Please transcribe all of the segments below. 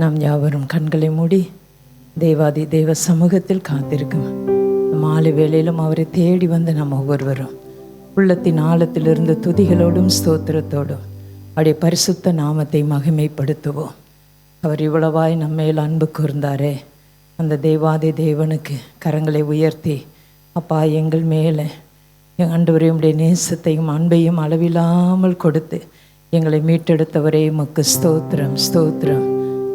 நாம் யாவரும் கண்களை மூடி தேவாதி தேவ சமூகத்தில் காத்திருக்கும் மாலை வேளையிலும் அவரை தேடி வந்த நாம் ஒவ்வொருவரும் உள்ளத்தின் ஆழத்திலிருந்து துதிகளோடும் ஸ்தோத்திரத்தோடும் அவருடைய பரிசுத்த நாமத்தை மகிமைப்படுத்துவோம். அவர் இவ்வளவாய் நம்மேல் அன்பு கூர்ந்தாரே, அந்த தேவாதி தேவனுக்கு கரங்களை உயர்த்தி, அப்பா எங்கள் மேலே ஆண்டவரே உம்முடைய நேசத்தையும் அன்பையும் அளவில்லாமல் கொடுத்து எங்களை மீட்டெடுத்தவரே உமக்கு ஸ்தோத்திரம் ஸ்தோத்திரம்.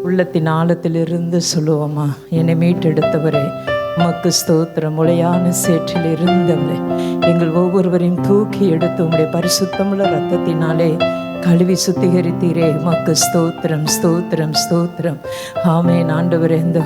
உள்ளத்தின் ஆழத்திலிருந்து சொல்லுவோமா, என்னை மீட்டெடுத்தவரே உமக்கு ஸ்தோத்திரம். முளையான சேற்றில் இருந்தவரே, எங்கள் ஒவ்வொருவரையும் தூக்கி எடுத்து உம்முடைய பரிசுத்தமுள்ள இரத்தத்தினாலே கழுவி சுத்திகரித்தீரே, உமக்கு ஸ்தோத்திரம் ஸ்தோத்திரம் ஸ்தோத்திரம். ஆமென். ஆண்டவரே, இந்த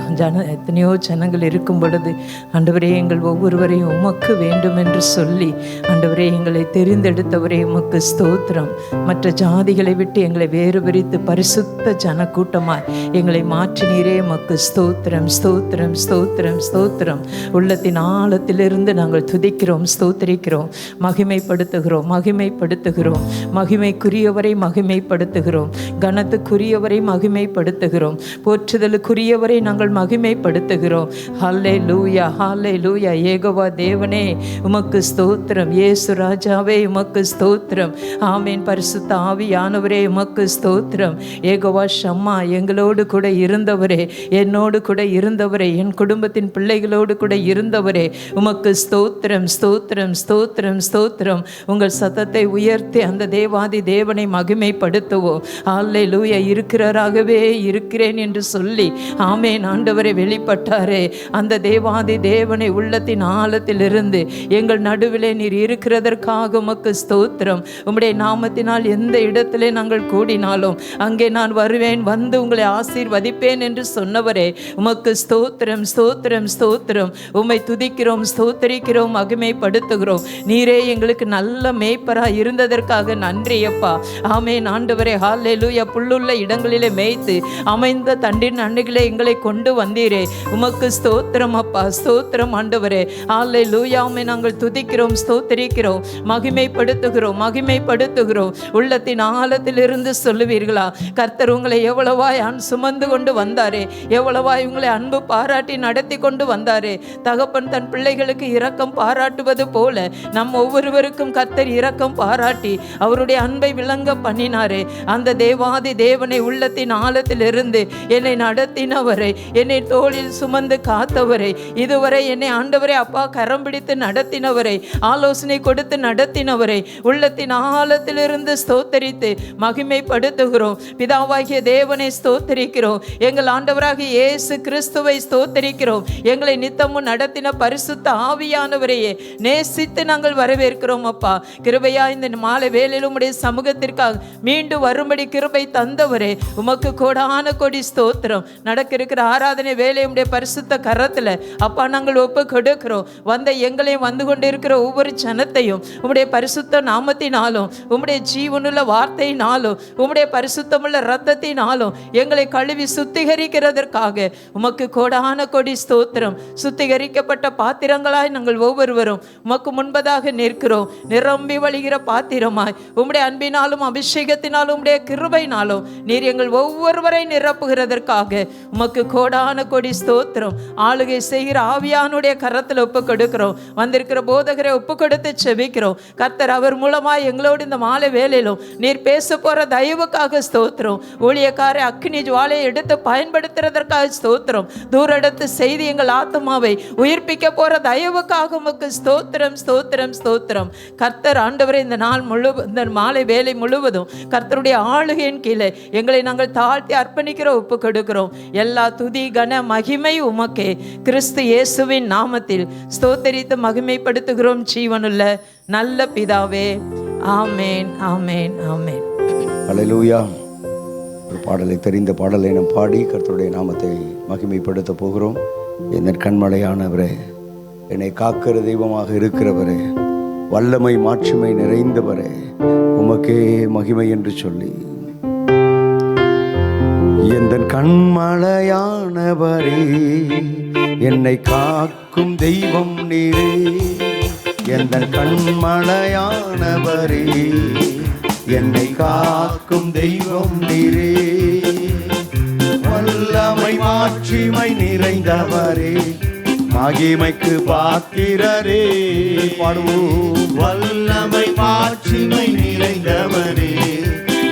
எத்தனையோ ஜனங்கள் இருக்கும் பொழுது ஆண்டவரே எங்கள் ஒவ்வொருவரையும் உமக்கு வேண்டும் என்று சொல்லி ஆண்டவரே எங்களை தெரிந்தெடுத்தவரே உமக்கு ஸ்தோத்திரம். மற்ற ஜாதிகளை விட்டு எங்களை வேறு பிரித்து பரிசுத்த ஜன கூட்டமாய் எங்களை மாற்றினீரே, உமக்கு ஸ்தோத்திரம் ஸ்தோத்திரம் ஸ்தோத்திரம் ஸ்தோத்திரம். உள்ளத்தின் ஆழத்திலிருந்து நாங்கள் துதிக்கிறோம், ஸ்தோத்திரிக்கிறோம், மகிமைப்படுத்துகிறோம் மகிமைப்படுத்துகிறோம். மகிமைக்குரியவர் மகிமைப்படுத்துகிறோம், கனத்துக்குரியவரை மகிமைப்படுத்துகிறோம், போற்றுதலுக்குரியவரை நாங்கள் மகிமைப்படுத்துகிறோம். ஹல்லேலூயா ஹல்லேலூயா. யெகோவா தேவனே உமக்கு ஸ்தோத்திரம், இயேசு ராஜாவே உமக்கு ஸ்தோத்திரம். ஆமென். பரிசுத்த ஆவியானவரே உமக்கு ஸ்தோத்திரம். யெகோவா ஷம்மா, எங்களோடு கூட இருந்தவரே, என்னோடு கூட இருந்தவரே, என் குடும்பத்தின் பிள்ளைகளோடு கூட இருந்தவரே உமக்கு ஸ்தோத்திரம் ஸ்தோத்திரம் ஸ்தோத்திரம் ஸ்தோத்திரம். உங்கள் சத்தத்தை உயர்த்தி அந்த தேவாதி தேவனை மகிமைப்படுத்துவோம். அல்லேலூயா. இருக்கிறவராகவே இருக்கிறேன் என்று சொல்லி ஆமென் ஆண்டவரை வெளிப்பட்டாரே, அந்த தேவாதி தேவனை உள்ளத்தின் ஆழத்திலிருந்து எங்கள் நடுவிலே நீர் இருக்கிறதற்காக உமக்கு ஸ்தோத்திரம். உம்முடைய நாமத்தினால் எந்த இடத்திலே நாங்கள் கூடினாலும் அங்கே நான் வருவேன், வந்து உங்களை ஆசீர்வதிப்பேன் என்று சொன்னவரே உமக்கு ஸ்தோத்திரம் ஸ்தோத்திரம் ஸ்தோத்திரம். உம்மை துதிக்கிறோம், ஸ்தோத்திரிக்கிறோம், மகிமைப்படுத்துகிறோம். நீரே எங்களுக்கு நல்ல மேய்ப்பராய் இருந்ததற்காக நன்றி அப்பா. ஆமென் ஆண்டவரே. ஹல்லேலூயா. புல்லுள்ள இடங்களிலே மேய்த்து அமைந்த தண்டின் அண்டைகளே எங்களை கொண்டு வந்தீரே, உமக்கு ஸ்தோத்திரம் அப்பா ஸ்தோத்திரம் ஆண்டவரே. ஹல்லேலூயா. உம்மை நாங்கள் துதிக்கிறோம், ஸ்தோத்திரிக்கிறோம், மகிமைப்படுத்துகிறோம் மகிமைப்படுத்துகிறோம். உள்ளத்தின் ஆழத்திலிருந்து சொல்லுவீர்களா, கர்த்தர் உங்களை எவ்வளவாய் சுமந்து கொண்டு வந்தாரே, எவ்வளவாய் உங்களை அன்பு பாராட்டி நடத்தி கொண்டு வந்தாரே. தகப்பன் தன் பிள்ளைகளுக்கு இரக்கம் பாராட்டுவது போல நம் ஒவ்வொருவருக்கும் கர்த்தர் இரக்கம் பாராட்டி அவருடைய அன்பை விளங்க பண்ணினாரே. அந்த தேவாதி தேவனை உள்ளத்தின் ஆழத்திலிருந்து என்னை நடத்தினவரை, என்னை தோளில் சுமந்து காத்தவரை, இதுவரை என்னை ஆண்டவரை அப்பா கரம் பிடித்து நடத்தினவரை, ஆலோசனை கொடுத்து நடத்தினவரை உள்ளத்தின் ஆழத்திலிருந்து ஸ்தோத்தரித்து மகிமைப்படுத்துகிறோம். பிதாவாகிய தேவனை ஸ்தோத்தரிக்கிறோம், எங்கள் ஆண்டவராகிய இயேசு கிறிஸ்துவை ஸ்தோத்தரிக்கிறோம். எங்களை நித்தமும் நடத்தின பரிசுத்த ஆவியானவரையே நேசித்து நாங்கள் வரவேற்கிறோம் அப்பா. கிருபையா இந்த மாலை வேளையில் உம்முடைய சமூகத்திற்காக மீண்டு வரும்படி கிருபை தந்தவரே உமக்கு கோடான கோடி ஸ்தோத்திரம். நடக்க இருக்கிற ஆராதனை வேலை உம்முடைய பரிசுத்த கரத்துல அப்பா நாங்கள் ஒப்பு கொடுக்கிறோம். வந்த எங்களையும் வந்து கொண்டு இருக்கிற ஒவ்வொரு ஜனத்தையும் உம்முடைய பரிசுத்த நாமத்தினாலும் உம்முடைய ஜீவனுள்ள வார்த்தையினாலும் உம்முடைய பரிசுத்தமுள்ள இரத்தத்தினாலும் எங்களை கழுவி சுத்திகரிக்கிறதற்காக உமக்கு கோடான கோடி ஸ்தோத்திரம். சுத்திகரிக்கப்பட்ட பாத்திரங்களாய் நாங்கள் ஒவ்வொருவரும் உமக்கு முன்பதாக நிற்கிறோம். நிரம்பி வழிகிற பாத்திரமாய் உம்முடைய அன்பினாலும் அபிஷேகத்தினாலும் உம்முடைய கிருபையினாலும் நீர் எங்கள் ஒவ்வொருவரை நிரப்புகிறதற்காக உமக்கு கோடான கோடி ஸ்தோத்திரம். ஆளுகை செய்கிற ஆவியானுடைய கரத்தில் ஒப்பு கொடுக்கிறோம். வந்திருக்கிற போதகரை ஒப்பு கொடுத்து செபிக்கிறோம். கர்த்தர் அவர் மூலமாய் எங்களோடு இந்த மாலை வேலையிலும் நீர் பேச போற தயவுக்காக ஸ்தோத்திரம். ஊழியக்கார அக்னி ஜுவாலையை எடுத்து பயன்படுத்துறதற்காக ஸ்தோத்திரம். தூரெடுத்து செய்தி எங்கள் ஆத்மாவை உயிர்ப்பிக்க போற தயவுக்காக உமக்கு ஸ்தோத்திரம் ஸ்தோத்திரம் ஸ்தோத்திரம். கர்த்தர் ஆண்டவரை இந்த நாள் இந்த மாலை வேலை முழுவதும் கர்த்தருடைய ஆளுகையின் கீழே எங்களை நாங்கள் தாழ்த்தி அர்ப்பணிக்கிற ஒப்பு கொடுக்கிறோம். எல்லா துதி கன மகிமை உமக்கே கிறிஸ்து இயேசுவின் நாமத்தில் ஸ்தோத்தரித்து மகிமைப்படுத்துகிறோம் ஜீவனுள்ள நல்ல பிதாவே. ஆமேன் ஆமேன் ஆமேன். அல்லேலூயா. ஒரு பாடலை, தெரிந்த பாடலை நாம் பாடி கர்த்தருடைய நாமத்தை மகிமைப்படுத்த போகிறோம். என் கண்மலையானவரே, என்னை காக்கிற தெய்வமாக இருக்கிறவரே, வல்லமை மாட்சிமை நிறைந்தவரே, உமக்கே மகிமை என்று சொல்லி, எந்தன் கண்மலையானவரே, என்னை காக்கும் தெய்வம் நீரே, எந்தன் கண்மலையானவரே, என்னை காக்கும் தெய்வம் நீரே, வல்ல வல்லமை மாட்சிமை நிறைந்தவரே, மகிமைக்கு பாத்திரரே. பாடுவோம். வல்லமை மாட்சிமை நிறைந்தவரே,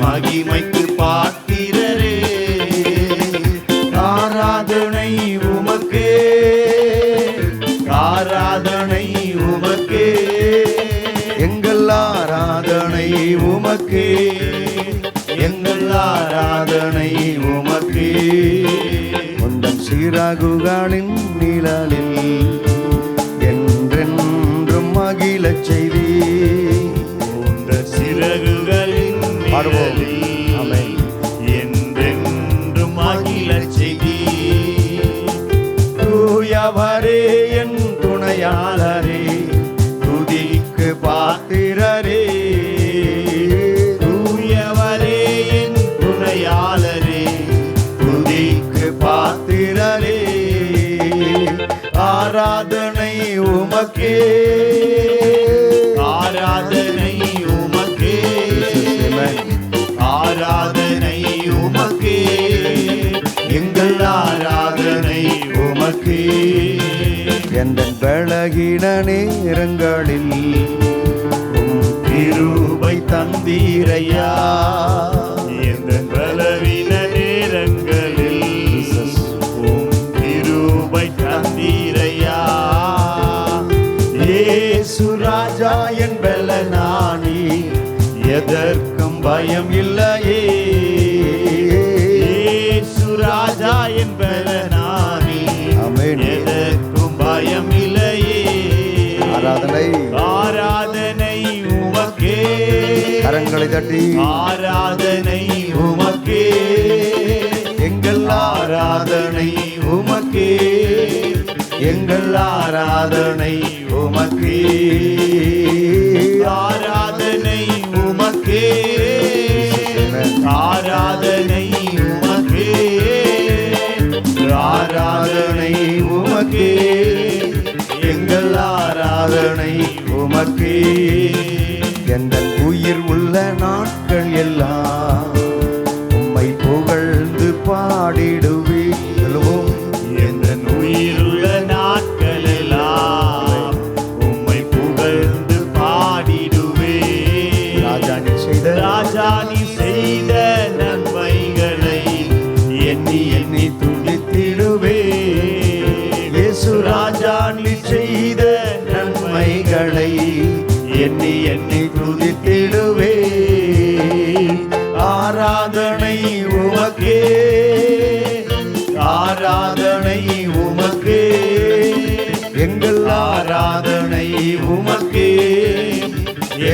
மகிமைக்கு பாத்திரரே. ஆராதனை உமக்கே, ஆராதனை உமக்கே, எங்கள் ஆராதனை உமக்கே, எங்கள் ஆராதனை உமக்கே. உந்தன் சிறகுகளின் நிழலில் என்றென்றும் மகிழச் செய்தி. உந்தன் சிறகுகளின் நிழலில் என்றென்றும் மகிழச் செய்தி. தூயவரே என் துணையாளரே, துதிக்கு பாத்திரரே. தூயவரே என் துணையாளரே, துதிக்கு பாத்திரரே. ஆராதனை உமக்கே, ஆராதனை உமக்கே, ஆராதனை உமக்கே, எங்கள் ஆராதனை உமக்கே. எந்த பலகீன நேரங்களில் கிருபை தந்தீரையா. எந்த பலவீன நேரங்களில் உம் கிருபை தந்தீரையா. இயேசு ராஜா என் பலனானி, எதற்கும் பயம் இல்லையே. இயேசு ராஜா என் பலனானி, ஆமென். எதற்கும் பயம் இல்லையே. ஆராதனை, ஆராதனை உமக்கே, கரங்களை தட்டி ஆராதனை உமக்கே, எங்கள் ஆராதனை உமக்கே, எங்கள் ஆராதனை உமக்கே. ஆராதனை உமக்கே, ஆராதனை உமக்கே, ஆராதனை உமக்கே, எங்கள் ஆராதனை உமக்கே. எங்கள் உயிர் உள்ள நாட்கள் எல்லாம் உம்மை புகழ்ந்து பாடிடுவே. என் உயிருள்ள நாட்களெல்லாம் உம்மை புகழ்ந்து பாடிடுவே. ராஜா நீ செய்த, ராஜா நீ செய்த நன்மைகளை எண்ணி எண்ணி துதித்திடுவே. இயேசு ராஜா நீ செய்த நன்மைகளை எண்ணி எண்ணி துதித்திடுவே. ஆராதனை உமக்கே, ஆராதனை உமக்கே, எங்கள் ஆராதனை உமக்கே,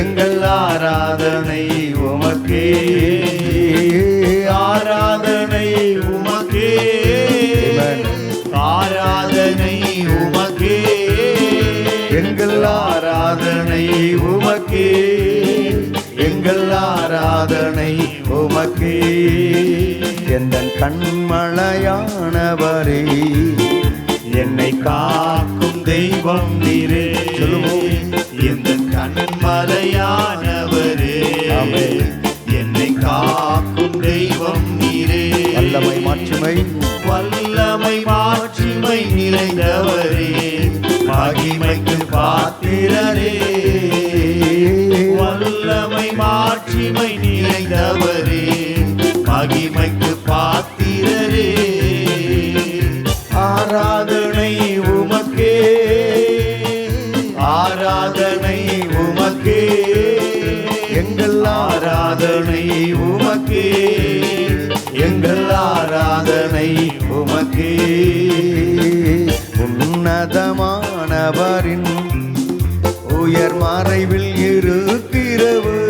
எங்கள் ஆராதனை உமக்கே. ஆராதனை உமக்கே, ஆராதனை உமக்கே, எங்கள் ஆராதனை உமக்கே, எங்கள் ஆராதனை உமக்கே. எந்தன் கண்மலையானவரே, என்னை காக்கும் தெய்வம் நீரே. சொல்லுவோம். எந்த கண்மலையானவரே, ஆமென். என்னை காக்கும் தெய்வம் நீரே. வல்லமை மாட்சிமை, வல்லமை மாட்சிமை நிறைந்தவரே, மகிமைக்கு பாத்திரரே. வல்லமை மாட்சிமை நிறைந்தவரே, மகிமைக்கு பாத்திரரே. ஆராதனை உமக்கே, ஆராதனை உமக்கே, எங்கள் ஆராதனை உமக்கே, எங்கள் ஆராதனை உமக்கே. உன்னதமானவரின் உயர் மறைவில் இருக்கிறவர்,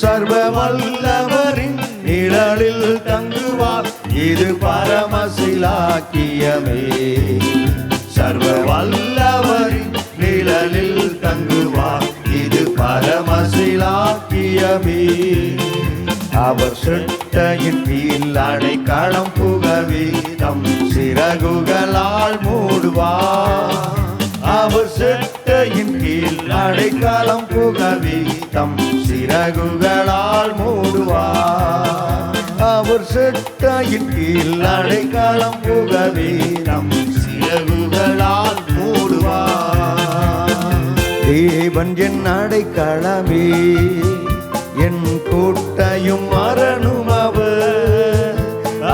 சர்வ வல்லவரின் நிழலில் தங்குவார். இது பரமசிலாக்கியமே. சர்வ வல்லவரின் நிழலில் தங்குவார். இது பரமசிலாக்கியமே. அவர் செட்டையின் கீழ் அடைக்கலம் புகவி தம் சிறகுகளால் மூடுவார். அவர் செட்டையின் கீழ் அடைக்கலம் புகவி தம் சிறகுகளால் மூடுவார். அவர் செட்டையின் கீழ் அடைக்கலம் புகவே தம் சிறகுகளால் மூடுவார். தேவன் என் அடைக்கலமே, என் கோட்டையும் அரணும் அவர்.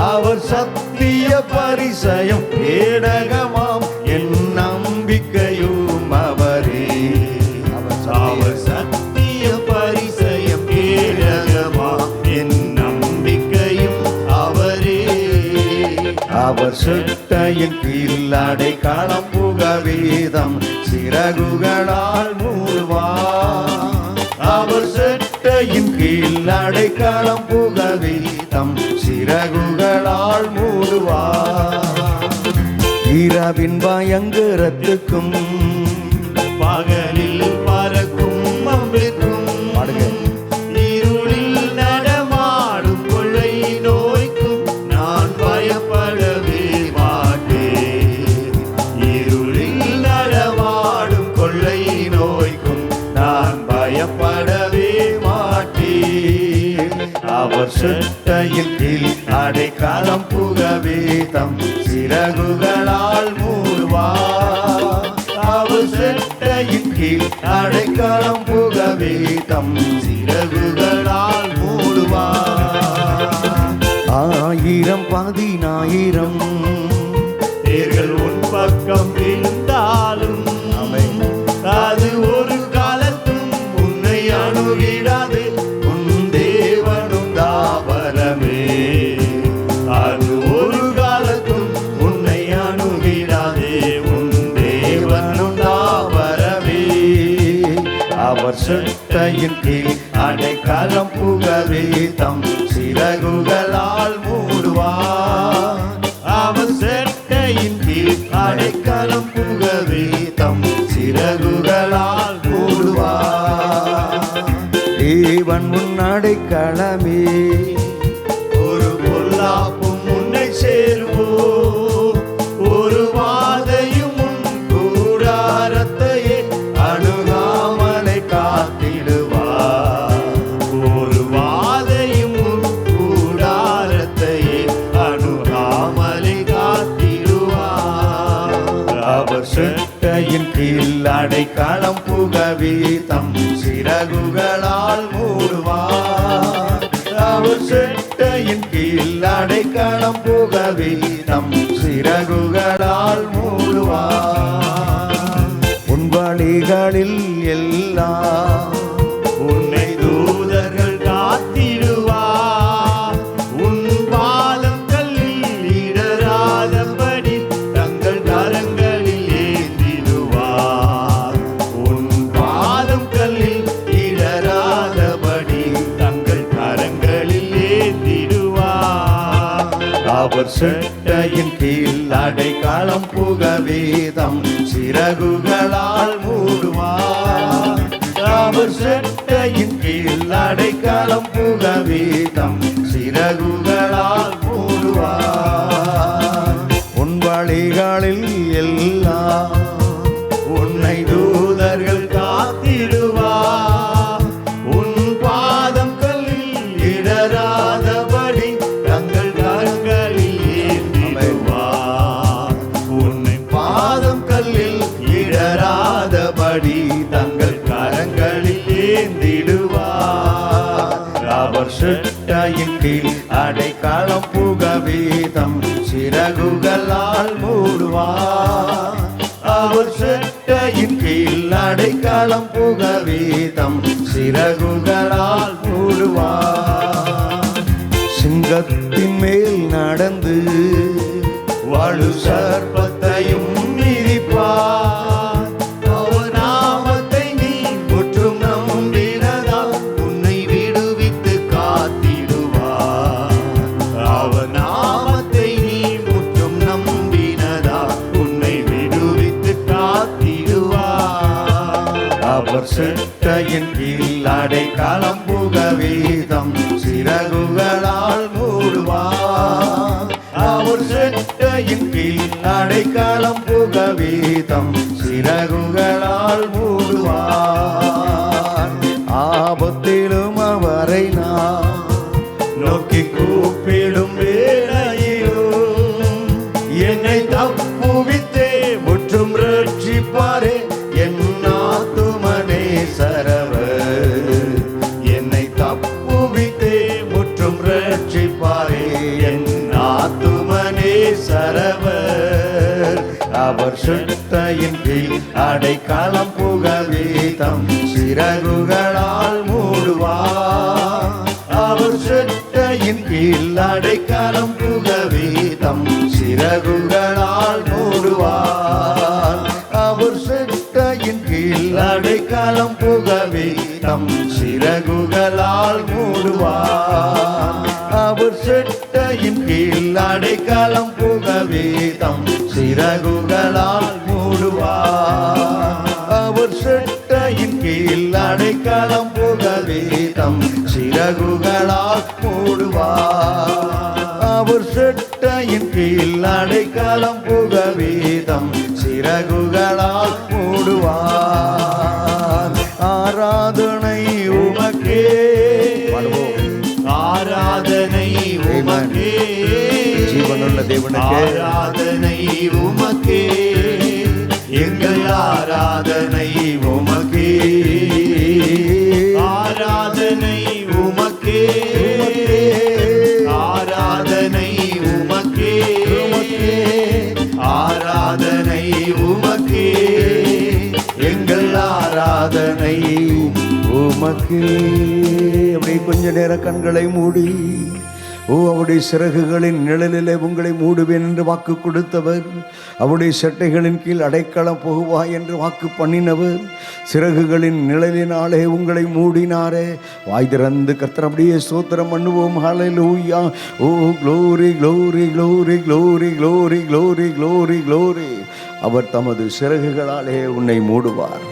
அவர் சத்திய பரிசயம் கேடகமாம், என் நம்பிக்கையும் அவரே. அவர் சத்திய பரிசயம் கேடகமாம், என் நம்பிக்கையும் அவரே. அவர் செட்டையின் கீழ் அடைக்கலம் புகவேதம் சிறகுகளால் மூடுவார். அவர் செட்டையின் கீழ் அடைக்கலம் புகவேதம் சிறகுகளால் மூடுவார். இரவின் பயங்கரத்துக்கும் பகலில் பறக்கும் அம்பிற்கும், இருளில் நடமாடும் கொள்ளை நோய்க்கும் நான் பயப்படவே மாட்டேன். இருளில் நடமாடும் கொள்ளை நோய்க்கும் நான் பயப்படவே மாட்டேன். அவர் செட்டையின் கீழ் அடைக்கலம் புகவேதம் சிறகுகளால் மூடுவார். அவர் செட்டையின் கீழ் அடைக்கலம் புகவேதம் சிறகுகளால் மூடுவார். 1000 பேர்கள் உன் பக்கம் இருந்தாலும் அது ஒரு காலத்தும் உன்னை அணுகிடாது. உன் தேவனும் தாவரமே, அது ஒரு காலத்தும் உன்னை அணுகிடாதே. உன் தேவனும் தாவரமே. அவர் செட்டையின் கீழ் அடைக்கலம் புகவேதம் சிறகுகளால் மூடுவார். அவர் செட்டையின் கீழ் அடைக்கலம் புகவேதம் சிறகுகளால் மூடுவார். தேவன் உன் அடைக்கலமே, ஒரு பொல்லாப்பும் உன்னை சேருவோ, ஒரு வாதையும் உன் கூடாரத்தையே அணுகாமலை காத்திடுவார். ஒரு வாதையும் உன் கூடாரத்தையே அணுகாமலை காத்திடுவார். அவர் செட்டையின் கீழ் அடைக்கலம் புகவேதம் சிறகுகளால் மூடுவார். அவர் செட்டையின் கீழ் அடைக்கலம் புகவேதம் சிறகுகளால் மூடுவார். உன் வழிகளில் எல்லாம் உன்னை தூதர்கள் காத்திடுவார். உன் பாதம் கல்லில் இடராதபடி தங்கள் கரங்களில் ஏந்திடுவார். உன் பாதம் கல்லில் இடராதபடி தங்கள் கரங்களில் ஏந்திடுவார். அவர் செட்டையின் கீழ் அடைக்கலம் புகவேதம் சிறகுகளால் மூடுவார். அவர் செட்டையின் கீழ் அடைக்கலம் புகவேதம் சிறகுகளால் மூடுவார். உன் வழிகளில் எல்லாம் உன்னை தூதர்கள் காத்திடுவார். உன் பாதம் கல்லில் இடராதபடி தங்கள் கரங்களில் ஏந்திடுவார். உன்னை பாதம் கல்லில் இடராதபடி தங்கள் கரங்களில் ஏந்திடுவார். அவர் செட்டையின் கீழ் அடைக்கலம் புகவேதம் சிறகுகளால் மூடுவார். அவர் செட்டையின் கீழ் அடைக்கலம் புகவேதம் சிறகுகளால் மூடுவார். சிங்கத்தின் மேல் நடந்து வலு சர்ப்பத்தையும் மிதிப்பார். அவர் நாமத்தை நீ முற்றும் நம்பினதால் உன்னை விடுவித்து காத்திடுவார். அவர் நாமத்தை நீ முற்றும் நம்பினதால் உன்னை விடுவித்து காத்திடுவார். அவர் செட்டையின் கீழ் அடைக்கலம் புகவேதம் சிறகுகளால் மூடுவார். அவர் செட்டையின் கீழ் அடைக்கலம் புகவேதம் சிறகுகளால் மூடுவார். ஆபத்திலும் அவரை நான் நோக்கி கூப்பிட நேசரவர். அவர் செட்டையின் கீழ் அடைக்கலம் புகவே தம் சிறகுகளால் மூடுவார். அவர் செட்டையின் கீழ் அடைக்கலம் புகவே தம் சிறகுகளால் மூடுவார். அவர் செட்டையின் கீழ் அடைக்கலம் புகவே தம் சிறகுகளால் மூடுவார். அவர் செட்டையின் கீழ் அடைக்கலம் புகவே தம் சிறகுகளால் மூடுவார். அவர் செட்டையின் கீழ் அடைக்கலம் புகவே தம் சிறகுகளால் மூடுவார். அவர் செட்டையின் கீழ் அடைக்கலம் புகவே தம் சிறகுகளால் மூடுவார். ஆராதனை உமக்கே, ஆராதனை உமக்கே, ஜீவனுள்ள தேவனுக்கே ஆராதனை உமக்கே, எங்கள் ஆராதனை உமக்கே, ஆராதனை உமக்கே, ஆராதனை உமக்கே, ஆராதனை உமக்கே, எங்கள் ஆராதனை உமக்கு. அப்படியே கொஞ்ச நேர கண்களை மூடி, அவருடைய சிறகுகளின் நிழலிலே உங்களை மூடுவேன் என்று வாக்கு கொடுத்தவர், அவருடைய சட்டைகளின் கீழ் அடைக்கலம் புகுவாய் என்று வாக்கு பண்ணினவர், சிறகுகளின் நிழலினாலே உங்களை மூடினாரே. வாய் திறந்து கர்த்தர் அப்படியே ஸ்தோத்திரம் பண்ணுவோம். Hallelujah. Oh glory glory glory glory glory glory glory glory. அவர் தமது சிறகுகளாலே உன்னை மூடுவார்.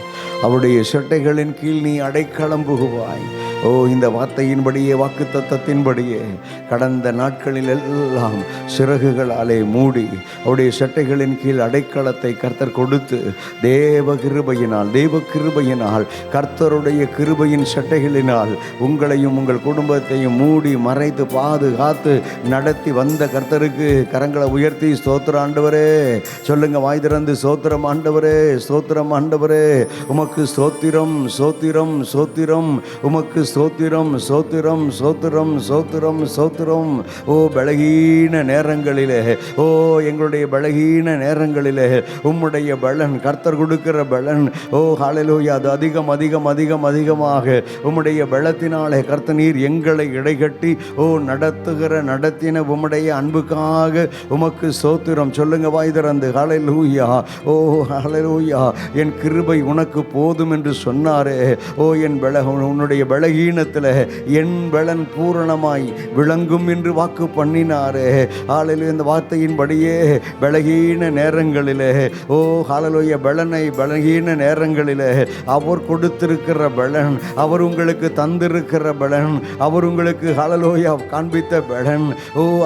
அவருடைய சட்டைகளின் கீழ் நீ அடைக்கலம் புகுவாய். இந்த வார்த்தையின்படியே, வாக்கு தத்தத்தின்படியே கடந்த நாட்களில் எல்லாம் சிறகுகளாலே மூடி அவருடைய சட்டைகளின் கீழ் அடைக்கலத்தை கர்த்தர் கொடுத்து தேவ கிருபையினால் கர்த்தருடைய கிருபையின் சட்டைகளினால் உங்களையும் உங்கள் குடும்பத்தையும் மூடி மறைத்து பாதுகாத்து நடத்தி வந்த கர்த்தருக்கு கரங்களை உயர்த்தி ஸ்தோத்திரம் ஆண்டவரே சொல்லுங்க. வாய் திறந்து ஸ்தோத்திரம் ஆண்டவரே, ஸ்தோத்திரம் ஆண்டவரே, உமக்கு ஸ்தோத்திரம், ஸ்தோத்திரம், ஸ்தோத்திரம், உமக்கு ஸ்தோத்திரம், ஸ்தோத்திரம், ஸ்தோத்திரம், ஸ்தோத்திரம், ஸ்தோத்திரம். பலகீன நேரங்களிலே, எங்களுடைய பலகீன நேரங்களிலே உம்முடைய பலன், கர்த்தர் கொடுக்கிற பலன், ஹல்லேலூயா, அது அதிகம் அதிகம் அதிகம் அதிகமாக உம்முடைய பலத்தினாலே கர்த்தர் நீர் எங்களை இடைகட்டி நடத்தின உம்முடைய அன்புக்காக உமக்கு ஸ்தோத்திரம். சொல்லுங்க வாய் திறந்து. ஹல்லேலூயா, ஹல்லேலூயா. என் கிருபை உனக்கு போதும் என்று சொன்னாரே. என் உன்னுடைய பலகீனத்தில் என் பலன் பூரணமாய் விளங்கும் என்று வாக்கு பண்ணினாரே. ஹல்லேலூயா. இந்த வார்த்தையின்படியே பலகீன நேரங்களிலே, ஹல்லேலூயா, பலகீன நேரங்களிலே அவர் கொடுத்திருக்கிற பலன், அவர் உங்களுக்கு தந்திருக்கிற பலன், அவர் உங்களுக்கு ஹல்லேலூயா காண்பித்த பலன்,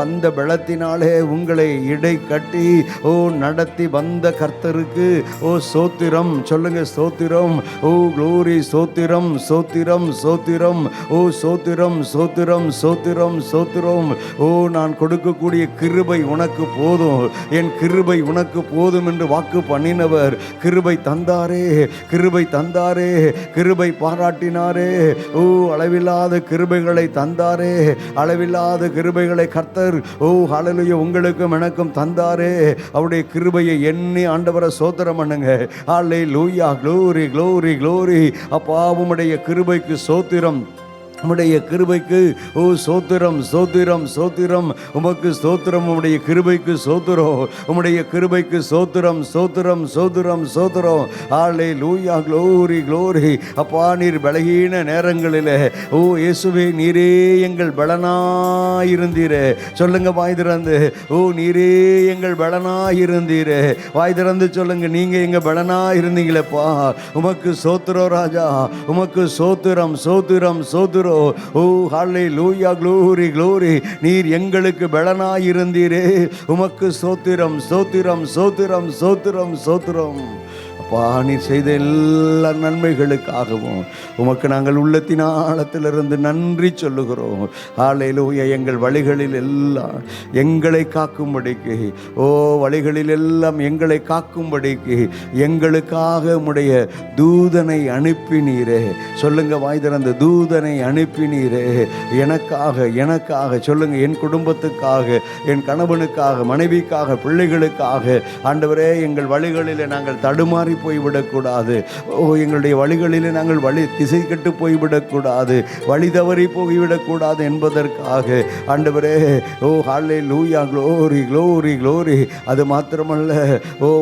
அந்த பலத்தினாலே உங்களை இடை கட்டி நடத்தி வந்த கர்த்தருக்கு ஸ்தோத்திரம். சொல்லுங்க ஸ்தோத்திரம். க்ளோரி, ஸ்தோத்திரம், ஸ்தோத்திரம், ஸ்தோத்திரம், ஸ்தோத்திரம், ஸ்தோத்திரம், ஸ்தோத்திரம், ஸ்தோத்திரம். நான் கொடுக்கக்கூடிய கிருபை உனக்கு போதும், என் கிருபை உனக்கு போதும் என்று வாக்கு பண்ணினவர் கிருபை தந்தாரே, கிருபை தந்தாரே, கிருபை பாராட்டினாரே. அளவில்லாத கிருபைகளை தந்தாரே, அளவில்லாத கிருபைகளை கர்த்தர் ஹல்லேலூயா உங்களுக்கும் எனக்கும் தந்தாரே. அவருடைய கிருபையை எண்ணி ஆண்டவரை ஸ்தோத்திரம் பண்ணுங்க. ஹல்லேலூயா. Glory, glory, glory. அப்பா உம்முடைய கிருபைக்கு ஸ்தோத்திரம், உம்முடைய கிருபைக்கு ஸ்தோத்திரம், ஸ்தோத்திரம், ஸ்தோத்திரம். உமக்கு ஸ்தோத்திரம், உம்முடைய கிருபைக்கு ஸ்தோத்திரம், உம்முடைய கிருபைக்கு ஸ்தோத்திரம், ஸ்தோத்திரம், ஸ்தோத்திரம், ஸ்தோத்திரம். ஹல்லேலூயா. Glory, glory. அப்பா நீர் பலகீன நேரங்களிலே இயேசுவே நீரே எங்கள் பலனாயிருந்தீரே. சொல்லுங்க வாய் திறந்து. நீரே எங்கள் பலனாயிருந்தீரே. வாய் திறந்து சொல்லுங்க. நீங்க எங்க பலனாயிருந்தீங்களேப்பா. உமக்கு ஸ்தோத்திரம் ராஜா, உமக்கு ஸ்தோத்திரம், ஸ்தோத்திரம், ஸ்தோத்திரம். ஹல்லேலூயா. Glory, glory. நீர் எங்களுக்கு பலனாயிருந்தீரே. உமக்கு ஸ்தோத்திரம், ஸ்தோத்திரம், ஸ்தோத்திரம், ஸ்தோத்திரம், ஸ்தோத்திரம். அப்பா, நீர் செய்த எல்லா நன்மைகளுக்காகவும் உமக்கு நாங்கள் உள்ளத்தின் ஆழத்திலிருந்து நன்றி சொல்லுகிறோம். ஹல்லேலூயா. எங்கள் வழிகளில் எல்லாம் எங்களை காக்கும்படிக்கு, வழிகளில் எல்லாம் எங்களை காக்கும்படிக்கு எங்களுக்காக உம்முடைய தூதனை அனுப்பினீரே. சொல்லுங்க, வாய் திறந்த தூதனை அனுப்பினீரே. எனக்காக சொல்லுங்க, என் குடும்பத்துக்காக, என் கணவனுக்காக, மனைவிக்காக, பிள்ளைகளுக்காக. ஆண்டவரே, எங்கள் வழிகளில் நாங்கள் தடுமாறி போய்விடக்கூடாது. எங்களுடைய வழிகளில் நாங்கள் திசை கட்டு போய்விடக்கூடாது, வழி தவறி போய்விடக்கூடாது என்பதற்காக ஆண்டவரே, ஹல்லேலூயா, க்ளோரி க்ளோரி க்ளோரி. அது மாத்திரமல்ல,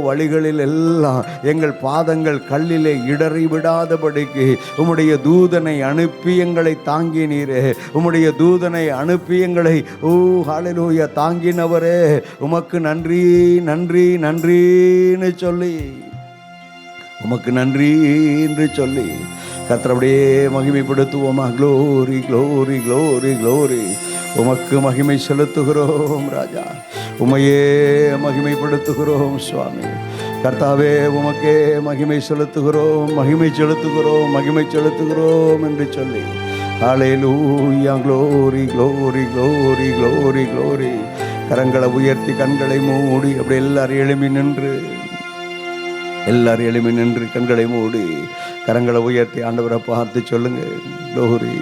வழிகளில் எல்லாம் எங்கள் பாதங்கள் கல்லிலே இடறி விடாதபடிக்கு உம்முடைய தூதனை அனுப்பி எங்களை தாங்கினீரே. உம்முடைய தூதனை அனுப்பி எங்களை ஹல்லேலூயா தாங்கினவரே, உமக்கு நன்றி நன்றி நன்றின்னு சொல்லி, உமக்கு நன்றி என்று சொல்லி கர்த்தருடைய மகிமைப்படுத்துவோமா? Glory glory glory glory. உமக்கு மகிமை செலுத்துகிறோம் ராஜா, உமையே மகிமைப்படுத்துகிறோம் சுவாமி. கர்த்தாவே, உமக்கே மகிமை செலுத்துகிறோம், மகிமை செலுத்துகிறோம், மகிமை செலுத்துகிறோம் என்று சொல்லி hallelujah, glory glory glory glory glory. கரங்களை உயர்த்தி கண்களை மூடி அப்படி எல்லாரும் எழுமி நின்று கண்களை மூடி கரங்களை உயர்த்தி ஆண்டவரை பார்த்து சொல்லுங்க, க்ளோரி.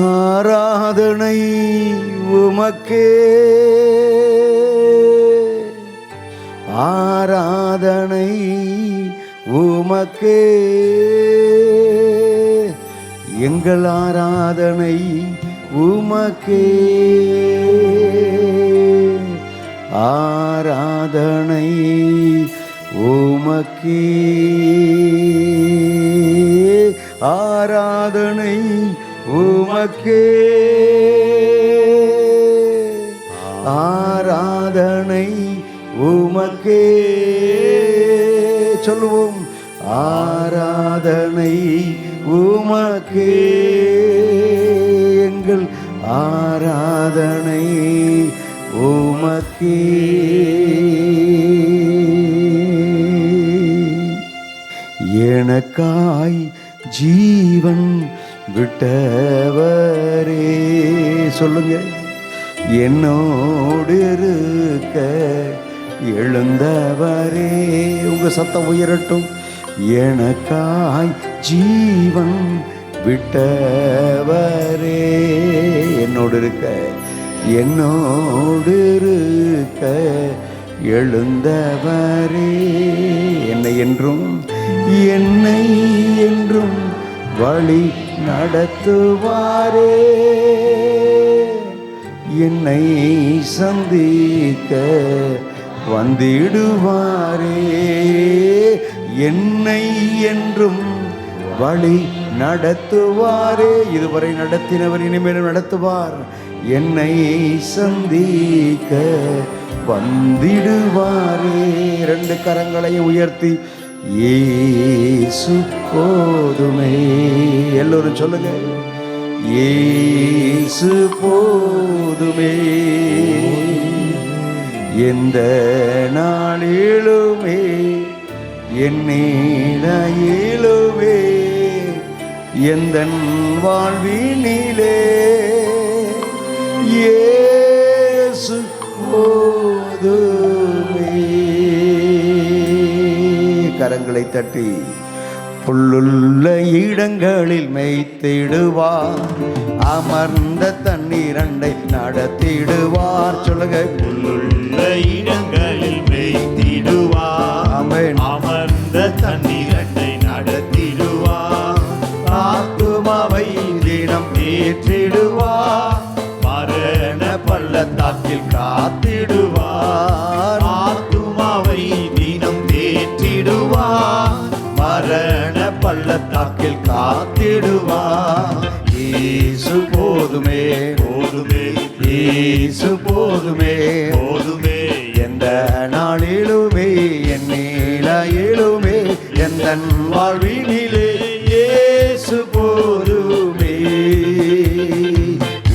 ஆராதனை உமக்கே, ஆராதனை உமக்கே, எங்கள் ஆராதனை உமக்கே, ஆராதனை உமக்கே, ஆராதனை உமக்கே, ஆராதனை உமக்கே. சொல்லுவோம், ஆராதனை உமக்கே, எங்கள் ஆராதனை உமக்கே. எனக்காய் ஜீவன் விட்டவரே. சொல்லுங்க, என்னோடு இருக்க எழுந்தவரே. உங்க சத்தம் உயரட்டும். எனக்காய் ஜீவன் விட்டவரே, என்னோடு இருக்க, என்னோடு இருக்க எழுந்தவரே. என்னை என்றும் வழி நடத்துவாரே, என்னை சந்திக்க வந்திடுவாரே. என்னை என்றும் வழி நடத்துவாரே. இதுவரை நடத்தினவர் இனிமேலும் நடத்துவார். என்னை சந்திக்க வந்திடுவாரே. ரெண்டு கரங்களையும் உயர்த்தி இயேசு போதுமே. எல்லோரும் சொல்லுங்க, இயேசு போதுமே. எந்த நாளிலுமே என்னிலையிலுமே எந்தன் வாழ்வினிலே இயேசு போதுமே. கரங்களை தட்டி புல்லுள்ள இடங்களில் மேய்த்திடுவார், அமர்ந்த தண்ணீரண்டை நடத்திடுவார். சொல்லுங்க, புல்லுள்ள இடங்களில் மேய்த்திடுவார், ஆமென். அமர்ந்த தண்ணீரண்டை நடத்திடுவார். ஆத்துமாவை தினம் தேற்றிடுவார், மரண பள்ளத்தாக்கில் காத்திடுவார். ஆத்துமாவை தினம் தேற்றிடுவார், மரண பள்ளத்தாக்கில் காத்திடுவார். இயேசு போதுமே, போதுமே, இயேசு போதுமே, போதுமே. எந்த நாளிலுமே என்னிலையிலுமே எந்தன் வாழ்வினிலே இயேசு போதுமே,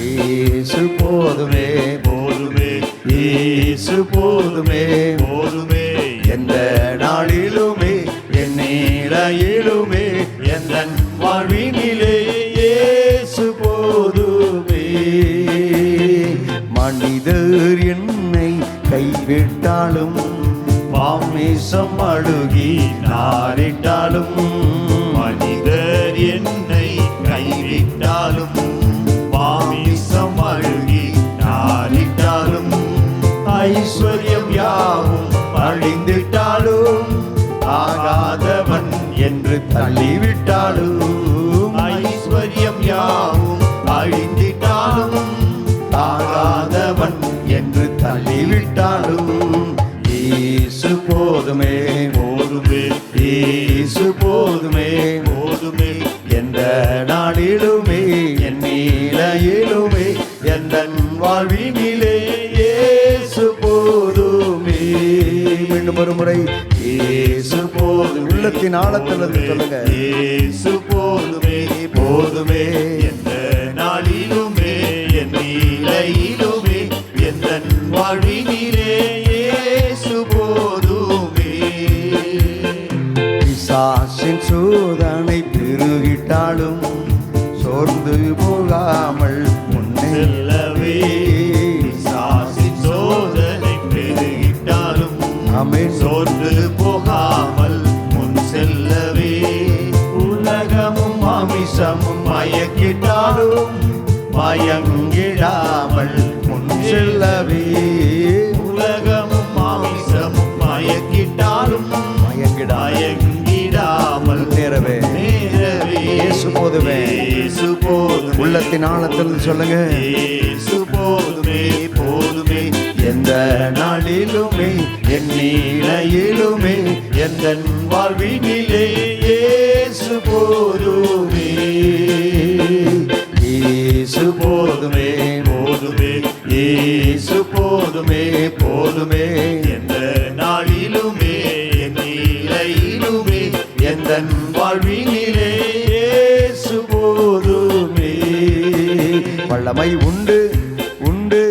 இயேசு போதுமே, போதுமே, இயேசு போதுமே, போதுமே. எந்த நாளிலுமே மனிதர் என்னை கைவிட்டாலும் மாமிசம் அழுகி நாரிட்டாலும் மனிதர் என்னை கைவிட்டாலும் மாமிசம் அழுகி நாரிட்டாலும் ஐஸ்வர்யம் யாவும் அழிந்திட்டாலும் ஆகாதவன் என்று தள்ளிவிட்டாலும் ஐஸ்வர்யம் யாவும் அழிந்திட்டாலும் ஆகாதவன் என்று தள்ளிவிட்டாலும் இயேசு போதுமே போதுமே இயேசு போதுமே போதுமே எந்த நாளிலுமே என் நிலையிலுமே எந்த வாழ்வினிலே இயேசு போதுமே. மீண்டும் ஒரு முறை இயேசு போதும். உள்ளத்தின் ஆழத்திலிருந்து சொல்லுங்க. இயேசு போதுமே போதுமே எந்த நாளிலுமே என் நிலையிலுமே எந்த வாழ்வினிலே இயேசு போதுமே. பிசாசின் சோதனை பெருகிட்டாலும் சோர்ந்து போகாமல் முன்னேறவே பிசாசின் சோதனை பெருகிட்டாலும் ஆமென் சோர்ந்து போகாமல் முன் செல்லவே உலகமும் மாமிசமும் மயக்கிட்டாலும் மயங்கிடாமல் முன் செல்லவே உலகமும் மாமிசமும் மயக்கிட்டாலும் மயங்கிடாமல் நேரவே இயேசு போதுமே இயேசு போதுமே. உள்ளத்தின் ஆழத்தில் சொல்லுங்க. இயேசு போதுமே போதுமே எந்த நாளிலுமே என் நிலையிலுமே எந்த வாழ்வினிலே இயேசு போதுமே. இயேசு போதுமே போதுமே இயேசு போதுமே போதுமே எந்த நாளிலுமே என் நிலையிலுமே எந்த வாழ்வினிலே இயேசு போதுமே. வல்லமை உண்டு உண்டு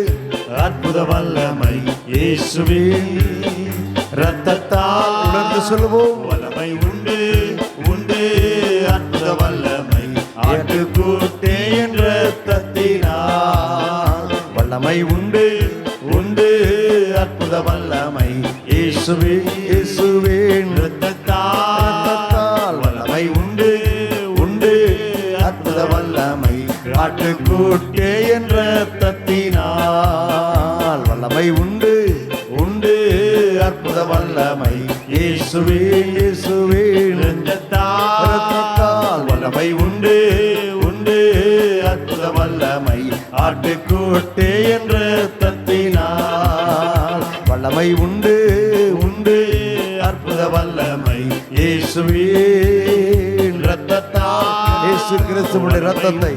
அற்புத வல்லமை இயேசுவின் இரத்தத்தால் உணர்ந்து சொல்லுவோம். வல்லமை உண்டு உண்டு அற்புத வல்லமை ஆட்டுக்குட்டே என்ற இரத்தத்தினால் வல்லமை உண்டு உண்டு அற்புத வல்லமை இயேசுவின் இயேசுவின் இரத்தத்தால் வல்லமை உண்டு உண்டு அற்புத வல்லமை ஆட்டுக்குட்டே என்ற இரத்தத்தினால் வல்லமை உண்டு உண்டு அற்புத வல்லமை இயேசுவின் இயேசுவின் இரத்தத்தால் வல்லமை உண்டு உண்டு அற்புத வல்லமை ஆட்டுக்குட்டே என்ற இரத்தத்தினால் வல்லமை உண்டு உண்டு அற்புத வல்லமை இயேசுவின் இரத்தத்தால் இயேசு கிறிஸ்துவின் இரத்தத்தை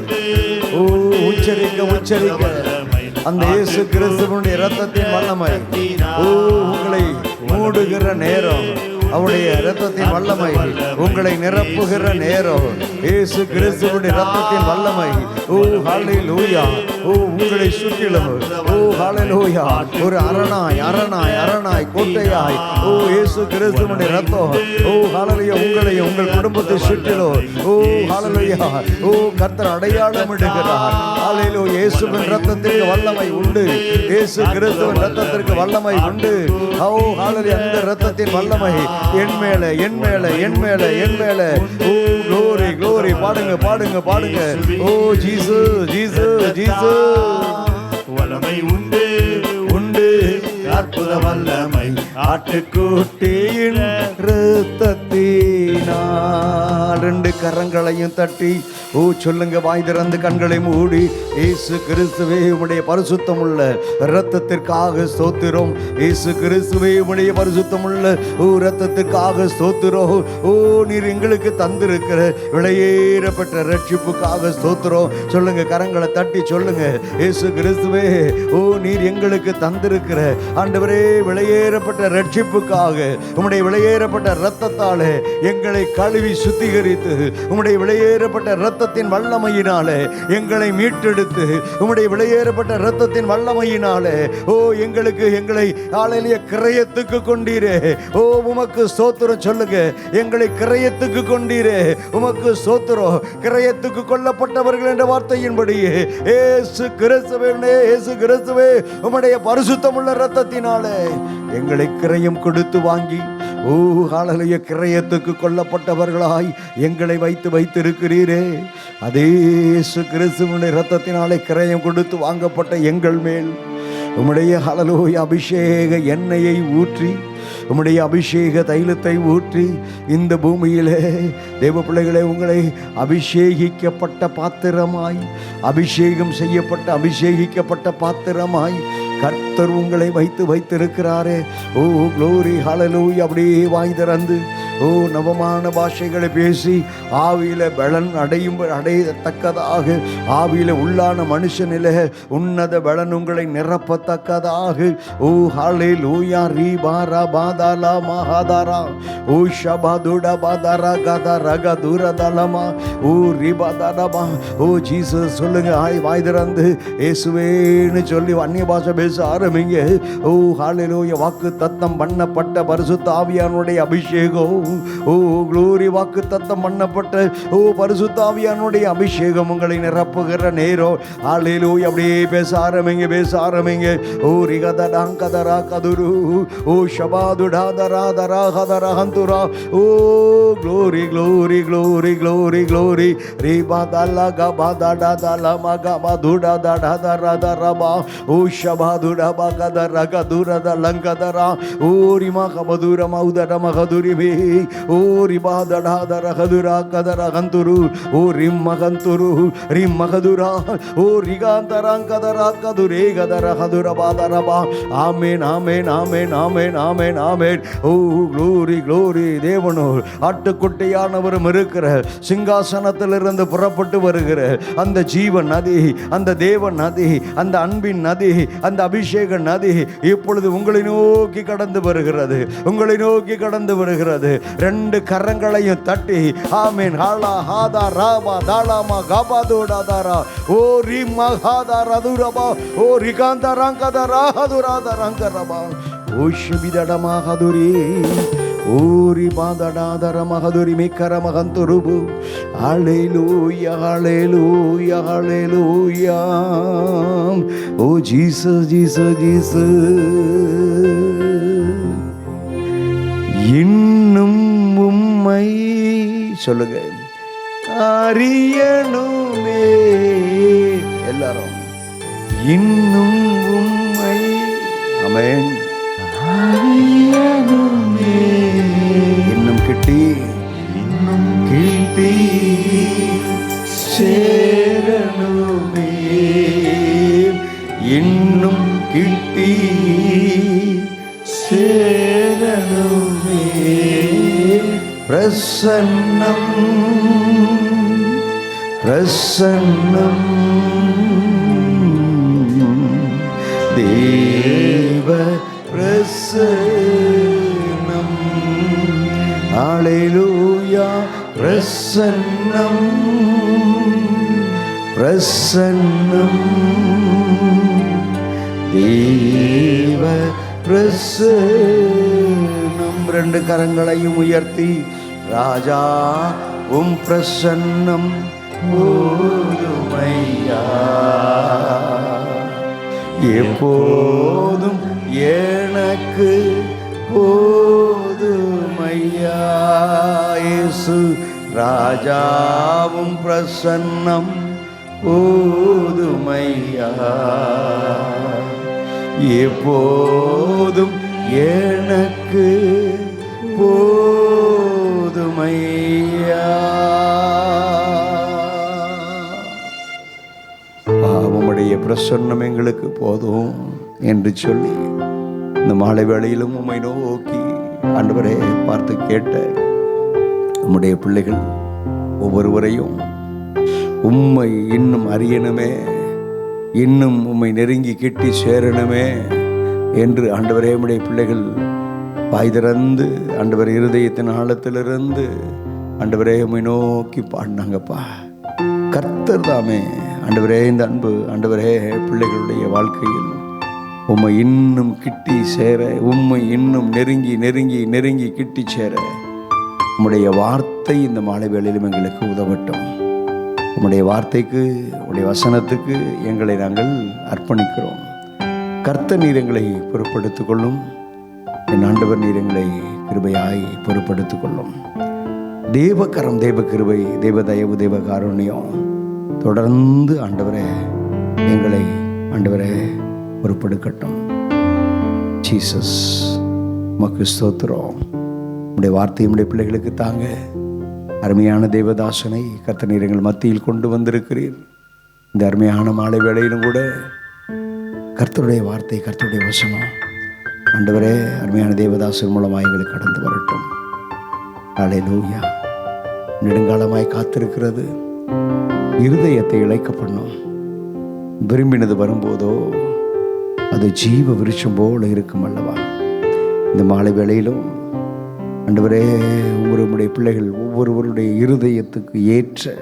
உச்சரிக்க உச்சரிக்க அந்த இயேசு கிறிஸ்துவினுடைய இரத்தத்தின் வல்லமை உங்களை மூடுகிற நேரம் அவருடைய இரத்தத்தின் வல்லமை உங்களை நிரப்புகிற நேரம் இயேசு கிறிஸ்துவினுடைய இரத்தத்தின் வல்லமை ஹல்லேலூயா உங்களை சுற்றிலும் ஹல்லேலூயா ஒரு அரணாய் அரணாய் அரணாய் கோட்டையாய் இயேசு கிறிஸ்துவினுடைய இரத்தம் ஹல்லேலூயா உங்களையும் உங்கள் குடும்பத்தை சுற்றிலும் ஹல்லேலூயா கர்த்தர் அடையாளம் இடுகிறார். ஹல்லேலூயா இயேசுவின் இரத்தத்திற்கு வல்லமை உண்டு. இயேசு கிறிஸ்துவின் இரத்தத்திற்கு வல்லமை உண்டு. ஹல்லேலூயா அந்த இரத்தத்தின் வல்லமை என் மேல என் மேல என் மேல என் மேல glory glory பாடுங்க பாடுங்க பாடுங்க ஜீசஸ் ஜீசஸ் ஜீசஸ். வல்லமை உண்டு உண்டு அற்புத வல்லமை ஆட்டுக்குட்டியின் இரத்தத்தினால். ரெண்டு கரங்களையும் தட்டி சொல்லுங்க. வாய் திறந்து கண்களை மூடி இயேசு கிறிஸ்துவே உம்முடைய பரிசுத்தமுள்ள இரத்தத்திற்காக ஸ்தோத்திரம். இயேசு கிறிஸ்துவே உம்முடைய பரிசுத்தமுள்ள இரத்தத்திற்காக ஸ்தோத்திரம். நீர் எங்களுக்கு தந்திருக்கிற விலையேறப்பட்ட ரட்சிப்புக்காக ஸ்தோத்திரம். சொல்லுங்க. கரங்களை தட்டி சொல்லுங்க. இயேசு கிறிஸ்துவே நீர் எங்களுக்கு தந்திருக்கிற ஆண்டவரே விலையேறப்பட்ட ரட்சிப்புக்காக உம்முடைய விலையேறப்பட்ட இரத்தத்தாலே எங்களை கழுவி சுத்திகரித்து உம்முடைய விலையேறப்பட்ட இரத்த இரத்தத்தின் வல்லமையினாலே எங்களை மீட்டெடுத்து உம்முடைய விலையேறப்பட்ட இரத்தத்தின் வல்லமையினாலே எங்களை ஆலையிலேயே கிரயத்துக்கு கொண்டீரே. உமக்கு ஸ்தோத்திரம் சொல்லுங்க. எங்களை கிரயத்துக்கு கொண்டீரே, உமக்கு ஸ்தோத்திரம். கிரயத்துக்கு கொல்லப்பட்டவர்கள் என்ற வார்த்தையின்படியே இயேசு கிறிஸ்துவே உம்முடைய பரிசுத்தமுள்ள இரத்தத்தினாலே எங்களை கிரயம் கொடுத்து வாங்கி ஹalleluya கிரயத்துக்கு கொல்லப்பட்டவர்களாய் எங்களை வைத்திருக்கிறீரே. அதே இயேசு கிறிஸ்துவினுடைய இரத்தத்தினாலே கிரயம் கொடுத்து வாங்கப்பட்ட எங்கள் மேல் உம்முடைய ஹalleluya அபிஷேக எண்ணெயை ஊற்றி, உம்முடைய அபிஷேக தைலத்தை ஊற்றி இந்த பூமியிலே தேவ பிள்ளைகளே உங்களை அபிஷேகிக்கப்பட்ட பாத்திரமாய், அபிஷேகம் செய்யப்பட்ட அபிஷேகிக்கப்பட்ட பாத்திரமாய் கர்த்தர் உங்களை வைத்திருக்கிறாரே. க்ளோரி ஹalleluya. அப்படியே வாய் திறந்து நவமான பாஷைகளை பேசி ஆவியில பலன் அடையத்தக்கதாக, ஆவியில உள்ளான மனுஷனிலே உன்னத பலன் உங்களை நிரப்பத்தக்கதாக ஹalleluya ரீபாரா பாதாலா மகாதாரா ஷபாதுடா பாதாரா கதரா கதுரதலமா ரிபாதாடமா ஜீசஸ் சொல்லுங்க. வாய் திறந்து இயேசுவேன்னு சொல்லி அந்நிய பாஷை பேச ஆரம்பிங்க. ஹalleluya. வாக்கு தத்தம் பண்ணப்பட்ட பரிசுத்த ஆவியானுடைய அபிஷேகம், க்ளோரி வாக்கு தத்தம் பண்ணப்பட்ட பரிசுத்த ஆவியானுடைய அபிஷேகம் உங்களை நிரப்புகிற நேரம். ஹalleluya. அப்படியே பேச ஆரம்பிங்க. ரிகதடாங்கதரா கதுரு ஷபாதுடாதராதரா ஹதரா ஹந்துரா glory glory glory glory glory ரிபாதலா கபாதடதலா மகபதுடதடதரதரபா ஷபாதுடா பகதரா கதுரதலங்கதரா ரிமா கபதுர மௌதர மகதுரிமே ரிபாதடாதர கதுரா கதர கந்துரு ரிம்மகந்துரு ரிம்மகதுரா ரிகாந்தராங்கதரா கதுரே கதர கதுர பாதரபா. Amen amen amen amen amen amen. Glory glory. தேவனோ ஆட்டுக்குட்டியானவரும் இருக்கிற சிங்காசனத்திலிருந்து புறப்பட்டு வருகிற அந்த ஜீவன் நதி, அந்த தேவன் நதி, அந்த அன்பின் நதி, அந்த அபிஷேக நதி இப்பொழுது உங்களை நோக்கி கடந்து வருகிறது, உங்களை நோக்கி கடந்து வருகிறது. ரெண்டு கரங்களையும் தட்டி ஆமென் ஹாலா ஹாதா ராபா தாலாமா காபாதோடாதாரா ரிமா ஹாதா ரதுரபா ரிகாந்தராங்கதரா ஹதுராதரங்கரபா ஷபிதடமா ஹதுரி ரிபாதடாதர மகதுரி மிக்கர மகந்துருபு. Hallelujah hallelujah hallelujah. Jesus Jesus Jesus. இன்னும் உம்மை சொல்லுங்க அறியணுமே எல்லாரும். இன்னும் உம்மை ஆமென் அறியணுமே. இன்னும் கிட்டி சேரணுமே. இன்னும் கிட்டி சேரணுமே. பிரசன்னம் பிரசன்னம் தேவ பிரசன்னம். ஹalleluya. பிரசன்னம் பிரசன்னம் தேவ பிரசன்னம். ரெண்டு கரங்களையும் உயர்த்தி ராஜா உம் பிரசன்னம் போதுமையா, எப்போதும் எனக்கு போதுமையா. இயேசு ராஜாவும் பிரசன்னம் போதுமையா, எப்போதும் எனக்கு போதுமையா. உம்முடைய பிரசன்னம் எங்களுக்கு போதும் என்று சொல்லி இந்த மாலை வேளையிலும் உம்மை நோக்கி ஆண்டவரே பார்த்து கேட்ட உம்முடைய பிள்ளைகள் ஒவ்வொருவரையும் உம்மை இன்னும் அறியணுமே, இன்னும் உம்மை நெருங்கி கிட்டி சேரணுமே என்று ஆண்டவரே உம்முடைய பிள்ளைகள் வாய் திறந்து ஆண்டவர் இருதயத்தின் ஆழத்திலிருந்து ஆண்டவரே உம்மை நோக்கி பாடினாங்கப்பா. கர்த்தர் தாமே ஆண்டவரே, இந்த அன்பு ஆண்டவரே பிள்ளைகளுடைய வாழ்க்கையில் உம்மை இன்னும் கிட்டி சேர, உம்மை இன்னும் நெருங்கி நெருங்கி நெருங்கி கிட்டி சேர உம்முடைய வார்த்தை இந்த மாலை வேளையிலும் எங்களுக்கு உதவட்டும். உம்முடைய வார்த்தைக்கு, உம்முடைய வசனத்துக்கு எங்களை நாங்கள் அர்ப்பணிக்கிறோம். கர்த்தர் நீர் எங்களை பொறுப்படுத்திக் கொள்ளும். என் ஆண்டவர் நீர் எங்களை கிருபையாய் பொறுப்படுத்திக் கொள்ளும். தேவக்கரம், தேவ கிருபை, தேவ தயவு, தேவ காருண்யம் தொடர்ந்து ஆண்டவரே எங்களை ஆண்டவரே பொறுப்படுக்கட்டும். ஜீசஸ் உமக்கு ஸ்தோத்திரம். உம்முடைய வார்த்தை உம்முடைய பிள்ளைகளுக்கு தாங்க. அருமையான தேவதாசனை கர்த்தர் நீர் எங்கள் மத்தியில் கொண்டு வந்திருக்கிறீர். இந்த அருமையான மாலை வேளையிலும் கூட கர்த்தருடைய வார்த்தை, கர்த்தருடைய வசனம் ஆண்டவரே அருமையான தேவதாசன் மூலமாக எங்களுக்கு கடந்து வரட்டும். அல்லேலூயா. நெடுங்காலமாய் காத்திருக்கிறது இருதயத்தை இழைக்க பண்ணும். விரும்பினது வரும்போதோ அது ஜீவ விருட்சம் போல இருக்கும் அல்லவா. இந்த மாலை வேளையிலும் ஆண்டவரே ஒவ்வொருடைய பிள்ளைகள் ஒவ்வொருவருடைய இருதயத்துக்கு ஏற்ற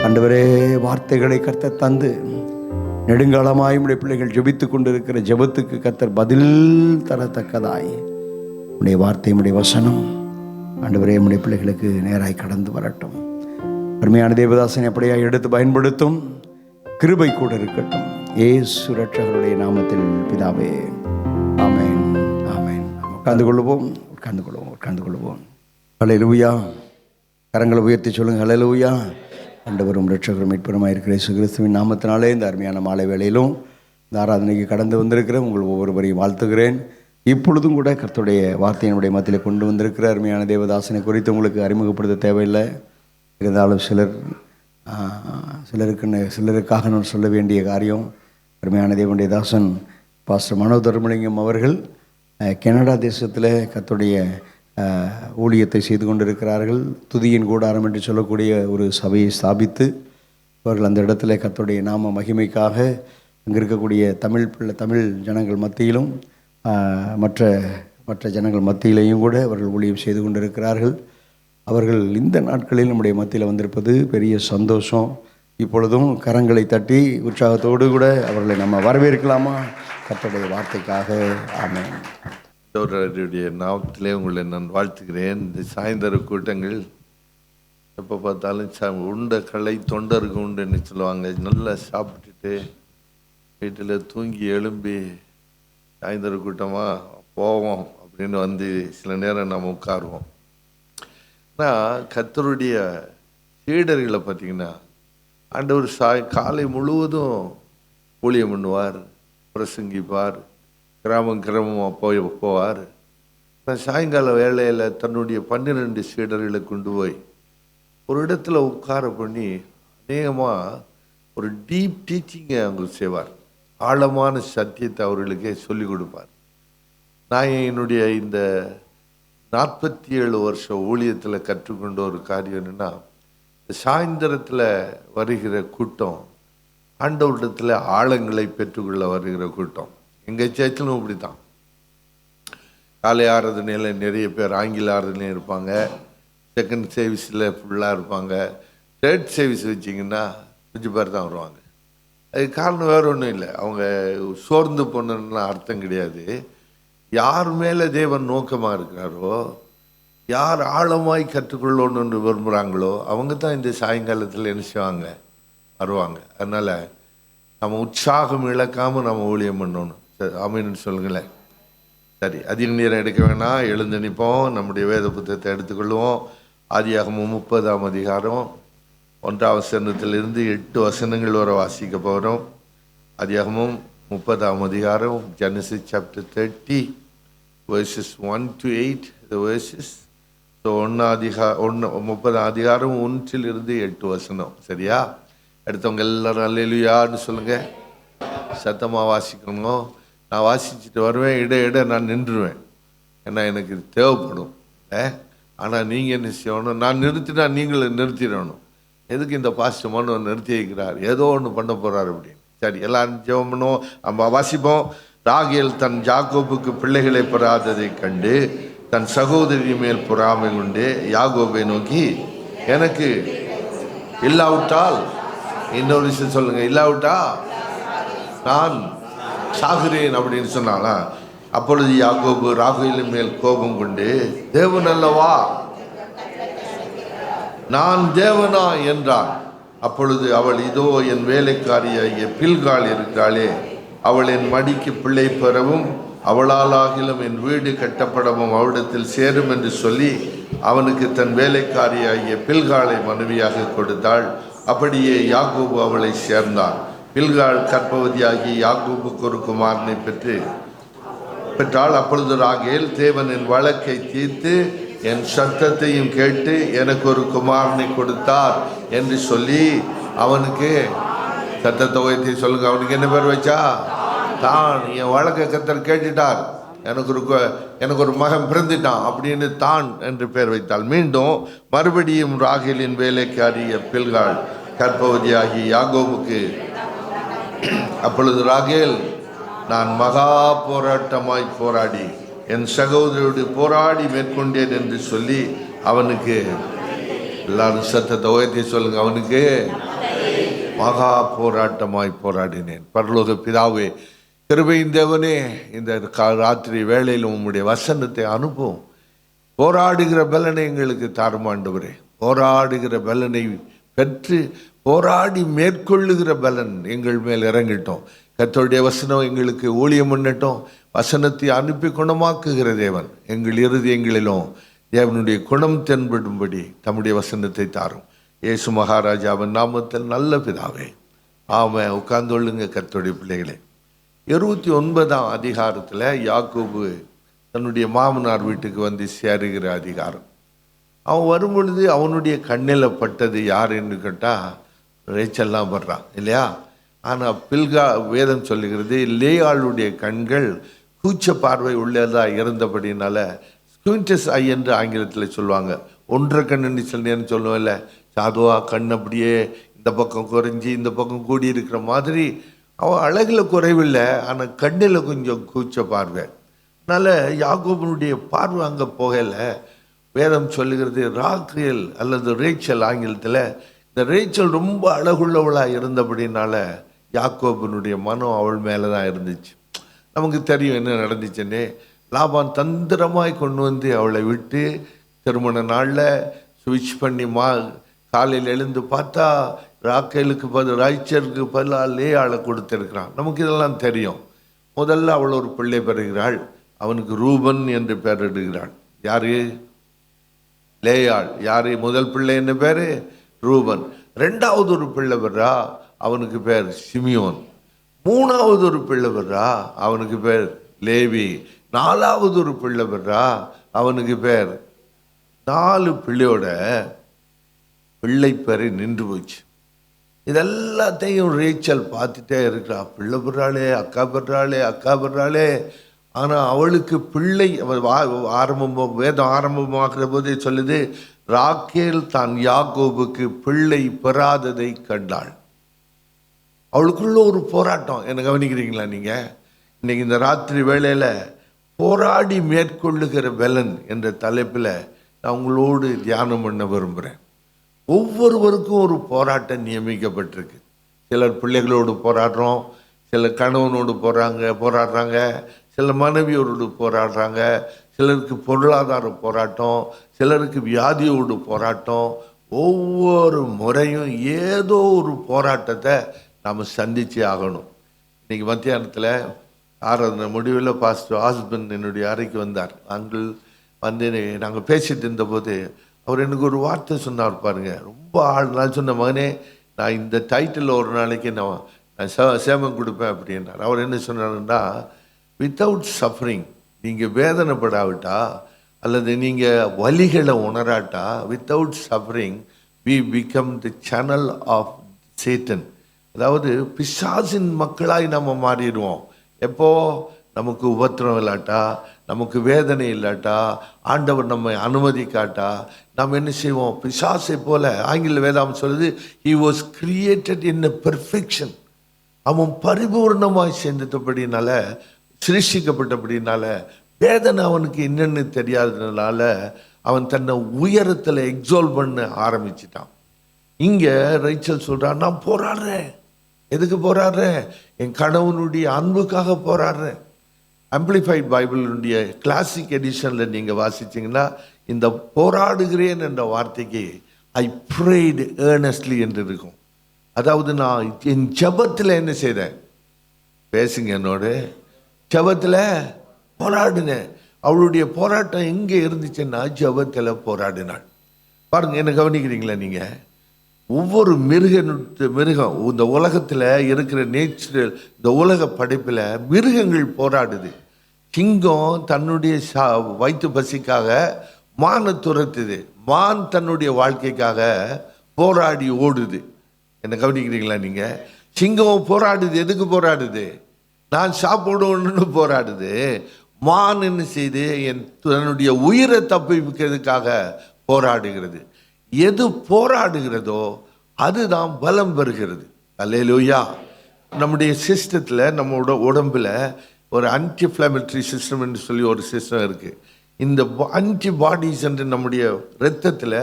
ஆண்டவரே வார்த்தைகளை கர்த்தர் தந்து நெடுங்காலமாய் உடைய பிள்ளைகள் ஜெபித்து கொண்டிருக்கிற ஜெபத்துக்கு கர்த்தர் பதில் தரத்தக்கதாய் உடைய வார்த்தை, உடைய வசனம் ஆண்டவரே உடைய பிள்ளைகளுக்கு நேராய் கடந்து வரட்டும். அருமையான தேவதாசனை அப்படியா எடுத்து பயன்படுத்தும். கிருபை கூட இருக்கட்டும். இயேசு ரட்சகருடைய நாமத்தில் பிதாவே, ஆமென், ஆமென். உட்கார்ந்து கொள்வோம், உட்கார்ந்து கொள்வோம், உட்கார்ந்து கொள்வோம். ஹல்லேலூயா. கரங்களை உயர்த்தி சொல்லுங்க, ஹல்லேலூயா. ஆண்டவரும் ரட்சகரும் மீட்பருமாய் இருக்கிற இயேசு கிறிஸ்துவின் நாமத்தினாலே இந்த அருமையான மாலை வேளையிலும் இந்த ஆராதனைக்கு கடந்து வந்திருக்கிற உங்கள் ஒவ்வொருவரையும் வாழ்த்துகிறேன். இப்பொழுதும் கூட கர்த்தருடைய வார்த்தையினுடைய மத்தியில் கொண்டு வந்திருக்கிற அருமையான தேவதாசனை குறித்து உங்களுக்கு அறிமுகப்படுத்த தேவையில்லை. இருந்தாலும் சிலருக்காக நான் சொல்ல வேண்டிய காரியம். அருமையான தேவனுடைய தாசன் பாஸ்டர் மனோ தர்மலிங்கம் அவர்கள் கனடா தேசத்தில் கர்த்தருடைய ஊழியத்தை செய்து கொண்டிருக்கிறார்கள். துதியின் கூடாரம் என்று சொல்லக்கூடிய ஒரு சபையை ஸ்தாபித்து அவர்கள் அந்த இடத்துல கர்த்தருடைய நாம மகிமைக்காக அங்கே இருக்கக்கூடிய தமிழ் ஜனங்கள் மத்தியிலும் மற்ற ஜனங்கள் மத்தியிலையும் கூட அவர்கள் ஊழியம் செய்து கொண்டிருக்கிறார்கள். அவர்கள் இந்த நாட்களில் நம்முடைய மத்தியில் வந்திருப்பது பெரிய சந்தோஷம். இப்பொழுதும் கரங்களை தட்டி உற்சாகத்தோடு கூட அவர்களை நம்ம வரவேற்கலாமா? கர்த்தருடைய வார்த்தைக்காக. ஆமென். அவருடைய நாமத்திலே உங்களை நான் வாழ்த்துகிறேன். இந்த சாயந்தர கூட்டங்கள் எப்போ பார்த்தாலும் உண்ட களை தொண்டருக்கு உண்டுன்னு சொல்லுவாங்க. நல்லா சாப்பிட்டுட்டு வீட்டில் தூங்கி எழும்பி சாயந்தர கூட்டமாக போவோம் அப்படின்னு வந்து சில நேரம் நம்ம உட்காருவோம். ஆனால் கர்த்தருடைய சீடர்களை பார்த்திங்கன்னா ஆண்டவர் காலை முழுவதும் ஊழியம் பண்ணுவார், பிரசங்கிப்பார், கிராமமாக போவார். சாயங்கால வேளையில் தன்னுடைய 12 சீடர்களை கொண்டு போய் ஒரு இடத்துல உட்கார பண்ணி அநேகமாக ஒரு டீப் டீச்சிங்கை அவங்களுக்கு செய்வார். ஆழமான சத்தியத்தை அவர்களுக்கே சொல்லிக் கொடுப்பார். நான் என்னுடைய இந்த 47 வருஷ ஊழியத்தில் கற்றுக்கொண்ட ஒரு காரியம் என்னென்னா, சாயந்தரத்தில் வருகிற கூட்டம் ஆண்டவரிடத்தில் ஆழங்களை பெற்றுக்கொள்ள வருகிற கூட்டம். எங்கள் சேர்ச்சிலும் இப்படி தான். காலை ஆராதனையில் நிறைய பேர் ஆங்கில ஆராதனையில் இருப்பாங்க, செகண்ட் சர்வீஸில் ஃபுல்லாக இருப்பாங்க. தேர்ட் சர்வீஸ் வச்சிங்கன்னா கொஞ்சம் பேர் தான் வருவாங்க. அதுக்கு காரணம் வேறு ஒன்றும் இல்லை, அவங்க சோர்ந்து போனதுன்னா அர்த்தம் கிடையாது. யார் மேலே தேவன் நோக்கமாக இருக்கிறாரோ, யார் ஆழமாய் கற்றுக்கொள்ளணுன்னு விரும்புகிறாங்களோ அவங்க தான் இந்த சாயங்காலத்தில் என்ன செய்வாங்க, வருவாங்க. அதனால் நம்ம உற்சாகம் இழக்காமல் நம்ம ஊழியம் பண்ணணும். சரி, ஆமீன்னு சொல்லுங்களேன். சரி, அதிக நேரம் எடுக்க வேணாம், எழுந்து நிற்போம், நம்முடைய வேத புத்தகத்தை எடுத்துக்கொள்வோம். ஆதியாகமம் 30ஆம் அதிகாரம் 1ஆம் வசனத்திலிருந்து 8 வசனங்கள் வரை வாசிக்க போகிறோம். ஆதியாகமம் 30ஆம் அதிகாரம், Genesis chapter 30 verses 1 to 8 the verses. So 30ஆம் அதிகாரம் 1 to 8 வசனம். சரியா? எடுத்தவங்க எல்லாரும் அல்லேலூயான்னு சொல்லுங்கள். சத்தமாக வாசிக்கணும். நான் வாசிச்சுட்டு வருவேன், இட நான் நின்றுவேன். ஏன்னா எனக்கு தேவைப்படும். ஆனால் நீங்கள் என்ன செய்யணும், நான் நிறுத்தினா நீங்களும் நிறுத்திடணும். எதுக்கு இந்த பாஸ்டர் மனு நிறுத்தி வைக்கிறார், ஏதோ ஒன்று பண்ண போகிறார் அப்படின்னு. சரி, எல்லாரும் ஜெபம் பண்ணுவோம். நம்ம வாசிப்போம். ராகேல் தன் யாக்கோபுக்கு பிள்ளைகளை பெறாததை கண்டு தன் சகோதரி மேல் பொறாமை கொண்டு யாக்கோபை நோக்கி, எனக்கு இல்லாவிட்டால், இன்னொரு விஷயம் சொல்லுங்க, இல்லாவிட்டா நான் சாகிறேன் அப்படின்னு சொன்னானா. அப்பொழுது யாக்கோபு ராகேலின் மேல் கோபம் கொண்டு, தேவன் அல்லவா, நான் தேவனா என்றான். அப்பொழுது அவள், இதோ என் வேலைக்காரியாகிய பில்காள் இருக்கிறாளே, அவள் என் மடிக்கு பிள்ளை பெறவும் அவளால் ஆகிலும் என் வீடு கட்டப்படவும் அவளிடத்தில் சேரும் என்று சொல்லி அவனுக்கு தன் வேலைக்காரியாகிய பில்காளை மனைவியாக கொடுத்தாள். அப்படியே யாக்கோபு அவளை சேர்ந்தான். பில்காள் கர்ப்பவதியாகி யாக்கோபுக்கு ஒரு குமாரனை பெற்றாள். அப்பொழுது ராகேல், தேவன் என் வழக்கை தீர்த்து என் சத்தத்தையும் கேட்டு எனக்கு ஒரு குமாரனை கொடுத்தார் என்று சொல்லி அவனுக்கு, சத்தத்தை உயர்த்தி சொல்லுங்க, அவனுக்கு என்ன பேர் வச்சா? தான். என் வழக்கை கர்த்தர் கேட்டுட்டார், எனக்கு ஒரு மகன் பிறந்துட்டான் அப்படின்னு தான் என்று பெயர் வைத்தாள். மீண்டும் மறுபடியும் ராகேலின் வேலைக்காரிய பில்காள் கர்ப்பவதியாகி யாக்கோபுக்கு. அப்பொழுது ராகேல், நான் மகா போராட்டமாய் போராடி என் சகோதரோடு போராடி மேற்கொண்டேன் என்று சொல்லி அவனுக்கு, எல்லாரும் சத்தத்தை உயர்த்தி சொல்லுங்க, அவனுக்கு மகா போராட்டமாய் போராடினேன். பரலோக பிதாவே, கிருபையின் தேவனே, இந்த ராத்திரி வேளையில் உம்முடைய வசனத்தை அனுப்பும். போராடுகிற பலனை எங்களுக்கு தாரும் ஆண்டவரே. போராடுகிற பலனை பெற்று போராடி மேற்கொள்ளுகிற பலன் எங்கள் மேல் இறங்கிட்டோம். கர்த்தருடைய வசனம் எங்களுக்கு ஊழியம் பண்ணட்டும். வசனத்தை அனுப்பி குணமாக்குகிற தேவன் எங்கள் இருதயங்களிலும் தேவனுடைய குணம் தென்படும்படி தம்முடைய வசனத்தை தாரும். இயேசு மகாராஜாவின் நாமத்தில் நல்ல பிதாவே, ஆமென். உட்கார்ந்துள்ளுங்க கர்த்தருடைய பிள்ளைகளே. 29ஆம் அதிகாரத்தில் யாக்கோபு தன்னுடைய மாமனார் வீட்டுக்கு வந்து சேருகிற அதிகாரம். அவன் வரும்பொழுது அவனுடைய கண்ணில் பட்டது யார் என்று கேட்டால் ரேச்சல்லாம் படுறான் இல்லையா. ஆனால் பில்கா வேதம் சொல்லுகிறது, லேயாளுடைய கண்கள் கூச்ச பார்வை உள்ளதாக இருந்தபடினால, ஸ்குவிண்டஸ் ஐ என்று ஆங்கிலத்தில் சொல்லுவாங்க. ஒன்றரை கண்ணுன்னு சில நேரம் சொல்லுவோம் இல்லை, சாதுவாக கண் அப்படியே இந்த பக்கம் குறைஞ்சி இந்த பக்கம் கூடி இருக்கிற மாதிரி. அவன் அழகில் குறைவில்லை, ஆனால் கண்ணில் கொஞ்சம் கூச்ச பார்வை. அதனால் யாக்கோபனுடைய பார்வை அங்கே போகலை. வேதம் சொல்லுகிறது, ராகேல் அல்லது ரேச்சல் ஆங்கிலத்தில், இந்த ரேச்சல் ரொம்ப அழகுள்ளவளாக இருந்தபடினால யாக்கோபனுடைய மனம் அவள் மேலே தான் இருந்துச்சு. நமக்கு தெரியும் என்ன நடந்துச்சுன்னே. லாபான் தந்திரமாய் கொண்டு வந்து அவளை விட்டு திருமண நாளில் ஸ்விட்ச் பண்ணி காலையில் எழுந்து பார்த்தா ராக்கேலுக்கு ராய்ச்சருக்கு பதிலாக லேயாளை கொடுத்துருக்கிறான். நமக்கு இதெல்லாம் தெரியும். முதல்ல அவள் ஒரு பிள்ளை பெறுகிறாள். அவனுக்கு ரூபன் என்று பெயரிடுகிறாள். யாரு? லேயாள். யாரு? முதல் பிள்ளை என்ன பேர்? ரூபன். ரெண்டாவது ஒரு பிள்ளை பெறா, அவனுக்கு பேர் சிமியோன். மூணாவது ஒரு பிள்ளை பெறா, அவனுக்கு பேர் லேவி. நாலாவது ஒரு பிள்ளை பெறா, அவனுக்கு பேர். 4 பிள்ளையோட பிள்ளை பேரை நின்று போச்சு. இதெல்லாத்தையும் ரேச்சல் பார்த்துட்டே இருக்கிறா. பிள்ளை பெறாளே, அக்கா பெறாளே. ஆனால் அவளுக்கு பிள்ளை வேதம் ஆரம்பமாகிற போதே சொல்லுது, ராக்கேல் தான் யாக்கோபுக்கு பிள்ளை பெறாததை கண்டாள். அவளுக்குள்ள ஒரு போராட்டம். என்ன கவனிக்கிறீங்களா நீங்கள்? இன்னைக்கு இந்த ராத்திரி வேளையில் போராடி மேற்கொள்ளுகிற பலன் என்ற தலைப்பில் நான் உங்களோடு தியானம் பண்ண விரும்புகிறேன். ஒவ்வொருவருக்கும் ஒரு போராட்டம் நியமிக்கப்பட்டிருக்கு. சிலர் பிள்ளைகளோடு போராடுறோம், சிலர் கணவனோடு போராடுறாங்க, சில மனைவியோடு போராடுறாங்க, சிலருக்கு பொருளாதார போராட்டம், சிலருக்கு வியாதியோடு போராட்டம். ஒவ்வொரு முறையும் ஏதோ ஒரு போராட்டத்தை நாம் சந்திச்சே ஆகணும். இன்றைக்கி மத்தியானத்தில் ஆராதனை முடிவில் பாஸ்டர் ஹஸ்பண்ட் என்னுடைய அறைக்கு வந்தார். அங்கிள் வந்து நாங்கள் பேசிகிட்டு இருந்தபோது அவர் எனக்கு ஒரு வார்த்தை சொன்னார் பாருங்க. ரொம்ப நான் சொன்ன, மகனே, நான் இந்த டைட்டில் ஒரு நாளைக்கு நான் சேமம் கொடுப்பேன் அப்படின்னார். அவர் என்ன சொன்னாருன்னா, வித்தவுட் சஃபரிங், நீங்கள் வேதனைப்படாவிட்டா அல்லது நீங்கள் வலிகளை உணராட்டா, without suffering we become the channel of Satan. அதாவது பிசாசின் மக்களாய் நம்ம மாறிடுவோம். எப்போ? நமக்கு உபத்திரம் இல்லாட்டா, நமக்கு வேதனை இல்லாட்டா, ஆண்டவர் நம்மை அனுமதிக்காட்டா நாம் என்ன செய்வோம்? பிசாசை போல. ஆங்கில வேதாம் சொல்லுது, he was created in a perfection. அவன் பரிபூர்ணமாய் சேர்ந்தபடினால, சிருஷ்டிக்கப்பட்டபடினால, வேதனை அவனுக்கு என்னென்னு தெரியாததுனால அவன் தன்னை உயரத்தில் எக்ஸால்வ் பண்ண ஆரம்பிச்சிட்டான். இங்கே ரைச்சல் சொல்கிறான், நான் போராடுறேன். எதுக்கு போராடுறேன்? என் கணவனுடைய அன்புக்காக போராடுறேன். ஆம்பிளிஃபைட் பைபிளுடைய கிளாசிக் எடிஷனில் நீங்கள் வாசிச்சிங்கன்னா இந்த போராடுகிறேன் என்ற வார்த்தைக்கு ஐ ப்ரேட் ஏர்னஸ்ட்லி என்று இருக்கும். அதாவது நான் என் ஜெபத்தில் என்ன செய்தேன்? பேசுங்க என்னோட. ஜெபத்தில் போராடினேன். அவளுடைய போராட்டம் எங்கே இருந்துச்சுன்னா ஜெபத்தில் போராடினாள். பாருங்க, என்ன கவனிக்கிறீங்களா நீங்கள்? ஒவ்வொரு மிருகம் இந்த உலகத்தில் இருக்கிற நேச்சுரல், இந்த உலக படைப்பில் மிருகங்கள் போராடுது. சிங்கம் தன்னுடைய வயிற்று பசிக்காக மானை துரத்துது. மான் தன்னுடைய வாழ்க்கைக்காக போராடி ஓடுது. என்ன கவனிக்கிறீங்களா நீங்கள்? சிங்கம் போராடுது. எதுக்கு போராடுது? நான் சாப்பிடணும்னு போராடுது. மான் என்ன செய்து தன்னுடைய உயிரை தப்பிக்கிறதுக்காக போராடுகிறது. எது போராடுகிறதோ அதுதான் பலம் பெறுகிறது. அல்லேலூயா. நம்முடைய சிஸ்டத்தில், நம்மளோட உடம்புல ஒரு ஆன்டிஃப்ளமேட்டரி சிஸ்டம் என்று சொல்லி ஒரு சிஸ்டம் இருக்குது. இந்த ஆன்டிபாடிஸ் என்று நம்முடைய இரத்தத்தில்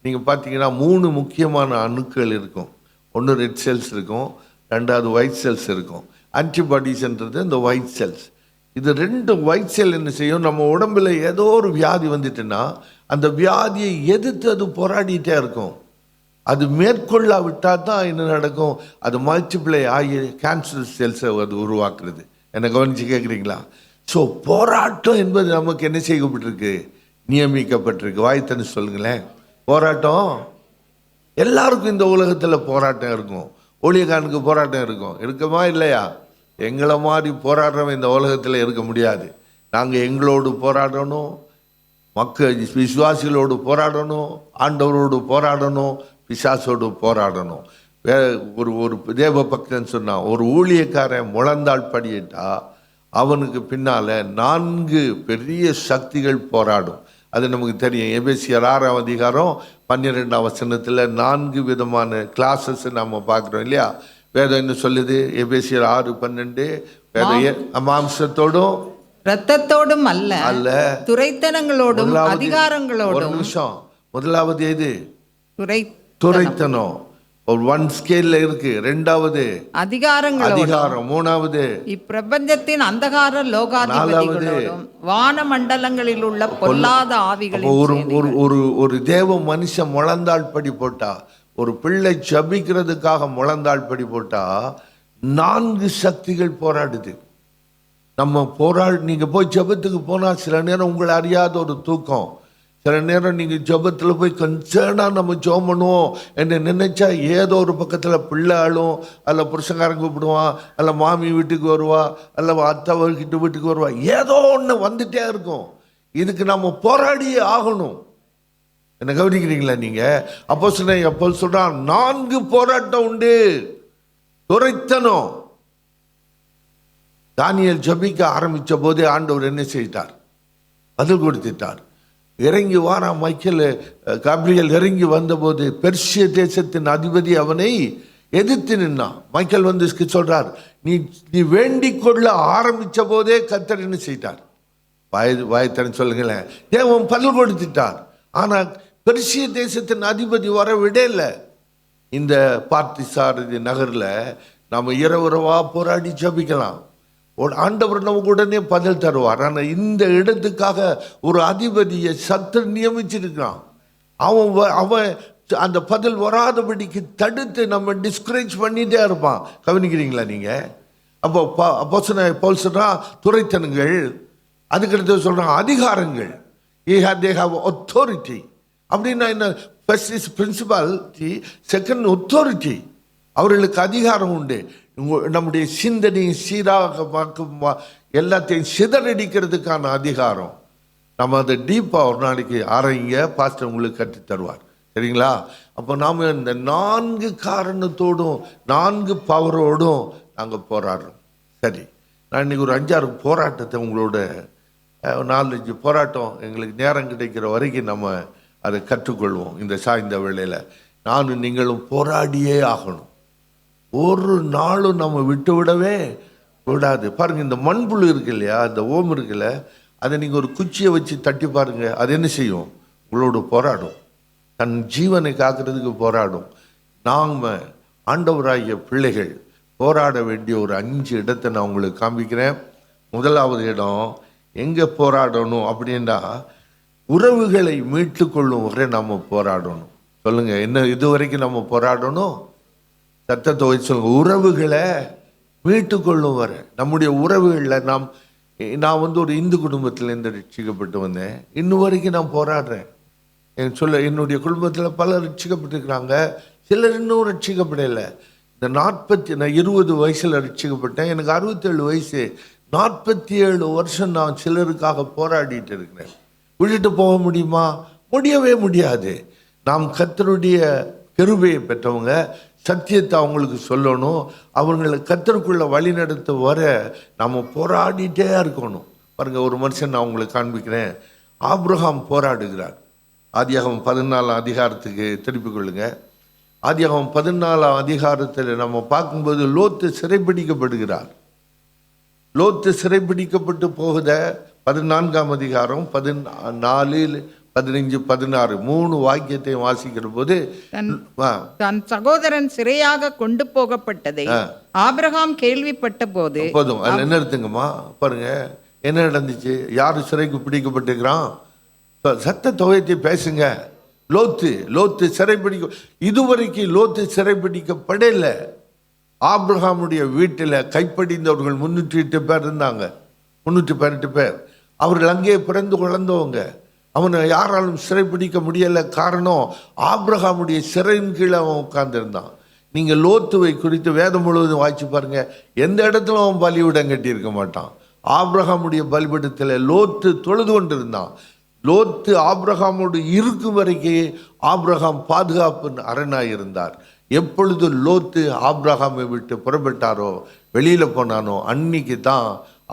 நீங்கள் பார்த்தீங்கன்னா 3 முக்கியமான அணுக்கள் இருக்கும். ஒன்று ரெட் செல்ஸ் இருக்கும், 2வது ஒயிட் செல்ஸ் இருக்கும். ஆன்டிபாடிஸ்ன்றது இந்த ஒயிட் செல்ஸ். இது 2 ஒயிட் செல் என்ன செய்யும்? நம்ம உடம்புல ஏதோ ஒரு வியாதி வந்துட்டுன்னா அந்த வியாதியை எதிர்த்து அது போராடிட்டே இருக்கும். அது மேற்கொள்ளா விட்டால் தான் என்ன நடக்கும்? அது மல்டிப்ளை ஆகி கேன்சர் செல்ஸை அது உருவாக்குறது. என்னை கவனித்து கேட்குறீங்களா? ஸோ போராட்டம் என்பது நமக்கு என்ன செய்யப்பட்டிருக்கு? நியமிக்கப்பட்டிருக்கு. வாய்த்தன்னு சொல்லுங்களேன். போராட்டம் எல்லாருக்கும் இந்த உலகத்தில் போராட்டம் இருக்கும். ஊழியக்காரனுக்கு போராட்டம் இருக்கும். இருக்குமா இல்லையா? எங்களை மாதிரி போராடுறவன் இந்த உலகத்தில் இருக்க முடியாது. நாங்கள் எங்களோடு போராடணும், மக்கள் விசுவாசிகளோடு போராடணும், ஆண்டவரோடு போராடணும், பிசாசோடு போராடணும். ஒரு தேவ பக்தன் சொன்னான், ஒரு ஊழியக்காரன் முழந்தாள் படியிட்டா அவனுக்கு பின்னால் 4 பெரிய சக்திகள் போராடும். அது நமக்கு தெரியும். எபேசியர் 6ஆம் அதிகாரம் 12ஆம் வசனத்தில் 4 விதமான கிளாஸஸ் நம்ம பார்க்குறோம் இல்லையா? வேதம் என்ன சொல்லுது? எபேசியர் 6:12 மாம்சத்தோடும் இரத்தத்தோடும் அல்ல அல்ல, துரைத்தனங்களோடும் அதிகாரங்களோடும். ஒரு நிமிஷம். முதலாவது எது? துரைத்தனம். ஒரு 1 ஸ்கேல்ல இருக்கு. 2வது அதிகாரம். 3வது இப்பிரபஞ்சத்தின் அந்தகார லோகாதிபதிகளோடும் வானமண்டலங்களில் உள்ள பொல்லாத ஆவிகளின். ஒரு தேவ மனுஷன் முழந்தாள் படி போட்டா, ஒரு பிள்ளை ஜபிக்கிறதுக்காக முழந்தாள் படி போட்டா 4 சக்திகள் போராடுது. நம்ம நீங்கள் போய் ஜபத்துக்கு போனால் சில நேரம் உங்களை அறியாத ஒரு தூக்கம், சில நேரம் நீங்கள் ஜபத்தில் போய் கன்சர்னாக நம்ம ஜெபம் பண்ணுவோம் என்று நினைச்சா ஏதோ ஒரு பக்கத்தில் பிள்ளை ஆளும், அல்ல புருஷங்காரன் கூப்பிடுவான், அல்ல மாமி வீட்டுக்கு வருவா, அல்ல அத்தை வீட்டுக்கு வருவா, ஏதோ ஒன்று வந்துட்டே இருக்கும். இதுக்கு நம்ம போராடியே ஆகணும். என்ன கவனிக்கிறீங்களா நீங்கள்? அப்போ சொல்றான் 4 போராட்டம் உண்டு. துரைத்தனம். தானியேல் ஜபிக்க ஆரம்பித்த போதே ஆண்டவர் என்ன செய்தார்? பதில் கொடுத்துட்டார். இறங்கி வாரா காப்ரியல் இறங்கி வந்தபோது பெர்சிய தேசத்தின் அதிபதி அவனை எதிர்த்து நின்னான். மைக்கேல் வந்து சொல்றார், நீ வேண்டிக் கொள்ள ஆரம்பித்த போதே கர்த்தர் என்ன செய்தார்? வாயத்தன்னு சொல்லுங்களேன். தேவன் பதில் கொடுத்துட்டார். ஆனால் பெர்சிய தேசத்தின் அதிபதி வர விடல. இந்த பார்த்திசாரதி நகரில் நம்ம இரவா போராடி ஜபிக்கலாம். ஆண்டவர் நமக்கு உடனே பதில் தருவார். ஆனால் இந்த இடத்துக்காக ஒரு அதிபதியை சத்து நியமிச்சிருக்கான். அவன் அந்த பதில் வராதபடிக்கு தடுத்து நம்ம டிஸ்கரேஜ் பண்ணிட்டே இருப்பான். கவனிக்கிறீங்களா நீங்கள்? அப்போ பவுல் சொல்றான் துரைத்தனங்கள், அதுக்கடுத்து சொல்றான் அதிகாரங்கள். they have authority. அப்படின்னா என்ன? First is principality, second authority. அவர்களுக்கு அதிகாரம் உண்டு. நம்முடைய சிந்தனையை சீராக எல்லாத்தையும் சிதறடிக்கிறதுக்கான அதிகாரம். நம்ம அதை டீப்பாக ஒரு நாளைக்கு ஆராய்ங்க, பாஸ்டர் உங்களுக்கு கற்று தருவார். சரிங்களா? அப்போ நாம் இந்த 4 காரணத்தோடும் 4 பவரோடும் நாங்கள் போராடுறோம். சரி, நான் இன்றைக்கி ஒரு 5-6 போராட்டத்தை உங்களோட 4-5 போராட்டம் எங்களுக்கு நேரம் கிடைக்கிற வரைக்கும் நம்ம அதை கற்றுக்கொள்வோம். இந்த சாய்ந்த வேளையில் நானும் நீங்களும் போராடியே ஆகணும். ஒரு நாளும் நம்ம விட்டு விடவே விடாது. பாருங்கள், இந்த மண்புழு இருக்கு இல்லையா, இந்த ஓம் இருக்குல்ல, அதை நீங்கள் ஒரு குச்சியை வச்சு தட்டி பாருங்கள், அது என்ன செய்யும்? உங்களோட போராடும். தன் ஜீவனை காக்கிறதுக்கு போராடும். நாம் ஆண்டவராகிய பிள்ளைகள் போராட வேண்டிய ஒரு 5 இடத்தை நான் உங்களுக்கு காண்பிக்கிறேன். முதலாவது இடம் எங்கே போராடணும் அப்படின்னா, உறவுகளை மீட்டு கொள்ளும் வரை நம்ம போராடணும். சொல்லுங்க, என்ன இதுவரைக்கும் நம்ம போராடணும்? சத்தத்தை வச்சு சொல்லுங்க, உறவுகளை மீட்டு கொள்ளும் வரை. நம்முடைய உறவுகளில் நான் ஒரு இந்து குடும்பத்திலேருந்து ரட்சிக்கப்பட்டு வந்தேன். இன்னும் வரைக்கும் நான் போராடுறேன். என்னுடைய குடும்பத்தில் பலர் ரட்சிக்கப்பட்டிருக்கிறாங்க, சிலர் இன்னும் ரட்சிக்கப்படலை. நான் 20 வயசில் ரட்சிக்கப்பட்டேன். எனக்கு 67 வயசு. 47 வருஷம் நான் சிலருக்காக போராடிட்டு இருக்கிறேன். விட்டுட்டு போக முடியுமா? முடியவே முடியாது. நாம் கர்த்தருடைய கிருபையை பெற்றவங்க, சத்தியத்தை அவங்களுக்கு சொல்லணும், அவங்களை கர்த்தருக்குள்ள வழி நடத்த வர நம்ம போராடிட்டே இருக்கணும். பாருங்க, ஒரு மனுஷன் நான் உங்களுக்கு காண்பிக்கிறேன். ஆபிரகாம் போராடுகிறார். ஆதியாகமம் 14 அதிகாரத்துக்கு திருப்பிக் கொள்ளுங்க. ஆதியாகமம் 14 அதிகாரத்தில் நம்ம பார்க்கும்போது லோத்து சிறைப்பிடிக்கப்படுகிறார். லோத்து சிறைப்பிடிக்கப்பட்டு போகுத 14ஆம் அதிகாரம் 14, 15, 16 3 வாக்கியத்தை வாசிக்கிற போது, தன் சகோதரன் சிறையாக கொண்டு போகப்பட்டதை ஆபிரகாம் கேள்விப்பட்ட போது, போதும் அதில் என்ன எடுத்துங்கம்மா பாருங்க, என்ன நடந்துச்சு? யாரு சிறைக்கு பிடிக்கப்பட்டிருக்கிறான்? சத்த தொகையத்தை பேசுங்க. லோத்து சிறைப்பிடிக்க, இதுவரைக்கும் லோத்து சிறைப்பிடிக்கப்படல. ஆபிரகாமுடைய வீட்டில் கைப்படிந்தவர்கள் 308 பேர் இருந்தாங்க. 318 பேர். அவர்கள் அங்கே பிறந்து குழந்தவங்க. அவனை யாராலும் சிறைப்பிடிக்க முடியலை. காரணம், ஆபிரகாமுடைய சிறையின் கீழே அவன் உட்கார்ந்துருந்தான். நீங்கள் லோத்துவை குறித்து வேதம் முழுவதும் வாய்ச்சி பாருங்க, எந்த இடத்துல அவன் பலிவிடம் கட்டியிருக்க மாட்டான். ஆபிரகாமுடைய பலிபீடத்தில் லோத்து தொழுது கொண்டிருந்தான். லோத்து ஆபிரகாமோடு இருக்கும் வரைக்கும் ஆபிரகாம் பாதுகாப்பு அரணாக இருந்தார். எப்பொழுது லோத்து ஆபிரகாமை விட்டு புறப்பட்டாரோ, வெளியில் போனானோ, அன்னைக்கு தான்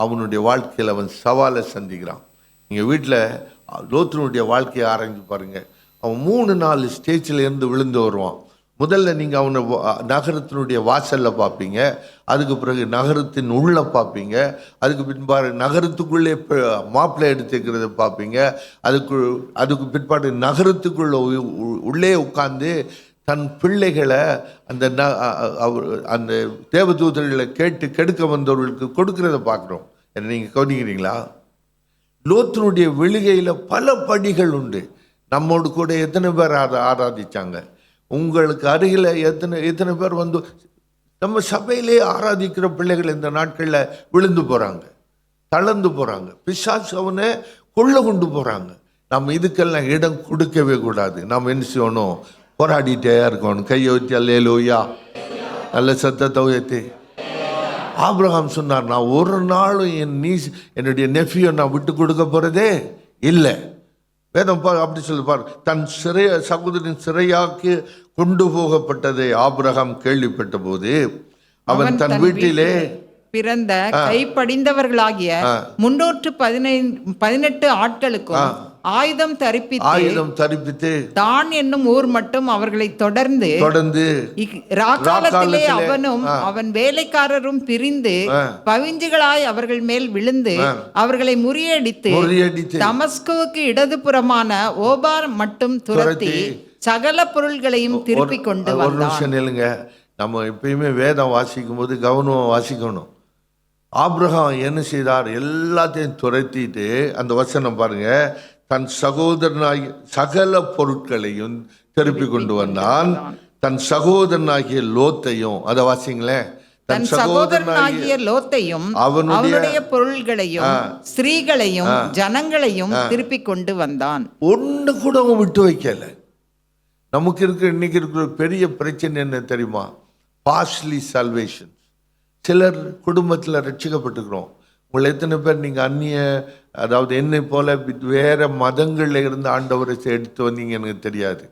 அவனுடைய வாழ்க்கையில் அவன் சவாலை சந்திக்கிறான். நீங்கள் வீட்டில் லோத்தினுடைய வாழ்க்கையை ஆராய்ஞ்சு பாருங்க. அவன் 3-4 ஸ்டேஜில் இருந்து விழுந்து வருவான். முதல்ல நீங்கள் அவனை நகரத்தினுடைய வாசலில் பார்ப்பீங்க, அதுக்கு பிறகு நகரத்தின் உள்ள பார்ப்பீங்க, அதுக்கு பின்பாடு நகரத்துக்குள்ளே மாப்பிள்ளை எடுத்துக்கிறத பார்ப்பீங்க, அதுக்கு பிற்பாடு நகரத்துக்குள்ள உள்ளே உட்கார்ந்து தன் பிள்ளைகளை அந்த தேவதூதர்களை கேட்டு கெடுக்க வந்தவர்களுக்கு கொடுக்கிறத பார்க்குறோம். என்ன நீங்கள் கவனிக்கிறீங்களா? லோத்தினுடைய விழுகையில் பல படிகள் உண்டு. நம்மோடு கூட எத்தனை பேர் ஆராதிச்சாங்க? உங்களுக்கு அருகில் எத்தனை பேர் நம்ம சபையிலே ஆராதிக்கிற பிள்ளைகள் இந்த நாட்களில் விழுந்து போகிறாங்க, தளர்ந்து போகிறாங்க, பிசாசு அவனை கொள்ள கொண்டு போகிறாங்க. நம்ம இதுக்கெல்லாம் இடம் கொடுக்கவே கூடாது. நாம் என்ன செய்யணும்? போராடிட்டே இருக்கணும். கையை வச்சு அல்லேலூயா, நல்ல சத்தத்தை உயர்த்தி. ஆபிரகாம் சொன்னார், நான் ஒரு நாளும் என்னுடைய நெஃபியை நான் விட்டு கொடுக்க போகிறதே இல்லை. வேதம் அப்படி சொல்லி பாரு, தன் சகோதரின் சிறையாக்கி கொண்டு போகப்பட்டதை ஆபிரகாம் கேள்விப்பட்ட போது அவன் தன் வீட்டிலே பிறந்த கைப்படிந்தவர்களாகிய 318 ஆட்களுக்கும் ஆயுதம் தரிப்பித்து தான் என்னும் ஊர் மட்டும் அவர்களை தொடர்ந்து ராக்காலத்திலே அவனும் அவன் வேலைக்காரரும் பிரிந்து பவிஞ்சுகளாய் அவர்கள் மேல் விழுந்து அவர்களை முறியடித்து தமஸ்குவுக்கு இடதுபுறமான ஓபார் மட்டும் துரத்தி சகல பொருள்களையும் திருப்பி கொண்டு வந்தான். நம்ம எப்பயுமே வேதம் வாசிக்கும் போது கவனமா வாசிக்கணும். ஆபிரகாம் என்ன செய்தார்? எல்லாத்தையும் துரத்திட்டு, அந்த வசனம் பாருங்க, தன் சகோதரனாகிய சகல பொருட்களையும் திருப்பி கொண்டு வந்தான். தன் சகோதரனாகிய லோத்தையும், அதை வாசிங்களேன், தன் சகோதரனாகிய லோத்தையும் அவனுடைய பொருள்களையும் ஸ்திரீகளையும் ஜனங்களையும் திருப்பி கொண்டு வந்தான். ஒன்று கூட அவன் விட்டு வைக்கல. நமக்கு இன்னைக்கு இருக்கிற பெரிய பிரச்சனை என்ன தெரியுமா? பாஸ்ட்லி சால்வேஷன். சிலர் குடும்பத்தில் ரட்சிக்கப்பட்டுக்கிறோம். உங்களை எத்தனை பேர் நீங்கள் அதாவது என்னை போல வேறு மதங்களில் இருந்து ஆண்டவரை எடுத்து வந்தீங்க எனக்கு தெரியாது.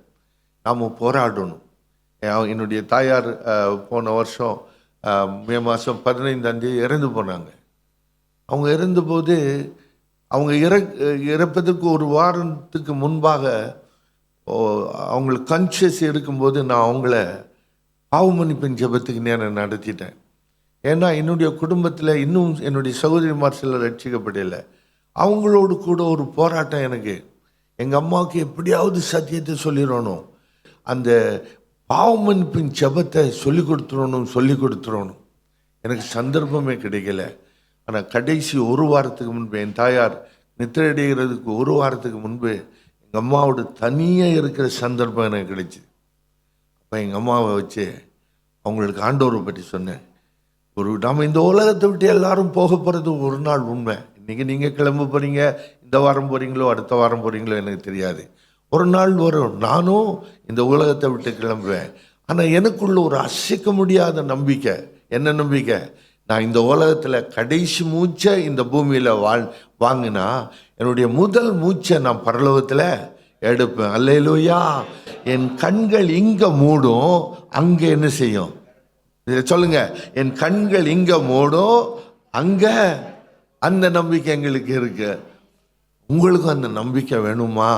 நாம் போராடணும். என்னுடைய தாயார் போன வருஷம் மே மாதம் 15ஆம் தேதி இறந்து போனாங்க. அவங்க இறந்தபோது அவங்க இறப்பதற்கு ஒரு வாரத்துக்கு முன்பாக அவங்களுக்கு கான்ஷியஸ் இருக்கும்போது நான் அவங்கள பாவமன்னிப்பின் ஜெபத்துக்கு நேரம் நடத்திட்டேன். ஏன்னா என்னுடைய குடும்பத்தில் இன்னும் என்னுடைய சகோதரிமார் சிலர் ரட்சிக்கப்படலை. அவங்களோடு கூட ஒரு போராட்டம் எனக்கு. எங்கள் அம்மாவுக்கு எப்படியாவது சத்தியத்தை சொல்லிடணும். அந்த பாவமன்பின் ஜெபத்தை சொல்லி கொடுத்துடணும். எனக்கு சந்தர்ப்பமே கிடைக்கல. ஆனால் கடைசி ஒரு வாரத்துக்கு முன்பு என் தாயார் நித்திரடைகிறதுக்கு ஒரு வாரத்துக்கு முன்பு எங்கள் அம்மாவோட தனியாக இருக்கிற சந்தர்ப்பம் எனக்கு கிடைச்சிது. அப்போ எங்கள் அம்மாவை வச்சு அவங்களுக்கு ஆண்டவரை பற்றி சொன்னேன். நாம் இந்த உலகத்தை விட்டு எல்லாரும் போக போகிறது ஒரு நாள் உண்மை. இன்றைக்கி நீங்கள் கிளம்ப போகிறீங்க, இந்த வாரம் போகிறீங்களோ அடுத்த வாரம் போகிறீங்களோ எனக்கு தெரியாது. ஒரு நாள் வரும், நானும் இந்த உலகத்தை விட்டு கிளம்புவேன். ஆனால் எனக்குள்ள ஒரு அசைக்க முடியாத நம்பிக்கை. என்ன நம்பிக்கை? நான் இந்த உலகத்தில் கடைசி மூச்சை இந்த பூமியில் வாங்கினா என்னுடைய முதல் மூச்சை நான் பரலோகத்தில் எடுப்பேன். அல்லேலூயா. என் கண்கள் இங்கே மூடும், அங்கே என்ன செய்யும்? இதை சொல்லுங்க. என் கண்கள் இங்கே மூடும், அங்கே. அந்த நம்பிக்கை எங்களுக்கு இருக்கு. உங்களுக்கும் அந்த நம்பிக்கை வேணுமா?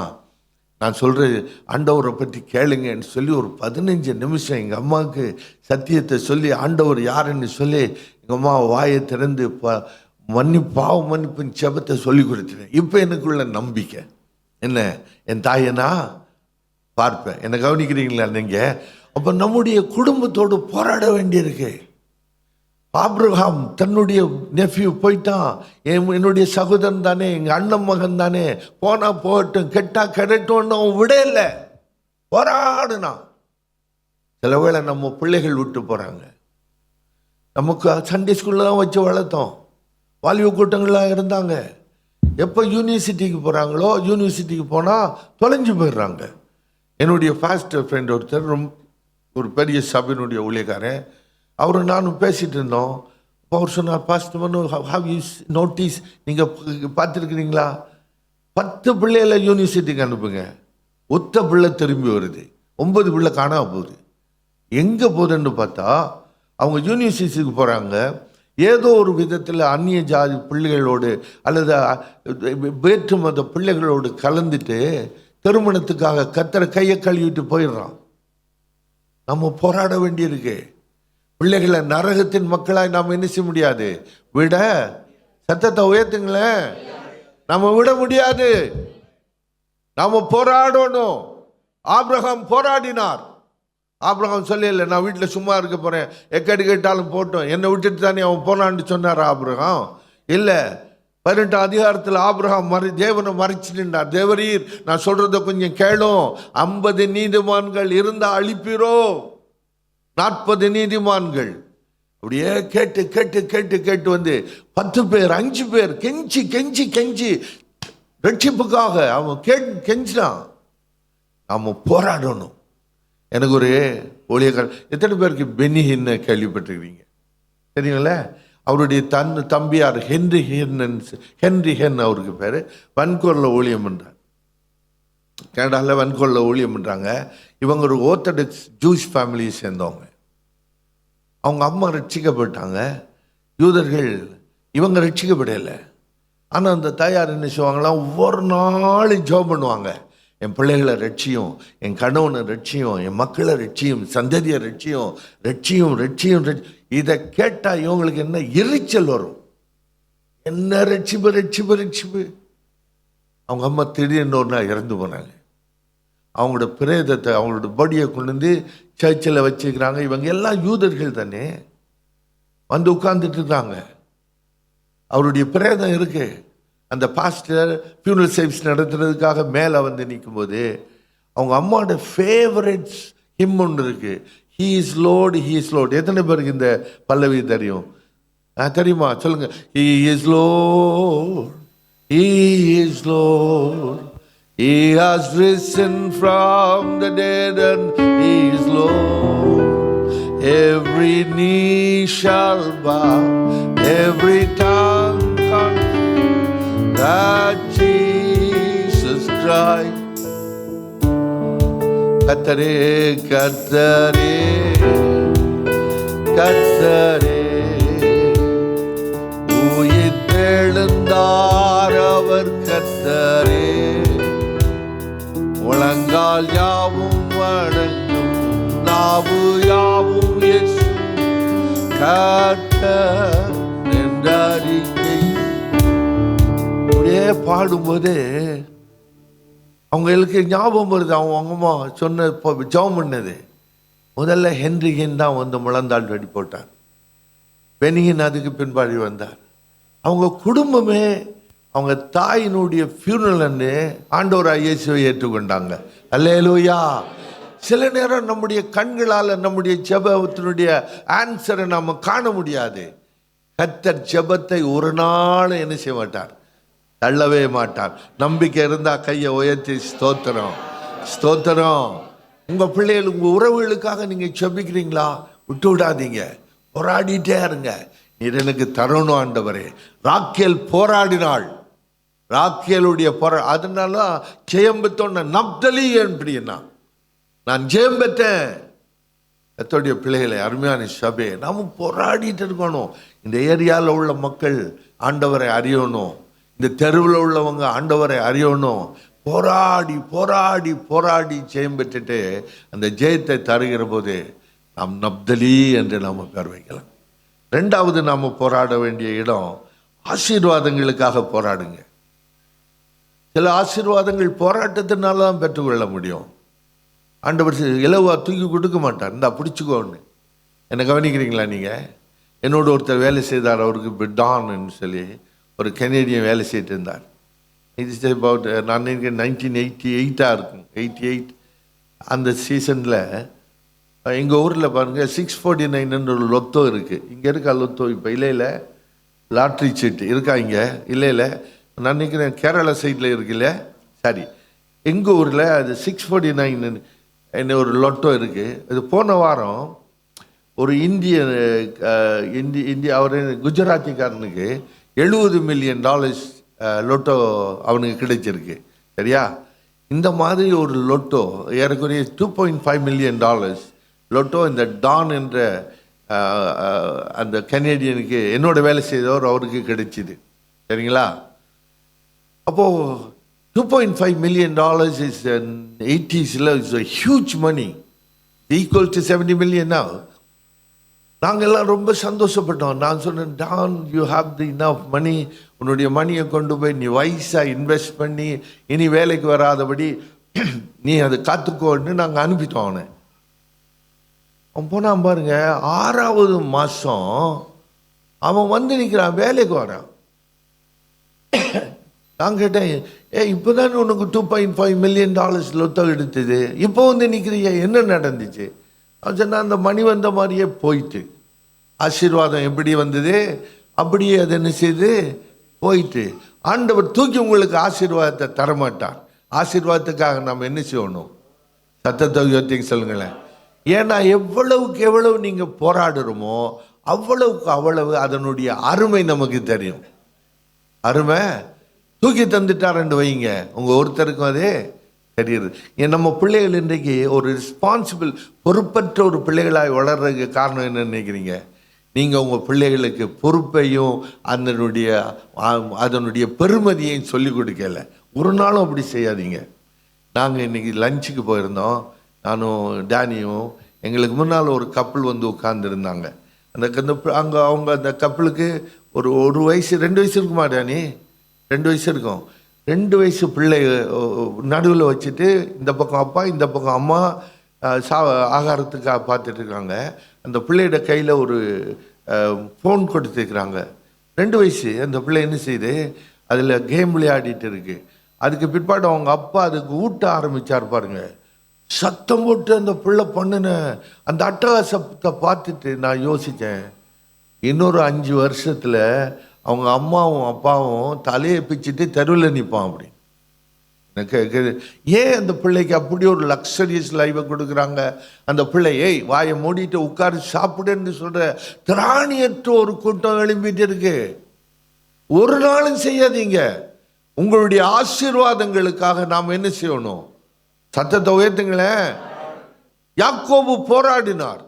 நான் சொல்கிறேன், ஆண்டவரை பற்றி கேளுங்கன்னு சொல்லி ஒரு 15 நிமிஷம் எங்கள் அம்மாவுக்கு சத்தியத்தை சொல்லி ஆண்டவர் யாருன்னு சொல்லி எங்கள் அம்மா வாயை திறந்து பாவ மன்னிப்பின் ஜெபத்தை சொல்லி கொடுத்துட்டேன். இப்போ எனக்குள்ள நம்பிக்கை என்ன? என் தாயை நான் பார்ப்பேன். என்னை கவனிக்கிறீங்களா நீங்கள்? அப்போ நம்முடைய குடும்பத்தோடு போராட வேண்டியிருக்கு. ஆபிரகாம் தன்னுடைய நெஃப்யூ போயிட்டான், என்னுடைய சகோதரன் தானே, எங்கள் அண்ணன் மகன் தானே, போனா போகட்டும், கெட்டா கெடட்டும்னு அவன் விட இல்லை, போராடுனான். சில வேளை நம்ம பிள்ளைகள் விட்டு போகிறாங்க. நமக்கு சண்டே ஸ்கூலில் தான் வச்சு வளர்த்தோம், வாலிப கூட்டங்கள்லாம் இருந்தாங்க. எப்போ யூனிவர்சிட்டிக்கு போகிறாங்களோ, யூனிவர்சிட்டிக்கு போனால் தொலைஞ்சு போயிடுறாங்க. என்னுடைய ஃபாஸ்ட் ஃப்ரெண்ட் ஒருத்தர் ஒரு பெரிய சபையினுடைய ஊழியக்காரன், அவரும் நானும் பேசிகிட்டு இருந்தோம். அப்போ அவர் சொன்னார், பாஸ்ட் மனு, ஹவ் யூ நோட்டீஸ், நீங்கள் பார்த்துருக்குறீங்களா, 10 பிள்ளைகளை யூனிவர்சிட்டிக்கு அனுப்புங்க, ஒத்த பிள்ளை திரும்பி வருது, 9 பிள்ளை காணாம போகுது. எங்கே போகுதுன்னு பார்த்தா அவங்க யூனிவர்சிட்டிக்கு போகிறாங்க. ஏதோ ஒரு விதத்தில் அந்நிய ஜாதி பிள்ளைகளோடு அல்லது வேற்று மத பிள்ளைகளோடு கலந்துட்டு திருமணத்துக்காக கத்தரை கையை கழுவிட்டு போயிடுறான். நம்ம போராட வேண்டியிருக்கு. பிள்ளைகளை நரகத்தின் மக்களாய் நாம் என்ன செய்ய முடியாது, விட. சத்தத்தை உயர்த்துங்களேன். நம்ம விட முடியாது, நாம போராடணும். ஆபிரகாம் போராடினார். ஆபிரகாம் சொல்லல, நான் வீட்டில் சும்மா இருக்க போறேன், எக்கடி கேட்டாலும் போட்டோம், என்னை விட்டுட்டு தானே அவன் போனான்னு சொன்னார் ஆபிரகாம். இல்லை, 18 அதிகாரத்தில் ஆபிரகாம் தேவனை மறைச்சு நின்றார். தேவரீர், நான் சொல்றத கொஞ்சம் கேளும், 50 நீதிமான்கள் இருந்தா அழிப்பீரோ, 40 நீதிமான்கள். அப்படியே கேட்டு கேட்டு கேட்டு கேட்டு வந்து 10 பேர் 5 பேர் கெஞ்சி கெஞ்சி கெஞ்சி ரட்சிப்புக்காக அவன் கெஞ்சினான். நாம போராடணும். எனக்கு ஒரு ஊழியக்காரர், எத்தனை பேருக்கு பெனிஹின்னு கேள்விப்பட்டிருக்கீங்க தெரியுங்களே? அவருடைய தம்பியார் ஹென்ரி ஹென் அவருக்கு பேர். வன்கூரில் ஊழியம் பண்ணுறார், கனடாவில் வன்கூரில் ஊழியம் பண்ணுறாங்க. இவங்க ஒரு ஆர்த்தடாக்ஸ் ஜூஸ் ஃபேமிலியை சேர்ந்தவங்க. அவங்க அம்மா ரட்சிக்கப்பட்டாங்க, யூதர்கள். இவங்க ரட்சிக்கப்படலை. ஆனால் அந்த தாயார் என்ன செய்வாங்களாம், ஒவ்வொரு நாளும் ஜெபம் பண்ணுவாங்க, என் பிள்ளைகளை ரட்சியும், என் கணவனை ரட்சியும், என் மக்களை ரட்சியும், சந்ததியை ரட்சியும், ரட்சியும் ரட்சியும். இதை கேட்டால் இவங்களுக்கு என்ன எரிச்சல் வரும், என்ன ரட்சிப்பு ரட்சிப்பு ரட்சிப்பு. அவங்க அம்மா திடீர்னு ஒரு நாள் இறந்து போனாங்க. அவங்களோட பிரேதத்தை, அவங்களோட பாடியை கொண்டு வந்து சர்ச்சில் வச்சுக்கிறாங்க. இவங்க எல்லாம் யூதர்கள் தானே, வந்து உட்கார்ந்துட்டு இருக்காங்க. அவருடைய பிரேதம் இருக்கு. அந்த பாஸ்டர் ஃபியூனரல் சர்வீஸ் நடத்துறதுக்காக மேலே வந்து நிற்கும்போது அவங்க அம்மாவோட ஃபேவரட்ஸ் ஹிம் ஒன்று இருக்கு, he is lord, he is lord. எத்தனை பேருக்கு இந்த பல்லவி தெரியும்? தெரியுமா? சொல்லுங்க. He is lord, he is lord, he has risen from the dead and he is Lord. Every knee shall bow, every tongue confess that Jesus Christ. கர்த்தரே கர்த்தரே கர்த்தரே, உயிர்த்தெழுந்தார் அவர் கர்த்தரே. முழங்கால் யாவும் வணங்கும், நாவு யாவும் இயேசு கர்த்தர் என்றறிக்கை. அப்படியே பாடும்போது அவங்களுக்கு ஞாபகம் வருது, அவங்க அம்மா சொன்ன ஜெபம் பண்ணது. முதல்ல ஹென்ரிகன் தான் வந்து முழந்தாள் வெடி போட்டார். பெனிகன் அதுக்கு பின்பாடி வந்தார். அவங்க குடும்பமே அவங்க தாயினுடைய ஃபியூனல்னு ஆண்டவராகிய இயேசுவை ஏற்றுக்கொண்டாங்க. அல்லேலூயா. சில நேரம் நம்முடைய கண்களால் நம்முடைய ஜெபத்தினுடைய ஆன்சரை நாம் காண முடியாது. கர்த்தர் ஜெபத்தை ஒரு நாள் என்ன செய்ய மாட்டார், தள்ளவே மாட்டார். நம்பிக்கை இருந்தால் கையை உயர்த்தி ஸ்தோத்திரம் ஸ்தோத்திரம். உங்கள் பிள்ளைகள் உங்கள் உறவுகளுக்காக நீங்கள் ஜெபிக்கிறீங்களா? விட்டு விடாதீங்க, போராடிட்டே இருங்க. நீர் எனக்கு தரணும் ஆண்டவரே. ராக்கேல் போராடினாள். ராக்கேலுடைய அதனால ஜெயம் பெற்றோன்ன நப்தலி எப்படின்னா நான் ஜெயம் பெற்றேன். கர்த்தருடைய பிள்ளைகளை, அருமையான சபை, நாம போராடிட்டு இருக்கணும். இந்த ஏரியாவில் உள்ள மக்கள் ஆண்டவரை அறியணும். இந்த தெருவில் உள்ளவங்க ஆண்டவரை அறியணும். போராடி போராடி போராடி ஜெயம் பெற்றுட்டு அந்த ஜெயத்தை தருகிற போது நாம் நப்தலி என்று நாம் பேர் வைக்கலாம். ரெண்டாவது நாம் போராட வேண்டிய இடம் ஆசீர்வாதங்களுக்காக போராடுங்க. சில ஆசீர்வாதங்கள் போராட்டத்தினால தான் பெற்றுக்கொள்ள முடியும். ஆண்டவர் இலவா தூக்கி கொடுக்க மாட்டார். இந்தா பிடிச்சிக்கோன்னு. என்னை கவனிக்கிறீங்களா நீங்கள்? என்னோட ஒருத்தர் வேலை செய்தார். அவருக்கு டான்னு சொல்லி ஒரு கெனேடியன் வேலை செய்துட்டு இருந்தார். இட்ஸ் அபவுட் நான் 1988 இருக்கும், 88. அந்த சீசனில் எங்கள் ஊரில் பாருங்கள் 649 ஒரு லொத்தோ இருக்குது. இங்கே இருக்கா லொத்தோ? இப்போ இல்லை, லாட்ரி சீட்டு இருக்கா இங்கே? இல்லை, நான் நினைக்கிறேன் கேரளா சைடில் இருக்குல்ல. சரி, எங்கள் ஊரில் அது 649 என்ன ஒரு லொட்டோ இருக்குது. அது போன வாரம் ஒரு இந்திய அவர் குஜராத்திக்காரனுக்கு $70 மில்லியன் லொட்டோ அவனுக்கு கிடைச்சிருக்கு. சரியா? இந்த மாதிரி ஒரு லொட்டோ ஏறக்குறைய $2.5 மில்லியன் லொட்டோ இந்த டான் என்ற அந்த கனேடியனுக்கு, என்னோட வேலை செய்தவர், அவருக்கு கிடைச்சிது. சரிங்களா? அப்போது $2.5 million is 80s is a huge money, equal to 70 million now. நாங்கள் எல்லாம் ரொம்ப சந்தோஷப்பட்டோம். நான் சொன்னேன், Don, you have the enough money. உன்னுடைய மணியை கொண்டு போய் நீ வயசாக இன்வெஸ்ட் பண்ணி இனி வேலைக்கு வராதபடி நீ அதை காத்துக்கோன்னு நாங்கள் அனுப்பிட்டோம் அவனை. அவன் போனான் பாருங்க, 6வது மாதம் அவன் வந்து நிற்கிறான், வேலைக்கு வரான். நான் கேட்டேன், இப்போ தானே உனக்கு $2.5 மில்லியன் லொத்தோ எடுத்தது, இப்போ வந்து நிற்கிறியா, என்ன நடந்துச்சு? அவன் சொன்னா, அந்த மணி வந்த மாதிரியே போயிட்டு. ஆசீர்வாதம் எப்படி வந்தது அப்படியே அது என்ன செய்து போயிட்டு. ஆண்டவர் தூக்கி உங்களுக்கு ஆசீர்வாதத்தை தரமாட்டார். ஆசீர்வாதத்துக்காக நாம் என்ன செய்யணும்? சத்தத்தை உயர்த்தி சொல்லுங்களேன். ஏன்னா எவ்வளவுக்கு எவ்வளவு நீங்கள் போராடுறோமோ அவ்வளவுக்கு அவ்வளவு அதனுடைய அருமை நமக்கு தெரியும். அருமை தூக்கி தந்துட்டாருன்னு வைங்க, உங்கள் ஒருத்தருக்கும் அதே தெரியுது. ஏன் நம்ம பிள்ளைகள் இன்றைக்கு ஒரு ரெஸ்பான்சிபிள், பொறுப்பற்ற ஒரு பிள்ளைகளாக வளர்றதுக்கு காரணம் என்ன நினைக்கிறீங்க? நீங்கள் உங்கள் பிள்ளைகளுக்கு பொறுப்பையும் அதனுடைய பெருமதியையும் சொல்லிக் கொடுக்கல. ஒரு நாளும் அப்படி செய்யாதீங்க. நாங்கள் இன்றைக்கி லஞ்சுக்கு போயிருந்தோம், நானும் டேனியும். எங்களுக்கு முன்னால் ஒரு கப்பல் வந்து உட்கார்ந்துருந்தாங்க. அங்கே அவங்க அந்த கப்பலுக்கு ஒரு வயசு 2 வயசு இருக்குமா டேனி? 2 வயசு இருக்கும். 2 வயசு பிள்ளை நடுவில் வச்சுட்டு இந்த பக்கம் அப்பா இந்த பக்கம் அம்மா ஆகாரத்துக்காக பார்த்துட்டு இருக்காங்க. அந்த பிள்ளையோட கையில் ஒரு ஃபோன் கொடுத்துருக்குறாங்க. 2 வயசு அந்த பிள்ளை என்ன செய்யுது, அதில் கேம் விளையாடிட்டு இருக்கு. அதுக்கு பிற்பாடு அவங்க அப்பா அதுக்கு ஊட்ட ஆரம்பித்தார் பாருங்க. சத்தம் போட்டு அந்த பிள்ளை பண்ணின அந்த அட்டகாசத்தை பார்த்துட்டு நான் யோசித்தேன், இன்னொரு 5 வருஷத்தில் அவங்க அம்மாவும் அப்பாவும் தலையை பிச்சுட்டு தெருவில் நிற்பான் அப்படி. எனக்கு ஏன் அந்த பிள்ளைக்கு அப்படி ஒரு லக்ஸரியஸ் லைஃபை கொடுக்குறாங்க? அந்த பிள்ளை வாயை மூடிட்டு உட்காரு சாப்பிடுன்னு சொல்கிற திராணியற்ற ஒரு கூட்டம் எழும்பிட்டு இருக்கு. ஒரு நாளும் செய்யாதீங்க. உங்களுடைய ஆசீர்வாதங்களுக்காக நாம் என்ன செய்யணும்? சத்தத்தை உயர்த்துங்களேன். யாக்கோபு போராடினார்.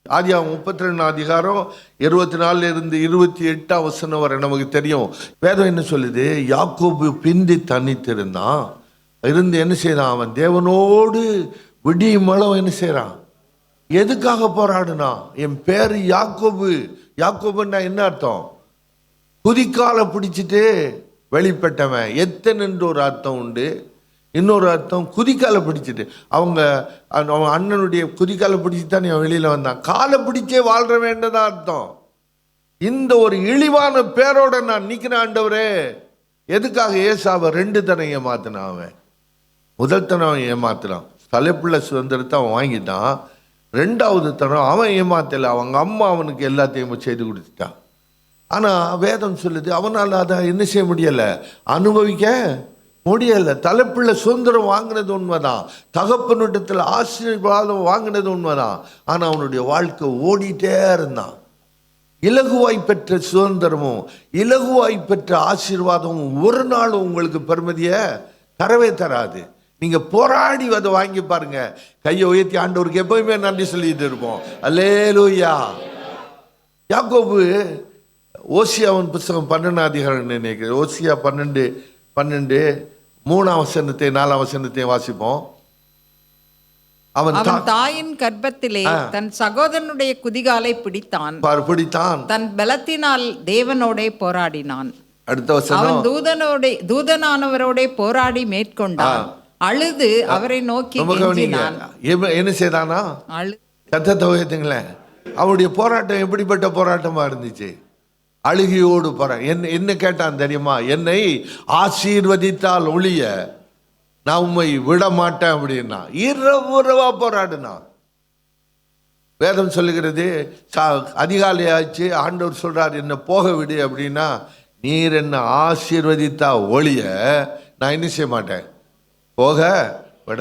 ஆதியாகமம் 32 அதிகாரம் 24 இருந்து 28 வசனம் வரை நமக்கு தெரியும். வேதம் என்ன சொல்லுது? யாக்கோபு பிந்தி தனித்திருந்தான், இருந்து என்ன செய்யறான்? அவன் தேவனோடு விடியும் அளவு என்ன செய்யறான்? எதுக்காக போராடுனான்? என் பேரு யாக்கோபு. யாக்கோபுன்னா என்ன அர்த்தம்? குதிக்கால பிடிச்சிட்டு வெளிப்பட்டவன். எத்தனை ஒரு அர்த்தம் உண்டு. இன்னொரு அர்த்தம் குதிக்காலை பிடிச்சிட்டு. அவங்க அண்ணனுடைய குதிக்காலை பிடிச்சி தானே அவன் வெளியில் வந்தான். காலை பிடிச்சே வாழ்ற வேண்டதான் அர்த்தம். இந்த ஒரு இழிவான பேரோட நான் நிற்கிறேன் ஆண்டவரே. எதுக்காக? ஏசாவை 2 தரம் ஏமாத்தினான் அவன். முதல் தரம் அவன் ஏமாத்தினான், தலைப்புள்ள சுதந்திரத்தை அவன் வாங்கிட்டான். 2வது தரம் அவன் ஏமாத்தலை, அவங்க அம்மா அவனுக்கு எல்லாத்தையும் செய்து கொடுத்துட்டான். ஆனால் வேதம் சொல்லுது அவனால் அதை என்ன செய்ய முடியலை, அனுபவிக்க முடியலை. தலைப்புள்ள சுதந்திரம் வாங்கினது உண்மைதான், தகப்பனிடத்தில் ஆசீர்வாதம் வாங்கினது உண்மைதான். ஆனால் அவனுடைய வாழ்க்கை ஓடிட்டே இருந்தான். இலகுவாய் பெற்ற சுதந்திரமும் இலகுவாய் பெற்ற ஆசீர்வாதமும் ஒரு நாள் உங்களுக்கு பெருமதியை தரவே தராது. நீங்க போராடி அதை வாங்கி பாருங்க. கையை உயர்த்தி ஆண்டவருக்கு எப்பவுமே நன்றி சொல்லிட்டு இருப்போம். அல்லேலூயா. யாக்கோபு ஓசியாவின் புத்தகம் 12 அதிகாரம் நினைக்கிறேன். ஓசியா 12 3ஆம் வசனத்தை 4ஆம் வசனத்தை வாசிப்போம். அவன் தாயின் கர்ப்பத்திலே தன் சகோதரனுடைய குதிகாலை பிடித்தான். தன் பலத்தினால் தேவனோட போராடினான். அடுத்த வசனம், அவன் தூதனானவரோட போராடி மேற்கொண்டான். அழுது அவரை நோக்கி என்ன செய்தானா? சத்தத்தை உயர்த்துங்களேன். அவனுடைய போராட்டம் எப்படிப்பட்ட போராட்டமா இருந்துச்சு? அழுகையோடு என்ன கேட்டான் தெரியுமா? என்னை ஆசீர்வதித்தால் ஒழிய நான் உண்மை விட மாட்டேன் அப்படின்னா இரவா போராடினான். வேதம் சொல்லுகிறது, அதிகாலை ஆச்சு, ஆண்டவர் சொல்றார் என்ன போக விடு அப்படின்னா, நீர் என்ன ஆசீர்வதித்தா ஒழிய நான் என்ன செய்ய மாட்டேன், போக விட.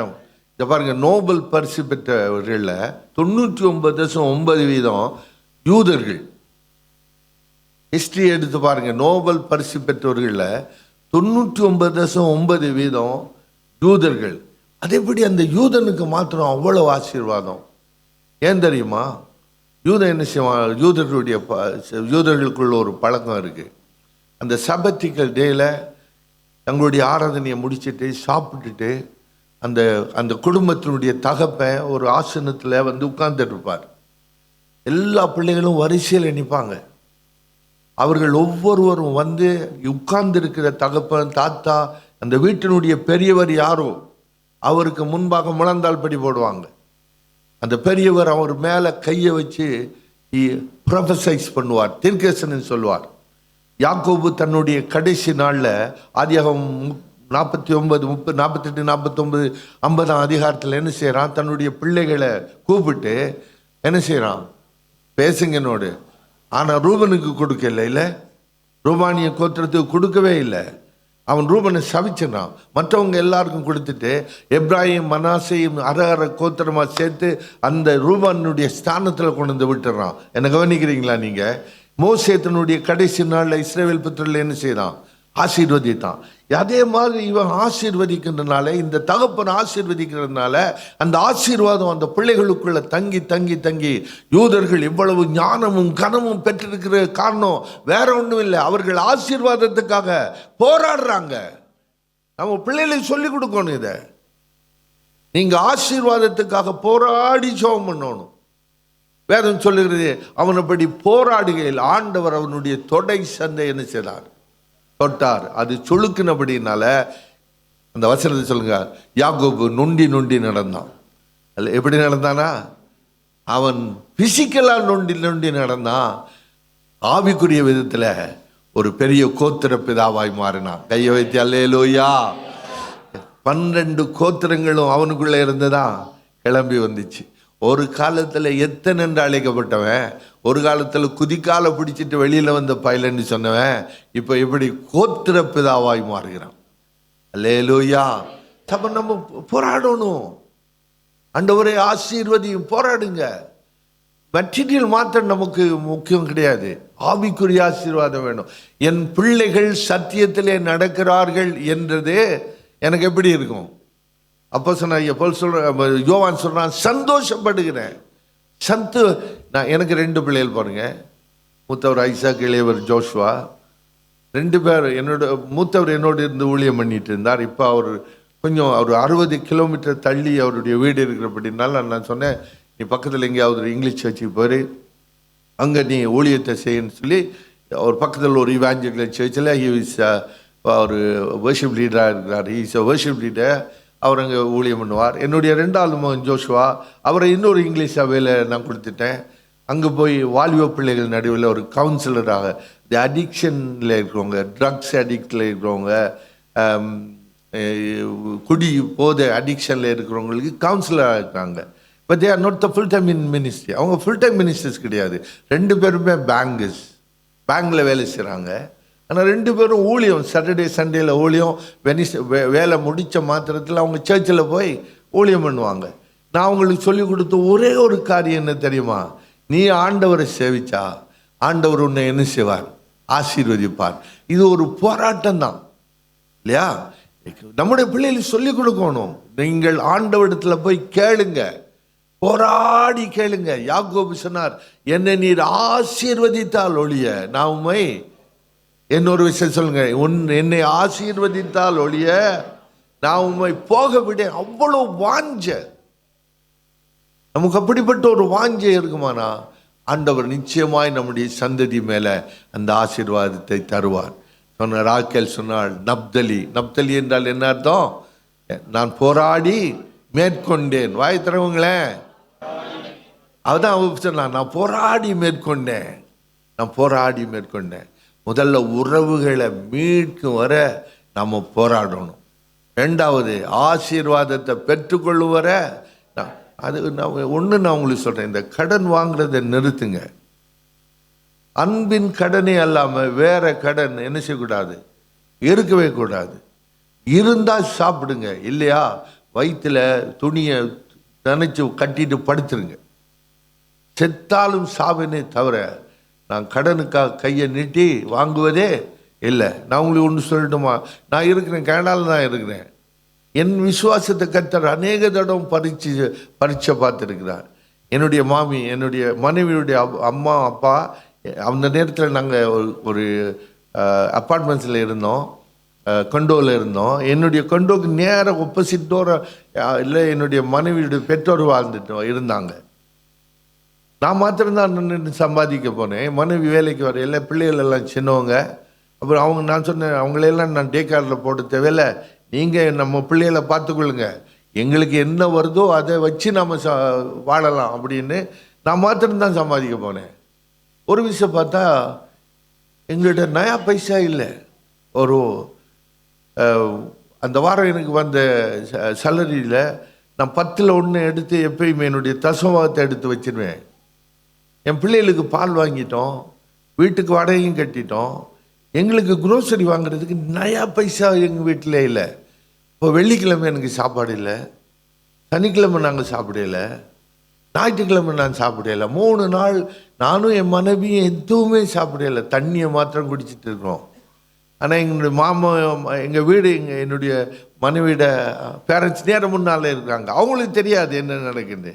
இதை பாருங்க, நோபல் பரிசு பெற்றவர்களில் 99.9% யூதர்கள். ஹிஸ்டரி எடுத்து பாருங்க, நோபல் பரிசு பெற்றவர்களில் 99.9% யூதர்கள். அதேபடி அந்த யூதனுக்கு மாத்திரம் அவ்வளவு ஆசீர்வாதம். ஏன் தெரியுமா? யூதன் என்ன செய்வான்? யூதர்களுக்குள்ள ஒரு பழக்கம் இருக்கு. அந்த சபத்திக்கல் டேல தங்களுடைய ஆராதனையை முடிச்சுட்டு சாப்பிட்டுட்டு அந்த குடும்பத்தினுடைய தகப்பன் ஒரு ஆசனத்தில் வந்து உட்கார்ந்துட்டு இருப்பார். எல்லா பிள்ளைகளும் வரிசையில் நிற்பாங்க. அவர்கள் ஒவ்வொருவரும் வந்து உட்கார்ந்து இருக்கிற தகப்பன், தாத்தா, அந்த வீட்டினுடைய பெரியவர் யாரோ அவருக்கு முன்பாக முழந்தாள் படி போடுவாங்க. அந்த பெரியவர் அவர் மேலே கையை வச்சு ப்ரொஃபசைஸ் பண்ணுவார், தீர்க்கதரிசனம் சொல்வார். யாக்கோபு தன்னுடைய கடைசி நாளில் ஆதியாகமம் 49, 30, 48, 49, 50 அதிகாரத்தில் என்ன செய்கிறான்? தன்னுடைய பிள்ளைகளை கூப்பிட்டு என்ன செய்கிறான்? பேசுங்கனோடு. ஆனால் ரூபனுக்கு கொடுக்கல, இல்லை, ரூபானிய கோத்திரத்துக்கு கொடுக்கவே இல்லை. அவன் ரூபனை சபிச்சினான். மற்றவங்க எல்லாருக்கும் கொடுத்துட்டு எப்ராஹிம் மனாசையும் அர கோத்திரமாக சேர்த்து அந்த ரூபானுடைய ஸ்தானத்தில் கொண்டு வந்து விட்டுறான். என்ன கவனிக்கிறீங்களா நீங்கள்? மோசே தன்னுடைய கடைசி நாளில் இஸ்ரவேல் புத்திரர்கள் என்ன செய்தான்? ஆசீர்வதித்தான். அதே மாதிரி இவன் ஆசீர்வதிக்கின்றனால, இந்த தகப்பன் ஆசீர்வதிக்கிறதுனால அந்த ஆசீர்வாதம் அந்த பிள்ளைகளுக்குள்ள தங்கி தங்கி தங்கி யூதர்கள் இவ்வளவு ஞானமும் கனமும் பெற்றிருக்கிற காரணம் வேற ஒன்றும் இல்லை, அவர்கள் ஆசீர்வாதத்துக்காக போராடுறாங்க. நம்ம பிள்ளைகளுக்கு சொல்லிக் கொடுக்கணும். இதை நீங்க ஆசீர்வாதத்துக்காக போராடி ஜெபம் பண்ணணும். வேதம் சொல்லுகிறது, அவனப்படி போராடுகையில் ஆண்டவர் அவனுடைய தொடை சந்தை என்ன செய்தார்? தொட்டார். அது சொலுக்குனபடினால அந்த வசனத்தை சொல்லுங்க, யாக்கோபு நொண்டி நொண்டி நடந்தான். அல்ல, எப்படி நடந்தானா? அவன் பிசிக்கலா நொண்டி நொண்டி நடந்தான். ஆவிக்குரிய விதத்துல ஒரு பெரிய கோத்திர பிதாவாய் மாறினான். கையை வைத்து அல்லேலூயா. 12 கோத்திரங்களும் அவனுக்குள்ள இருந்ததா கிளம்பி வந்துச்சு. ஒரு காலத்தில் எத்தனை என்று அழைக்கப்பட்டவன், ஒரு காலத்தில் குதிக்கால பிடிச்சிட்டு வெளியில் வந்த பைலன்னு சொன்னவன் இப்போ எப்படி கோத்திர பிதாவாய் மாறுகிறான். அல்லேலூயா. அப்ப நம்ம போராடணும். ஆண்டவரே ஆசீர்வதியும், போராடுங்க. மெட்டீரியல் மாத்திரம் நமக்கு முக்கியம் கிடையாது, ஆவிக்குரிய ஆசீர்வாதம் வேணும். என் பிள்ளைகள் சத்தியத்திலே நடக்கிறார்கள் என்றது எனக்கு எப்படி இருக்கும்? அப்போ யோவான் சொல்றான், சந்தோஷப்படுகிறேன். நான் எனக்கு 2 பிள்ளைகள் பாருங்க, மூத்தவர் ஐசாக், இளையவர் ஜோஷ்வா. 2 பேர் என்னோட மூத்தவர் என்னோட இருந்து ஊழியம் பண்ணிட்டு இருந்தார். இப்போ அவர் கொஞ்சம் 60 கிலோமீட்டர் தள்ளி அவருடைய வீடு இருக்கிறபடினால நான் சொன்னேன், நீ பக்கத்தில் எங்கேயாவது இங்கிலீஷ் சர்ச்சுக்கு போய் அங்கே நீ ஊழியத்தை செய்யன்னு சொல்லி, அவர் பக்கத்தில் ஒரு இவாஞ்சலிஸ்ட் சர்ச்சில் ஒரு வர்ஷிப் லீடராக இருக்கிறார். He's a worship leader. அவர் அங்கே ஊழியம் பண்ணுவார். என்னுடைய 2வது மகன் ஜோஷுவா, அவரை இன்னொரு இங்கிலீஷ் சபையில் நான் கொடுத்துட்டேன். அங்கே போய் வாலிப பிள்ளைகள் நடுவில் ஒரு கவுன்சிலராக, இந்த அடிக்ஷனில் இருக்கிறவங்க, ட்ரக்ஸ் அடிக்டில் இருக்கிறவங்க, குடி போதை அடிக்ஷனில் இருக்கிறவங்களுக்கு கவுன்சிலராக இருக்காங்க. But they are not the full time in ministry. அவங்க ஃபுல் டைம் மினிஸ்டர்ஸ் கிடையாது. 2 பேருமே பேங்கில் வேலை செய்கிறாங்க. ஆனால் 2 பேரும் ஊழியம், சாட்டர்டே சண்டேயில் ஊழியம், வேலை முடித்த மாத்திரத்தில் அவங்க சர்ச்சில் போய் ஊழியம் பண்ணுவாங்க. நான் அவங்களுக்கு சொல்லிக் கொடுத்த ஒரே ஒரு காரியம் என்ன தெரியுமா? நீ ஆண்டவரை சேவிச்சா ஆண்டவர் உன்னை என்ன செய்வார்? ஆசீர்வதிப்பார். இது ஒரு போராட்டம் தான் இல்லையா? நம்முடைய பிள்ளைகளுக்கு சொல்லிக் கொடுக்கணும். நீங்கள் ஆண்டவரிடத்துல போய் கேளுங்க, போராடி கேளுங்க. யாக்கோபு சொன்னார், என்னை நீர் ஆசீர்வதித்தால் ஒழிய நான் உம்மை, இன்னொரு விஷயம் சொல்லுங்க, என்னை ஆசீர்வதித்தால் ஒழிய நான் உம்மை போக விட. அவ்வளவு வாஞ்ச, நமக்கு அப்படிப்பட்ட ஒரு வாஞ்சை இருக்குமானா ஆண்டவர் நிச்சயமாய் நம்முடைய சந்ததி மேல அந்த ஆசீர்வாதத்தை தருவார். சொன்ன ராக்கேல் சொன்னாள், நப்தலி. நப்தலி என்றால் என்ன அர்த்தம்? நான் போராடி மேற்கொண்டேன். வாய் தரவுங்களேன், அதுதான் சொன்னான், நான் போராடி மேற்கொண்டேன், நான் போராடி மேற்கொண்டேன். முதல்ல உறவுகளை மீட்கும் வர நம்ம போராடணும். 2வது ஆசீர்வாதத்தை பெற்றுக்கொள்ளும் வர அது நான் உங்களுக்கு சொல்கிறேன், இந்த கடன் வாங்குறதை நிறுத்துங்க. அன்பின் கடனே அல்லாமல் வேற கடன் என்ன செய்யக்கூடாது, இருக்கவே கூடாது. இருந்தால் சாப்பிடுங்க, இல்லையா வயிற்றுல துணியை நினைச்சு கட்டிட்டு படுத்துருங்க. செத்தாலும் சாவினே தவிர நான் கடனுக்காக கையை நீட்டி வாங்குவதே இல்லை. நான் உங்களுக்கு ஒன்று சொல்லட்டுமா? நான் இருக்கிறேன், கனடாவில் தான் இருக்கிறேன். என் விசுவாசத்தை கர்த்தர் அநேக தடவை பரீட்சை பார்த்துருக்கிறார். என்னுடைய மாமி, என்னுடைய மனைவியுடைய அம்மா அப்பா, அந்த நேரத்தில் நாங்கள் ஒரு அப்பார்ட்மெண்ட்ஸில் இருந்தோம், கொண்டோவில் இருந்தோம். என்னுடைய கொண்டோக்கு நேராக ஆப்போசிட் டோரை இல்லை என்னுடைய மனைவியுடைய பெற்றோர் இருந்தாங்க. நான் மாத்திரம்தான் நின்று சம்பாதிக்க போனேன். மனைவி வேலைக்கு வர எல்லா பிள்ளைகள் எல்லாம் சின்னவங்க. அப்புறம் நான் சொன்னேன், அவங்களெல்லாம் நான் டே கார்டில் போட்டு தேவையில்லை, நீங்கள் நம்ம பிள்ளைகளை பார்த்துக்கொள்ளுங்க, எங்களுக்கு என்ன வருதோ அதை வச்சு நம்ம வாழலாம் அப்படின்னு நான் மாத்திரம்தான் சம்பாதிக்க போனேன். ஒரு விஷயம் பார்த்தா எங்கள்கிட்ட நயா பைசா இல்லை. ஒரு அந்த வாரம் எனக்கு வந்த சேலரியில் நான் 10ல் 1 எடுத்து எப்பயுமே என்னுடைய தசமத்தை எடுத்து வச்சிருவேன். என் பிள்ளைகளுக்கு பால் வாங்கிட்டோம், வீட்டுக்கு வாடகையும் கட்டிட்டோம். எங்களுக்கு குரோசரி வாங்குறதுக்கு நயா பைசா எங்கள் வீட்டில் இல்லை. இப்போ வெள்ளிக்கிழமை எனக்கு சாப்பாடு இல்லை, சனிக்கிழமை நாங்கள் சாப்பிடல, ஞாயிற்றுக்கிழமை நான் சாப்பிடல. 3 நாள் நானும் என் மனைவியும் எதுவுமே சாப்பிடல, தண்ணியை மாத்திரம் குடிச்சிட்டு இருக்கிறோம். ஆனால் எங்களுடைய மாமா, எங்கள் வீடு, என்னுடைய மனைவியோட பேரண்ட்ஸ் நேரம் முன்னால் இருக்காங்க. அவங்களுக்கு தெரியாது என்ன நடக்குது.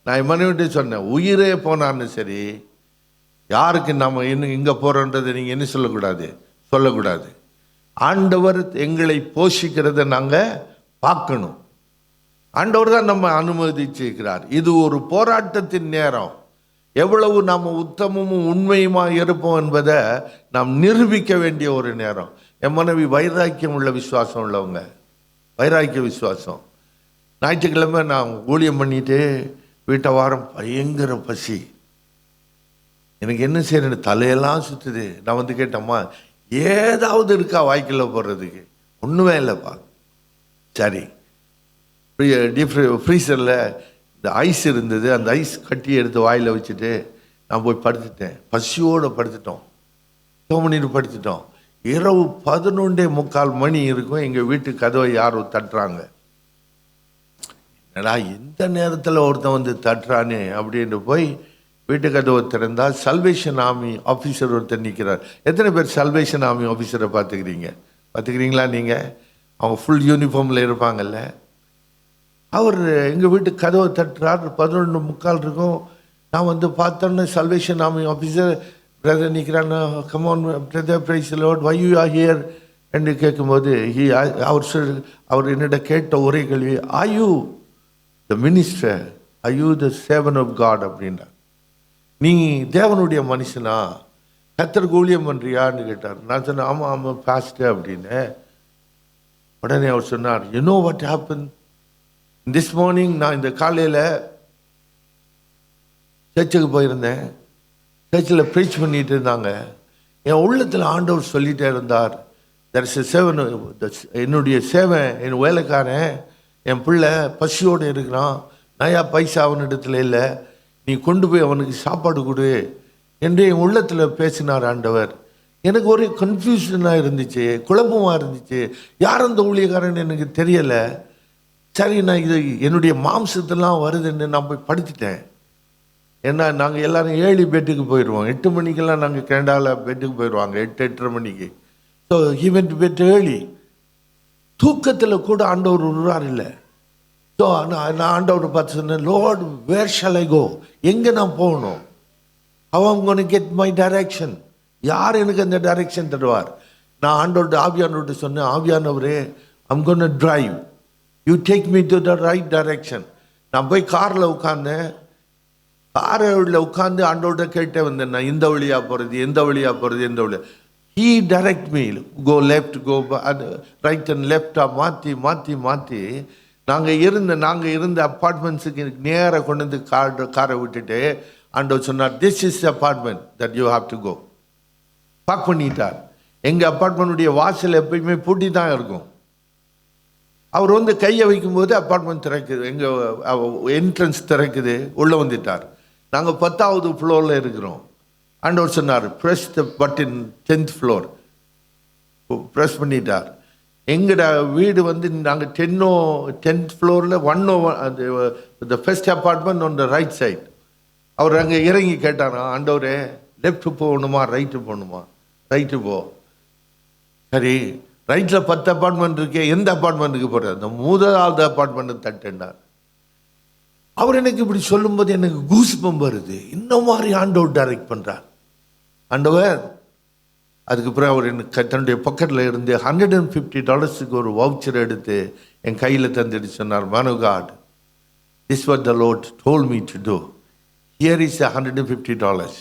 நான் என் மனைவிட்டே சொன்னேன், உயிரே போனான்னு சரி, யாருக்கு நம்ம இன்னும் இங்கே போகிறோன்றதை நீங்கள் என்ன சொல்லக்கூடாது. ஆண்டவர் எங்களை போஷிக்கிறத நாங்கள் பார்க்கணும். ஆண்டவர் தான் நம்ம அனுமதிச்சிருக்கிறார். இது ஒரு போராட்டத்தின் நேரம். எவ்வளவு நாம் உத்தமமும் உண்மையுமாக இருப்போம் என்பதை நாம் நிரூபிக்க வேண்டிய ஒரு நேரம். என் மனைவி வைராக்கியம் உள்ள விசுவாசம் உள்ளவங்க, வைராக்கிய விசுவாசம். ஞாயிற்றுக்கிழமை நான் ஊழியம் பண்ணிட்டு வீட்டை வாரம் பயங்கர பசி, எனக்கு என்ன செய்யறது, தலையெல்லாம் சுற்றுது. நான் வந்து கேட்டேம்மா, ஏதாவது இருக்கா வாய்க்கில் போடுறதுக்கு? ஒன்றுமே இல்லைப்பா. சரி, ஃப்ரீசரில் இந்த ஐஸ் இருந்தது, அந்த ஐஸ் கட்டி எடுத்து வாயில் வச்சுட்டு நான் போய் படுத்துட்டேன். பசியோடு படுத்துட்டோம், தோமணிட்டு படுத்துட்டோம். இரவு 11:45 மணி இருக்கும். எங்கள் வீட்டு கதவை யாரோ தட்டுறாங்க. என்னடா இந்த நேரத்தில் ஒருத்தன் வந்து தட்டுறானே அப்படின்னு போய் வீட்டு கதவை திறந்தால் சல்வேஷன் ஆர்மி ஆஃபீஸர் ஒருத்தர் நிற்கிறார். எத்தனை பேர் சல்வேஷன் ஆர்மி ஆஃபீஸரை பார்த்துக்கிறீங்களா நீங்கள்? அவங்க ஃபுல் யூனிஃபார்மில் இருப்பாங்கல்ல. அவர் எங்கள் வீட்டு கதவை தட்டுறார். 11:45 இருக்கும். நான் வந்து பார்த்தோன்னே சல்வேஷன் ஆர்மி ஆஃபீஸர் பிரதர் நிற்கிறான்னு, come on brother, praise the lord, why you are here என்று கேட்கும்போது அவர் என்னிட கேட்ட ஒரே கேள்வி, are you the minister, are you the servant of God அப்படின்றார். நீ தேவனுடைய மனுஷனா, கர்த்தருக்கு ஊழியம் பண்ணுறியான்னு கேட்டார். நான் சொன்னேன், ஆமாம் பாஸ்டர் அப்படின்னு. உடனே அவர் சொன்னார், you know what happen, this morning நான் இந்த காலையில் சர்ச்சுக்கு போயிருந்தேன். சர்ச்சில் ப்ரீச் பண்ணிட்டு இருந்தாங்க. என் உள்ளத்தில் ஆண்டவர் சொல்லிகிட்டே இருந்தார், தரிச சேவன், என்னுடைய சேவன், என் வேலைக்காரன், என் பிள்ளை பசியோடு இருக்கிறான், நயா பைசா அவனிடத்துல இல்லை, நீ கொண்டு போய் அவனுக்கு சாப்பாடு கொடு என்று என் உள்ளத்தில் பேசினார் ஆண்டவர். எனக்கு ஒரே கன்ஃபியூஷனாக இருந்துச்சு, குழப்பமாக இருந்துச்சு. யார் அந்த ஊழியக்காரன் எனக்கு தெரியலை. சரி, நான் இது என்னுடைய மாம்சத்தெல்லாம் வருதுன்னு நான் போய் படுத்திட்டேன். ஏன்னா நாங்கள் எல்லோரும் 7 பெட்டுக்கு போயிடுவோம். 8 மணிக்கெல்லாம் நாங்கள் கனடாவில் பெட்டுக்கு போயிடுவாங்க, 8-8:30 மணிக்கு. So we went bed early. தூக்கத்தில் கூட ஆண்டவர் விடுறார் இல்லை. ஸோ நான் ஆண்டவர் பார்த்து சொன்னேன், லார்ட் வேர் ஷால் ஐ கோ, எங்கே நான் போகணும்? அவங்க கெட் மை டைரக்ஷன். யார் எனக்கு அந்த டைரக்ஷன் தருவார்? நான் ஆண்டவர்கிட்ட ஆவியானவர்கிட்ட சொன்னேன், ஆவியானவரே, I'm gonna drive, you take me to the right direction. நான் போய் காரில் உட்காந்தேன். காரில் உட்காந்து ஆண்டவர்கிட்ட கேட்டே வந்தேன், நான் இந்த வழியாக போகிறது, எந்த வழியாக போகிறது, எந்த வழியாக. He direct me, go left, go right and லெஃப்டாக மாற்றி மாற்றி மாற்றி நாங்கள் இருந்த அப்பார்ட்மெண்ட்ஸுக்கு நேராக கொண்டு வந்து காரை விட்டுட்டு ஆண்டவர் சொன்னார், this is apartment that you have to go. Park பண்ணிட்டார். எங்கள் அப்பார்ட்மெண்ட்டுடைய வாசல் எப்பயுமே பூட்டி தான் இருக்கும். அவர் வந்து கையை வைக்கும்போது அப்பார்ட்மெண்ட் திறக்குது, எங்கள் என்ட்ரன்ஸ் திறக்குது, உள்ளே வந்துட்டார். நாங்கள் 10வது ஃப்ளோரில் இருக்கிறோம். ஆண்டவர் சொன்னார், press the button 10th floor. Press பண்ணிட்டார். எங்கட வீடு வந்து நாங்கள் 10th ஃப்ளோரில் 101 the first apartment on the right side. அவர் அங்கே இறங்கி கேட்டாரா, ஆண்டவரே லெஃப்ட் போகணுமா ரைட்டு போகணுமா? ரைட்டு போ. சரி, ரைட்டில் 10 அப்பார்ட்மெண்ட் இருக்கே, எந்த அப்பார்ட்மெண்ட்டுக்கு போகிறார்? அந்த 3வது அப்பார்ட்மெண்ட்டு தட்டுண்டார். அவர் எனக்கு இப்படி சொல்லும்போது எனக்கு கூஸ்பம் வருது. இந்த மாதிரி ஆண்டவர் டைரக்ட் பண்ணுறார். ஆண்டவர் அதுக்கு பிறகு அவர் எனக்கு தன்னுடைய பக்கத்தில் இருந்து $150 ஒரு வவுச்சர் எடுத்து என் கையில் தந்துட்டு சொன்னார், man of God, this is what the Lord told me to do. Here is $150.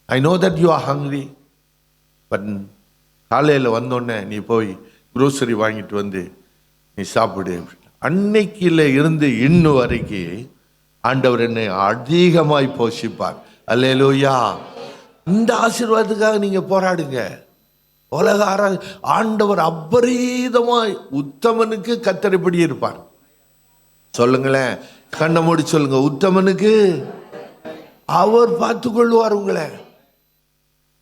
I know that you are hungry, but காலையில் வந்தோடனே நீ போய் க்ரோசரி வாங்கிட்டு வந்து நீ சாப்பிடு. அன்னைக்கில் இருந்து இன்னும் வரைக்கும் ஆண்டவர் என்னை அதிகமாய் போஷிப்பார். அல்லேலூயா. இந்த ஆசீர்வாதத்துக்காக நீங்கள் போராடுங்க. உலக ஆண்டவர் அபரீதமாய் உத்தமனுக்கு கர்த்தர் இப்படி இருப்பார். சொல்லுங்களேன், கண்ணை மூடி சொல்லுங்க, உத்தமனுக்கு அவர் பார்த்து கொள்வார் உங்களை.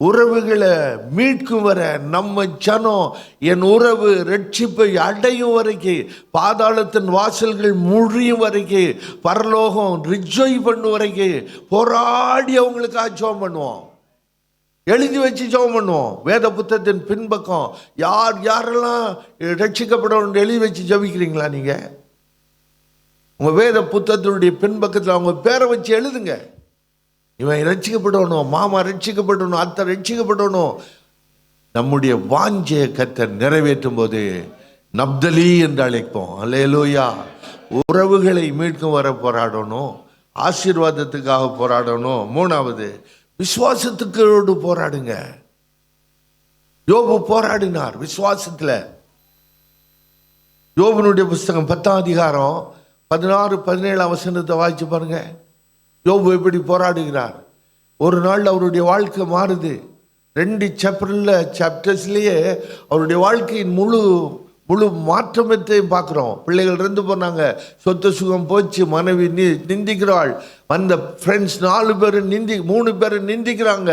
உறவுகளை மீட்கும் வர, நம்ம ஜனம் என் உறவு ரட்சிப்பை அடையும் வரைக்கும், பாதாளத்தின் வாசல்கள் முடியும் வரைக்கும், பரலோகம் ரிஜாய் பண்ணும் வரைக்கும் போராடி அவங்களுக்கு ஜெபம் பண்ணுவோம். எழுதி வச்சு ஜெபம் பண்ணுவோம். வேத புத்தகத்தின் பின்பக்கம் யாரெல்லாம் ரட்சிக்கப்படணும் எழுதி வச்சு ஜெபிக்கிறீங்களா? நீங்கள் உங்கள் வேத புத்தகத்தினுடைய பின்பக்கத்தில் அவங்க பேரை வச்சு எழுதுங்க. இவன் ரட்சிக்கப்படணும், மாமா ரட்சிக்கப்படணும், அத்தை ரட்சிக்கப்படணும். நம்முடைய வாஞ்சையை கர்த்தர் நிறைவேற்றும் போது நப்தலி என்று அழைப்போம். அல்லேலூயா. உறவுகளை மீட்கும் வர போராடணும், ஆசீர்வாதத்துக்காக போராடணும். 3வது விசுவாசத்துக்கோடு போராடுங்க. யோபு போராடினார் விசுவாசத்தில். யோபுனுடைய புஸ்தகம் 10ஆம் அதிகாரம் 16-17 வசனத்தை வாசிச்சு பாருங்க. யோபு எப்படி போராடுகிறார். ஒரு நாள் அவருடைய வாழ்க்கை மாறுது. 2 சாப்டர்ஸ்லேயே அவருடைய வாழ்க்கையின் முழு மாற்றத்தையும் பார்க்குறோம். பிள்ளைகள் இருந்து போனாங்க, சொத்து சுகம் போச்சு, மனைவி நிந்திக்கிறாள், வந்த ஃப்ரெண்ட்ஸ் 3 பேர் நிந்திக்கிறாங்க.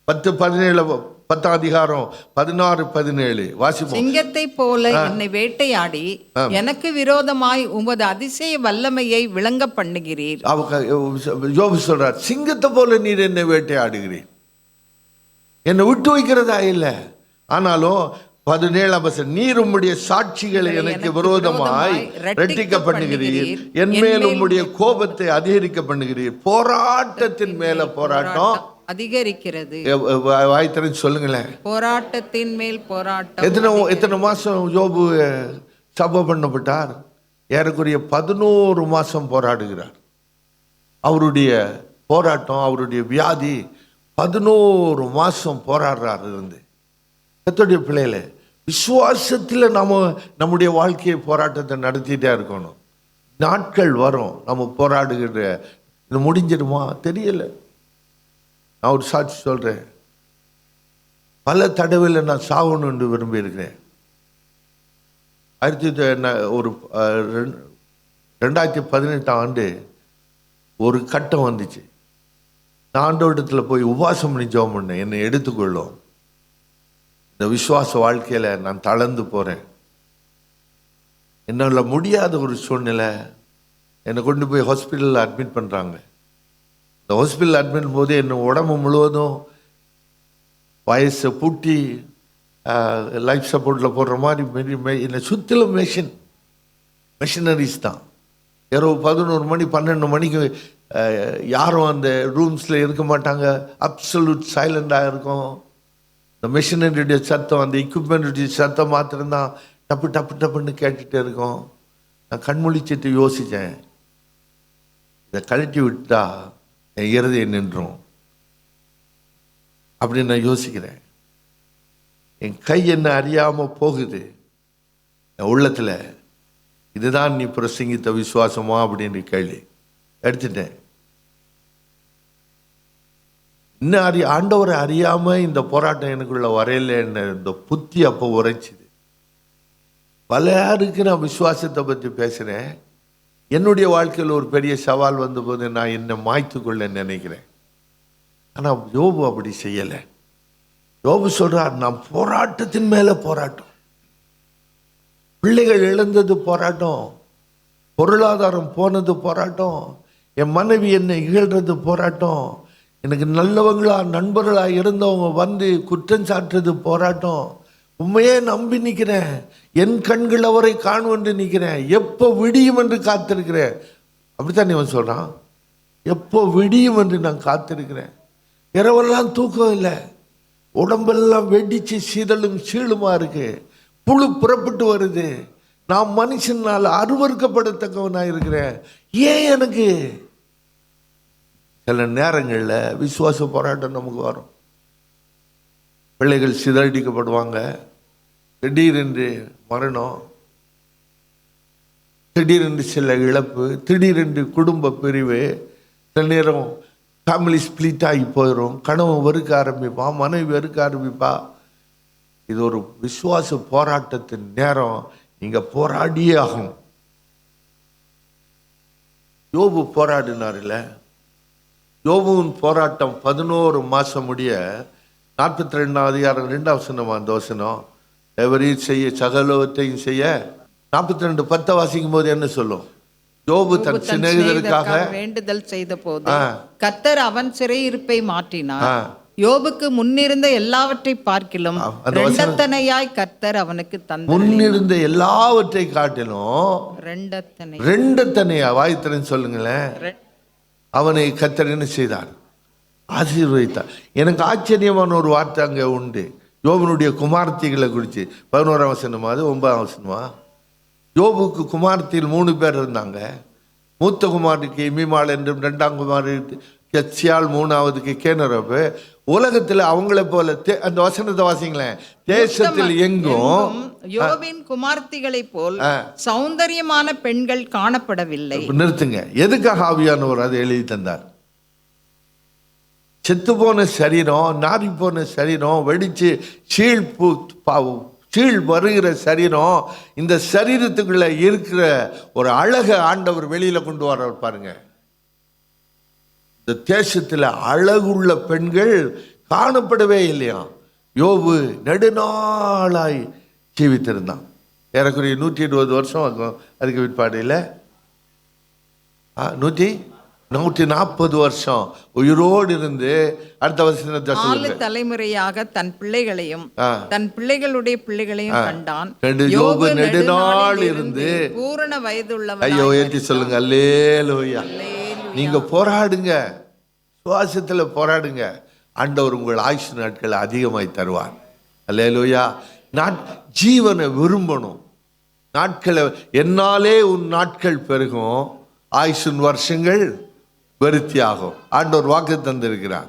10-17 அதிகாரம் 16-17 வாசிப்போம். சிங்கத்தை போல என்னை வேட்டையாடி எனக்கு விரோதமாய் உமது அதிசய வல்லமையை விளங்க பண்ணுகிறீர். யோபு சொல்றார், சிங்கத்தை போல நீர் என்னை வேட்டையாடுகிறீர், என்னை விட்டு வைக்கிறதா இல்லை. ஆனாலும் 17 நீர் உம்முடைய சாட்சிகளை எனக்கு விரோதமாய் இரட்டிக்க பண்ணுகிறீர், என் மேல் உம்முடைய கோபத்தை அதிகரிக்க பண்ணுகிறீர். போராட்டத்தின் மேல போராட்டம் அதிகரிக்கிறது. வாய்த்திறன் சொல்லுங்களேன். போராட்டத்தின் மேல் போராட்டம். எத்தனை மாசம் யோபு சபை பண்ணப்பட்டார்? ஏறக்குறைய 11 மாசம் போராடுகிறார். அவருடைய போராட்டம், அவருடைய வியாதி 11 மாசம் போராடுறார் இருந்து. கர்த்தருடைய பிள்ளைகளே, விசுவாசத்தில் நம்முடைய வாழ்க்கையை போராட்டத்தை நடத்திட்டே இருக்கணும். நாட்கள் வரும் நம்ம போராடுகிற, இது முடிஞ்சிடுமா தெரியல. நான் ஒரு சாட்சி சொல்கிறேன். பல தடவையில் நான் சாகணும்னு விரும்பியிருக்கிறேன். 2018 ஒரு கட்டம் வந்துச்சு. நான் ஆண்டவரிடத்தில் போய் உபவாசம் பண்ணி ஜெபம் பண்ணேன், என்னை எடுத்துக்கொள்ளும். இந்த விசுவாச வாழ்க்கையில் நான் தளர்ந்து போகிறேன், என்னால் முடியாத ஒரு சூழ்நிலை. என்னை கொண்டு போய் ஹாஸ்பிட்டலில் அட்மிட் பண்ணுறாங்க. இந்த ஹாஸ்பிட்டல் அட்மிட் போது என்னை உடம்பு முழுவதும் வயசை பூட்டி லைஃப் சப்போர்ட்டில் போடுற மாதிரி என்னை சுற்றிலும் மெஷினரிஸ் தான். இரவு 11 மணி 12 மணிக்கு யாரும் அந்த ரூம்ஸில் இருக்க மாட்டாங்க. அப்சல்யூட் சைலண்டாக இருக்கும். இந்த மெஷினரியுடைய சத்தம், அந்த எக்யூப்மெண்ட்டுடைய சத்தம் மாத்திரம்தான் டப்பு டப்பு டப்புன்னு கேட்டுகிட்டே இருக்கும். நான் கண்முழிச்சிட்டு யோசித்தேன், இதை கழட்டி விட்டா என் இருதயம் நின்றும் அப்படின்னு நான் யோசிக்கிறேன். என் கை என்ன அறியாமல் போகுது. என் உள்ளத்தில் இதுதான் நீ பிரசங்கித்த விசுவாசமா அப்படின்னு கேள்வி எடுத்துட்டேன். இன்னும் ஆண்டவரை அறியாமல் இந்த போராட்டம் எனக்குள்ள வரையில இந்த புத்தி அப்போ உரைச்சிது. பல யாருக்கு நான் விசுவாசத்தை பற்றி பேசுகிறேன். என்னுடைய வாழ்க்கையில் ஒரு பெரிய சவால் வந்தபோது நான் என்னை மாய்த்து கொள்ள நினைக்கிறேன். ஆனால் யோபு அப்படி செய்யலை. யோபு சொல்றார், நான் போராட்டத்தின் மேலே போராட்டம். பிள்ளைகள் இழந்தது போராட்டம், பொருளாதாரம் போனது போராட்டம், என் மனைவி என்னை இகழ்றது போராட்டம், எனக்கு நல்லவங்களா நண்பர்களா இருந்தவங்க வந்து குற்றம் சாட்டுறது போராட்டம். உண்மையே நம்பி நிற்கிறேன், என் கண்கள் அவரை காணும் என்று நிற்கிறேன், எப்போ விடியும் என்று காத்திருக்கிறேன். அப்படித்தான் இவன் சொல்றான், எப்போ விடியும் என்று நான் காத்திருக்கிறேன். இரவெல்லாம் தூக்கம் இல்லை, உடம்பெல்லாம் வெடிச்சு சீதலும் சீழுமா இருக்கு, புழு புறப்பட்டு வருது, நான் மனுஷனால் அருவறுக்கப்படத்தக்கவனா இருக்கிறேன். ஏன் எனக்கு? சில நேரங்களில் விசுவாச போராட்டம் நமக்கு வரும். பிள்ளைகள் சிதறடிக்கப்படுவாங்க, திடீரென்று மரணம், திடீரென்று சில இழப்பு, திடீரென்று குடும்ப பிரிவு, சில நேரம் ஃபேமிலி ஸ்பிளிட் ஆகி போயிடும், கணவன் வெறுக்க ஆரம்பிப்பான், மனைவி வெறுக்க ஆரம்பிப்பா. இது ஒரு விசுவாச போராட்டத்தின் நேரம். நீங்க போராடியே ஆகணும். யோபு போராடினார்ல, யோபுவின் போராட்டம் 11 மாசம் முடிய 42 அதிகாரம் 2 அந்த வசனம், எவரையும் செய்ய சகலவற்றையும் செய்ய. 42:10 வாசிக்கும் போது என்ன சொல்லும்? யோபு தன் சிநேகிதருக்காக வேண்டுதல் செய்த போது கர்த்தர் அவன் சிறையிருப்பை மாற்றினார். யோபுக்கு முன்னிருந்த எல்லாவற்றை பார்க்கிலும் இரண்டத்தனையாய் கர்த்தர் அவனுக்கு தந்தார். முன்னிருந்த எல்லாவற்றை காட்டிலும் ரெண்டத்தனையா, வாய்த்திறன் சொல்லுங்களேன், அவனை கர்த்தர் என்ன செய்தார்? ஆசீர்வதித்தார். எனக்கு ஆச்சரியமான ஒரு வார்த்தை அங்கே உண்டு. யோபனுடைய குமார்த்திகளை குறித்து 11ஆம் வசனமா அது 9ஆம் வசனமா? யோபுக்கு குமார்த்தியில் 3 பேர் இருந்தாங்க. மூத்த குமாருக்கு இமிமாள் என்றும், 2ஆம் குமாருக்கு கெத்சியாள், 3ஆவதுக்கு கேனரபு. உலகத்தில் அவங்கள போல அந்த வசனத்தை வாசிங்களேன், தேசத்தில் எங்கும் யோபின் குமார்த்திகளை போல் சௌந்தரியமான பெண்கள் காணப்படவில்லை. நிறுத்துங்க, எதுக்காக ஆவியானவர் அதை எழுதி தந்தார்? செத்து போன சரீரம், நாரி போன சரீரம், வெடிச்சு சீழ் வருகிற சரீரம், இந்த சரீரத்துக்குள்ள இருக்கிற ஒரு அழக ஆண்டவர் வெளியில கொண்டு வர பாருங்க. இந்த தேசத்துல அழகுள்ள பெண்கள் காணப்படவே இல்லையா. யோபு நெடுநாளாய் ஜீவித்திருந்தான். ஏறக்குறைய 120 வருஷம் ஆகும். அதுக்கு பிற்பாடு இல்லை, 140 வருஷம் உயிரோடு இருந்து அடுத்த வருஷம் 4 தலைமுறையாக தன் பிள்ளைகளையும் தன் பிள்ளைகளுடைய பிள்ளைகளையும் கண்டான். யோபு நெடுநாள் இருந்து பூரண வயதுள்ளவன். ஐயோ, ஏற்றி சொல்லுங்க, அல்லேலூயா. நீங்க போராடுங்க, சுவாசத்துல போராடுங்க, ஆண்டவர் உங்கள் ஆயுசு நாட்களை அதிகமாய் தருவார். அல்லேலூயா. ஜீவனை விரும்பணும். நாட்களை என்னாலே உன் நாட்கள் பெருகும், ஆயுசின் வருஷங்கள் விருத்தியாகும். ஆண்டவர் வாக்கு தந்திருக்கிறார்.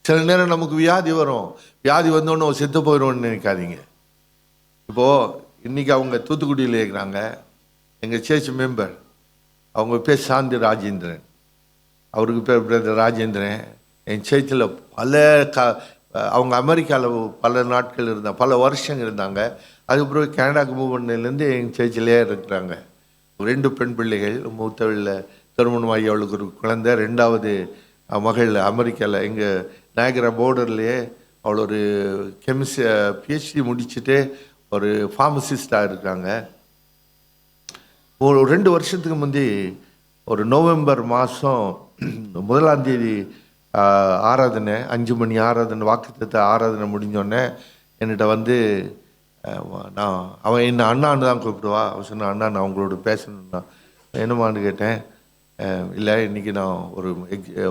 சில நேரம் நமக்கு வியாதி வரும், வியாதி வந்தோன்னு செத்து போயிடும்னு நினைக்காதீங்க. இப்போது இன்னைக்கு அவங்க தூத்துக்குடியில் இருக்கிறாங்க, எங்கள் சேர்ச் மெம்பர். அவங்க பேர் சாந்தி ராஜேந்திரன், அவருக்கு பேர் பிரதர் ராஜேந்திரன். என் சேர்ச்சில் அவங்க அமெரிக்காவில் பல நாட்கள் இருந்தாங்க, பல வருஷங்கள் இருந்தாங்க. அதுக்கப்புறம் கனடாக்கு மூவ் பண்ணதுலேருந்து எங்கள் சேர்ச்சிலே இருக்கிறாங்க. 2 பெண் பிள்ளைகள், மூத்தவளில் திருமணமாகி அவளுக்கு ஒரு குழந்தை, 2வது மகள் அமெரிக்காவில் எங்கள் நாயகரா பார்டர்லேயே அவள் ஒரு PhD முடிச்சுட்டு ஒரு ஃபார்மசிஸ்டாக இருக்காங்க. ஒரு 2 வருஷத்துக்கு முந்தி ஒரு நவம்பர் மாதம் 1ஆம் தேதி ஆராதனை, 5 மணி ஆராதனை, வாக்குத்தத்த ஆராதனை முடிஞ்சோடனே என்கிட்ட வந்து அவன் என்ன அண்ணான்னு தான் கூப்பிடுவா. அவன் சொன்னான், அண்ணா நான் உங்களோட பேசணுன்னா. என்னமான்னு கேட்டேன். இல்லை, இன்றைக்கி நான்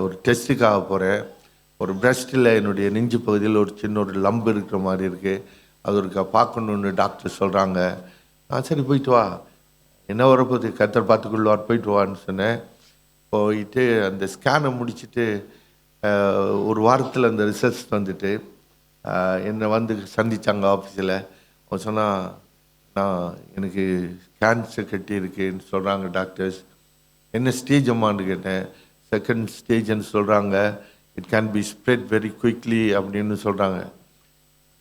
ஒரு டெஸ்ட்டுக்காக போகிறேன். ஒரு பிரஸ்ட்டில் என்னுடைய நெஞ்சு பகுதியில் ஒரு சின்ன ஒரு லம்பு இருக்கிற மாதிரி இருக்குது, அது ஒரு பார்க்கணுன்னு டாக்டர் சொல்கிறாங்க. சரி போயிட்டு வா, என்ன வரப்போது, கத்தர் பார்த்துக்குள்ளார், போயிட்டு வான்னு சொன்னேன். போயிட்டு அந்த ஸ்கேனை முடிச்சுட்டு ஒரு வாரத்தில் அந்த ரிசல்ட்ஸ் வந்துட்டு என்னை வந்து சந்தித்தாங்க ஆஃபீஸில். அவன் சொன்னால், நான் எனக்கு கேன்சர் கட்டி இருக்குன்னு சொல்கிறாங்க டாக்டர்ஸ். என்ன ஸ்டேஜ் அம்மான்னு கேட்டேன். 2nd ஸ்டேஜ்ன்னு சொல்கிறாங்க. It can be spread very quickly அப்படின்னு சொல்கிறாங்க.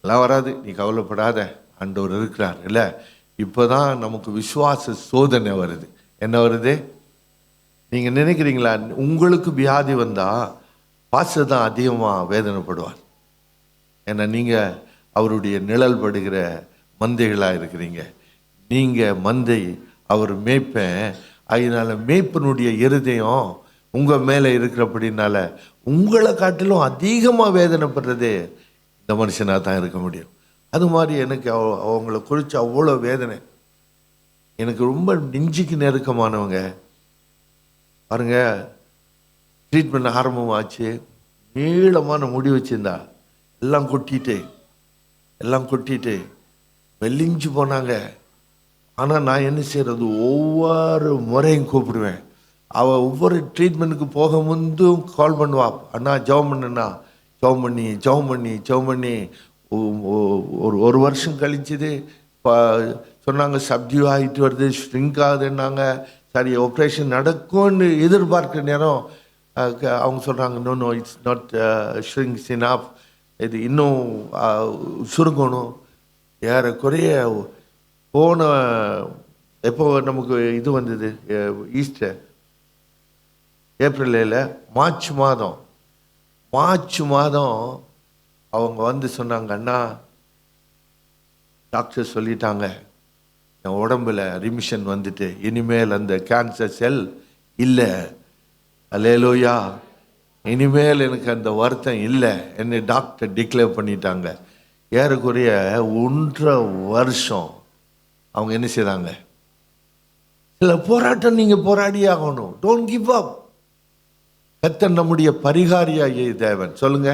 எல்லாம் வராது, நீ கவலைப்படாத, ஆண்டவர் இருக்கிறார். இல்லை, இப்போ தான் நமக்கு விசுவாச சோதனை வருது. என்ன வருது? நீங்கள் நினைக்கிறீங்களா உங்களுக்கு வியாதி வந்தால் பாஸ்டர் தான் அதிகமாக வேதனைப்படுவார்? ஏன்னா நீங்கள் அவருடைய நிழல் படுகிற மந்தைகளாக இருக்கிறீங்க. நீங்கள் மந்தை, அவர் மேய்ப்பேன். அதனால மேய்ப்பனுடைய இருதயம் உங்கள் மேலே இருக்கிறபடினால உங்களை காட்டிலும் அதிகமாக வேதனைப்படுறதே இந்த மனுஷனாக தான் இருக்க முடியும். அது மாதிரி எனக்கு அவங்கள குறித்து அவ்வளோ வேதனை. எனக்கு ரொம்ப நெஞ்சுக்கு நெருக்கமானவங்க. பாருங்க, ட்ரீட்மெண்ட் ஆரம்பமாச்சு. நீளமான முடி வச்சுருந்தா எல்லாம் கொட்டிட்டு வெள்ளிஞ்சு போனாங்க. ஆனால் நான் என்ன செய்கிறது, ஒவ்வொரு முறையும் கூப்பிடுவேன். அவள் ஒவ்வொரு ட்ரீட்மெண்ட்டுக்கு போக முந்தும் கால் பண்ணுவா, அண்ணா ஜெபம் பண்ணுண்ணா, ஜெபம் பண்ணி ஒரு வருஷம் கழிச்சுது. சொன்னாங்க சப்டியூ ஆகிட்டு வருது, ஸ்ட்ரிங்க் ஆகுதுன்னாங்க. சரி, ஆப்ரேஷன் நடக்கும்னு எதிர்பார்க்குற நேரம் அவங்க சொல்கிறாங்க, நோ இட்ஸ் நாட் ஷ்ரிங்க்ஸ் இனஃப், இது இன்னும் சுருங்கணும். ஏறக்குறைய போன எப்போ நமக்கு இது வந்தது, ஈஸ்டர் ஏப்ரலில், மார்ச் மாதம் அவங்க வந்து சொன்னாங்க, அண்ணா டாக்டர் சொல்லிட்டாங்க என் உடம்புல ரிமிஷன் வந்துட்டு, இனிமேல் அந்த கேன்சர் செல் இல்லை. அல்லேலூயா, இனிமேல் எனக்கு அந்த வருத்தம் இல்லை என்னை டாக்டர் டிக்ளேர் பண்ணிட்டாங்க. ஏறக்குறைய 1.5 வருஷம் அவங்க என்ன செய்றாங்க, சில போராட்டம் நீங்கள் போராடி ஆகணும். Don't give up. கர்த்தர் நம்முடைய பரிகாரியாகிய தேவன். சொல்லுங்க,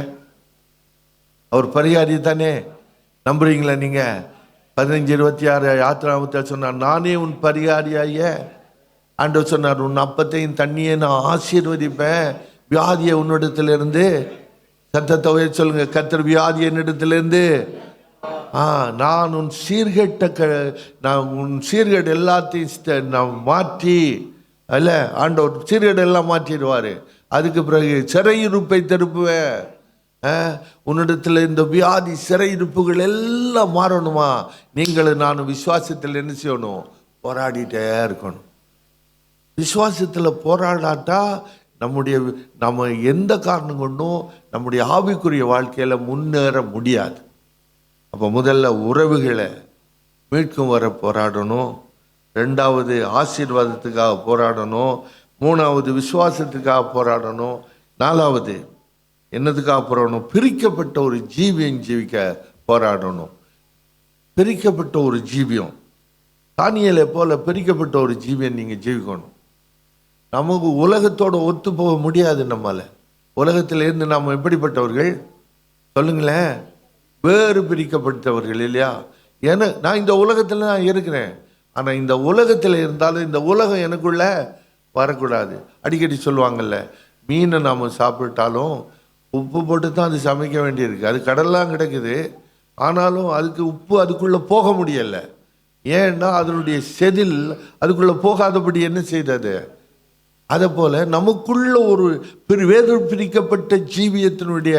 அவர் பரிகாரி தானே? நம்புறீங்களா நீங்க? 15:26 யாத்திராமத்தில் சொன்னார், நானே உன் பரிகாரியாகிய. ஆண்டவர் சொன்னார், உன் அப்பத்தையும் தண்ணியை நான் ஆசீர்வதிப்பேன், வியாதியை உன்னிடத்திலிருந்து. சத்தத்தை சொல்லுங்க, கர்த்தர் வியாதியை என்னிடத்திலிருந்து. நான் உன் சீர்கேடு எல்லாத்தையும் நான் மாற்றி, அல்ல ஆண்டவர் சீர்கேடு எல்லாம் மாற்றிடுவார். அதுக்கு பிறகு சிறையிருப்பை திருப்புவேன். உன்னிடத்தில் இந்த வியாதி சிறையிருப்புகள் எல்லாம் மாறணுமா? நீங்களும் நானும் விசுவாசத்தில் என்ன செய்யணும்? போராடிட்டே இருக்கணும். விசுவாசத்தில் போராடாட்டா நம்ம எந்த காரணம் கொண்டும் நம்முடைய ஆவிக்குரிய வாழ்க்கையில் முன்னேற முடியாது. அப்போ முதல்ல உறவுகளை மீட்கும் வர போராடணும். 2வது ஆசீர்வாதத்துக்காக போராடணும். 3வது விசுவாசத்துக்காக போராடணும். 4வது என்னதுக்காக போராடணும்? பிரிக்கப்பட்ட ஒரு ஜீவியம் ஜீவிக்க போராடணும். பிரிக்கப்பட்ட ஒரு ஜீவியம், தானியேலை போல பிரிக்கப்பட்ட ஒரு ஜீவியம் நீங்கள் ஜீவிக்கணும். நமக்கு உலகத்தோடு ஒத்து போக முடியாது. நம்மால் உலகத்தில் இருந்து நாம் எப்படிப்பட்டவர்கள் சொல்லுங்களேன்? வேறு பிரிக்கப்பட்டவர்கள் இல்லையா? ஏன்னா நான் இந்த உலகத்தில் தான் இருக்கிறேன். ஆனால் இந்த உலகத்தில் இருந்தாலும் இந்த உலகம் எனக்குள்ள வரக்கூடாது. அடிக்கடி சொல்லுவாங்கல்ல, மீனை நாம் சாப்பிட்டாலும் உப்பு போட்டு தான் அது சமைக்க வேண்டியிருக்கு. அது கடல்லாம் கிடக்குது, ஆனாலும் அதுக்கு உப்பு அதுக்குள்ளே போக முடியலை. ஏன்னா அதனுடைய செதில் அதுக்குள்ளே போகாதபடி என்ன செய்தது? அதை போல நமக்குள்ள ஒரு வேறு பிரிக்கப்பட்ட ஜீவியத்தினுடைய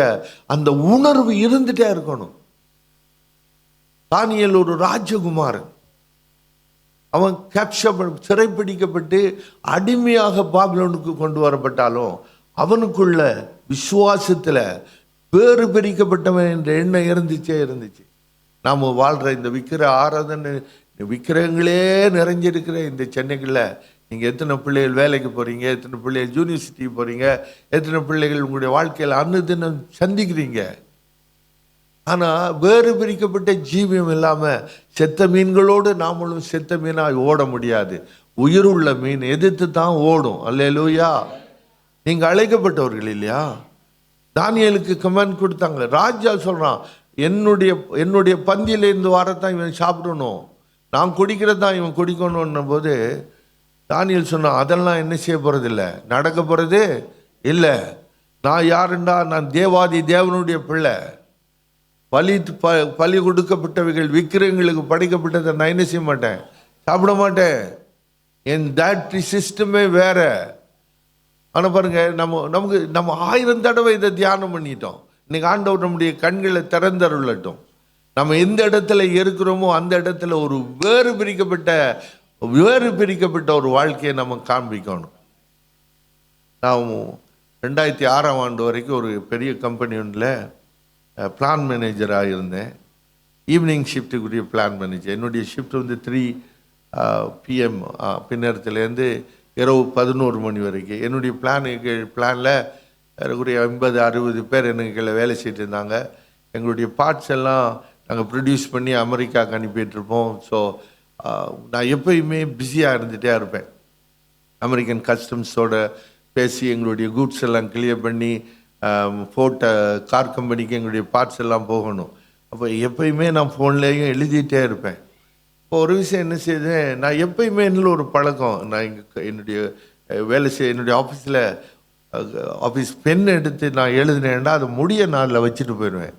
அந்த உணர்வு இருந்துட்டே இருக்கணும். தானியேல் ஒரு ராஜகுமாரன். அவன் சிறைப்பிடிக்கப்பட்டு அடிமையாக பாபிலோனுக்கு கொண்டு வரப்பட்டாலும் அவனுக்குள்ள விசுவாசத்துல வேறு பிரிக்கப்பட்டவன் என்ற எண்ணம் இருந்துச்சு. நாம் வாழ்ற இந்த ஆராதனை விக்கிரகங்களே நிறைஞ்சிருக்கிற இந்த சென்னைக்குள்ள நீங்கள் எத்தனை பிள்ளைகள் வேலைக்கு போகிறீங்க, எத்தனை பிள்ளைகள் யூனிவர்சிட்டிக்கு போகிறீங்க, எத்தனை பிள்ளைகள் உங்களுடைய வாழ்க்கையில் அன்னதினம் சந்திக்கிறீங்க. ஆனால் வேறு பிரிக்கப்பட்ட ஜீவியம் இல்லாமல் செத்த மீன்களோடு நாமளும் செத்த மீனாக ஓட முடியாது. உயிருள்ள மீன் எதிர்த்து தான் ஓடும். அல்லேலூயா. நீங்கள் அழைக்கப்பட்டவர்கள் இல்லையா? தானியேலுக்கு கமெண்ட் கொடுத்தாங்க. ராஜா சொல்கிறான், என்னுடைய பந்தியிலேருந்து வரத்தான் இவன் சாப்பிடணும், நான் குடிக்கிறதான் இவன் குடிக்கணும்னும் போது தானியேல் சொன்னான், அதெல்லாம் என்ன செய்ய போகிறது இல்லை, நடக்க போகிறது இல்லை. நான் யாருண்டா? நான் தேவாதி தேவனுடைய பிள்ளை. பலி கொடுக்கப்பட்டவைகள் விக்கிரகங்களுக்கு படைக்கப்பட்டதை நான் என்ன செய்ய மாட்டேன், சாப்பிட மாட்டேன். என் தாட்ரி சிஸ்டமே வேற. ஆனால் பாருங்க, நம்ம 1000 தடவை இதை தியானம் பண்ணிட்டோம். இன்னைக்கு ஆண்டவர் நம்முடைய கண்களை திறந்தருளட்டும். நம்ம எந்த இடத்துல இருக்கிறோமோ அந்த இடத்துல ஒரு வேறு பிரிக்கப்பட்ட ஒரு வாழ்க்கையை நம்ம காண்பிக்கணும். நான் 2006ஆம் ஆண்டு வரைக்கும் ஒரு பெரிய கம்பெனி ஒன்றில் பிளான் மேனேஜராக இருந்தேன். ஈவினிங் ஷிஃப்ட்டுக்குரிய பிளான் மேனேஜர். என்னுடைய ஷிஃப்ட் வந்து 3 PM பின்னரத்துலேருந்து இரவு 11 மணி வரைக்கும். என்னுடைய பிளானில் ஏறக்குறைய 50-60 பேர் எனக்கு வேலை செய்துட்டு இருந்தாங்க. எங்களுடைய பார்ட்ஸ் எல்லாம் நாங்கள் ப்ரொடியூஸ் பண்ணி அமெரிக்காவுக்கு அனுப்பிட்டுருப்போம். ஸோ நான் எப்பயுமே பிஸியாக இருந்துகிட்டே இருப்பேன். அமெரிக்கன் கஸ்டம்ஸோட பேசி எங்களுடைய கூட்ஸ் எல்லாம் கிளியர் பண்ணி ஃபோர்ட்ட கார் கம்பெனிக்கு எங்களுடைய பார்ட்ஸ் எல்லாம் போகணும். அப்போ எப்பயுமே நான் ஃபோன்லேயும் எழுதிட்டே இருப்பேன். இப்போ ஒரு விஷயம் என்ன செய்தேன், நான் எப்பயுமே என்னில் ஒரு பழக்கம், நான் என்னுடைய என்னுடைய ஆஃபீஸ் பென் எடுத்து நான் எழுதினேன்னா அதை முடிய நாளில் வச்சுட்டு போயிடுவேன்.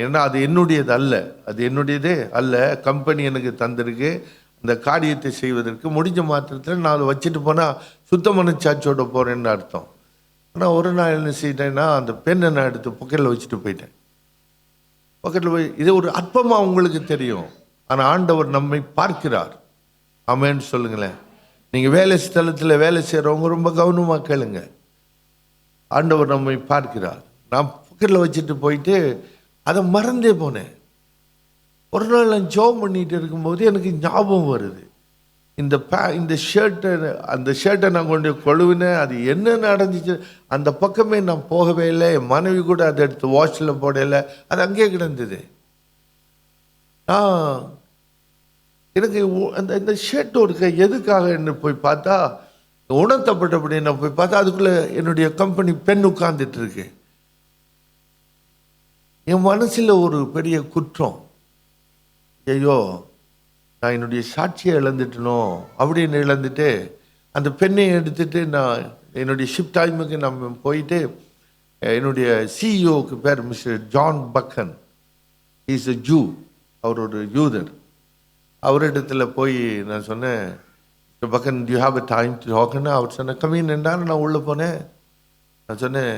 ஏன்னா அது என்னுடையது அல்ல, அது என்னுடையதே அல்ல. கம்பெனி எனக்கு தந்திருக்கு அந்த காரியத்தை செய்வதற்கு. முடிஞ்ச மாத்திரத்தில் நான் அதை வச்சுட்டு போனால் சுத்த மனச்சாட்சியோட போகிறேன்னு அர்த்தம். ஆனால் ஒரு நாள் என்ன செய்தேன்னா, அந்த பெண்ணை நான் எடுத்து பாக்கெட்டில் வச்சுட்டு போயிட்டேன். பாக்கெட்டில் போய் இது ஒரு அற்பமாக உங்களுக்கு தெரியும், ஆனால் ஆண்டவர் நம்மை பார்க்கிறார். ஆமேன்னு சொல்லுங்களேன். நீங்கள் வேலை ஸ்தலத்தில் வேலை செய்கிறவங்க ரொம்ப கவனமாக கேளுங்க. ஆண்டவர் நம்மை பார்க்கிறார். நான் பாக்கெட்டில் வச்சுட்டு போயிட்டு அதை மறந்தே போனேன். ஒரு நாள் நான் ஜாப் பண்ணிட்டு இருக்கும்போது எனக்கு ஞாபகம் வருது, இந்த ஷர்ட்டை நான் கொண்டு கொழுவினேன். அது என்ன நடந்துச்சு அந்த பக்கமே நான் போகவே இல்லை. என் மனைவி கூட அதை எடுத்து வாஷில் போடலை, அது அங்கேயே கிடந்தது. எனக்கு இந்த ஷர்ட் ஒரு எதுக்காக என்ன போய் பார்த்தா, உணர்த்தப்பட்டபடி நான் போய் பார்த்தா அதுக்குள்ளே என்னுடைய கம்பெனி பெண் உட்கார்ந்துட்டு இருக்கு. என் மனசில் ஒரு பெரிய குற்றம், ஐயோ நான் என்னுடைய சாட்சியை இழந்துட்டனோ அப்படின்னு இழந்துட்டு அந்த பெண்ணை எடுத்துட்டு நான் என்னுடைய ஷிஃப்ட் டைமுக்கு நம்ம போயிட்டு என்னுடைய சிஇஓக்கு பேர் மிஸ்டர் ஜான் பக்கன், இஸ் அ ஜூ, அவர் ஒரு யூதர். அவரிடத்துல போய் நான் சொன்னேன், மிஸ்டர் பக்கன் do you have a time to டாக்னா. அவர் சொன்ன கம்மின் என்றால் நான் உள்ளே போனேன். நான் சொன்னேன்,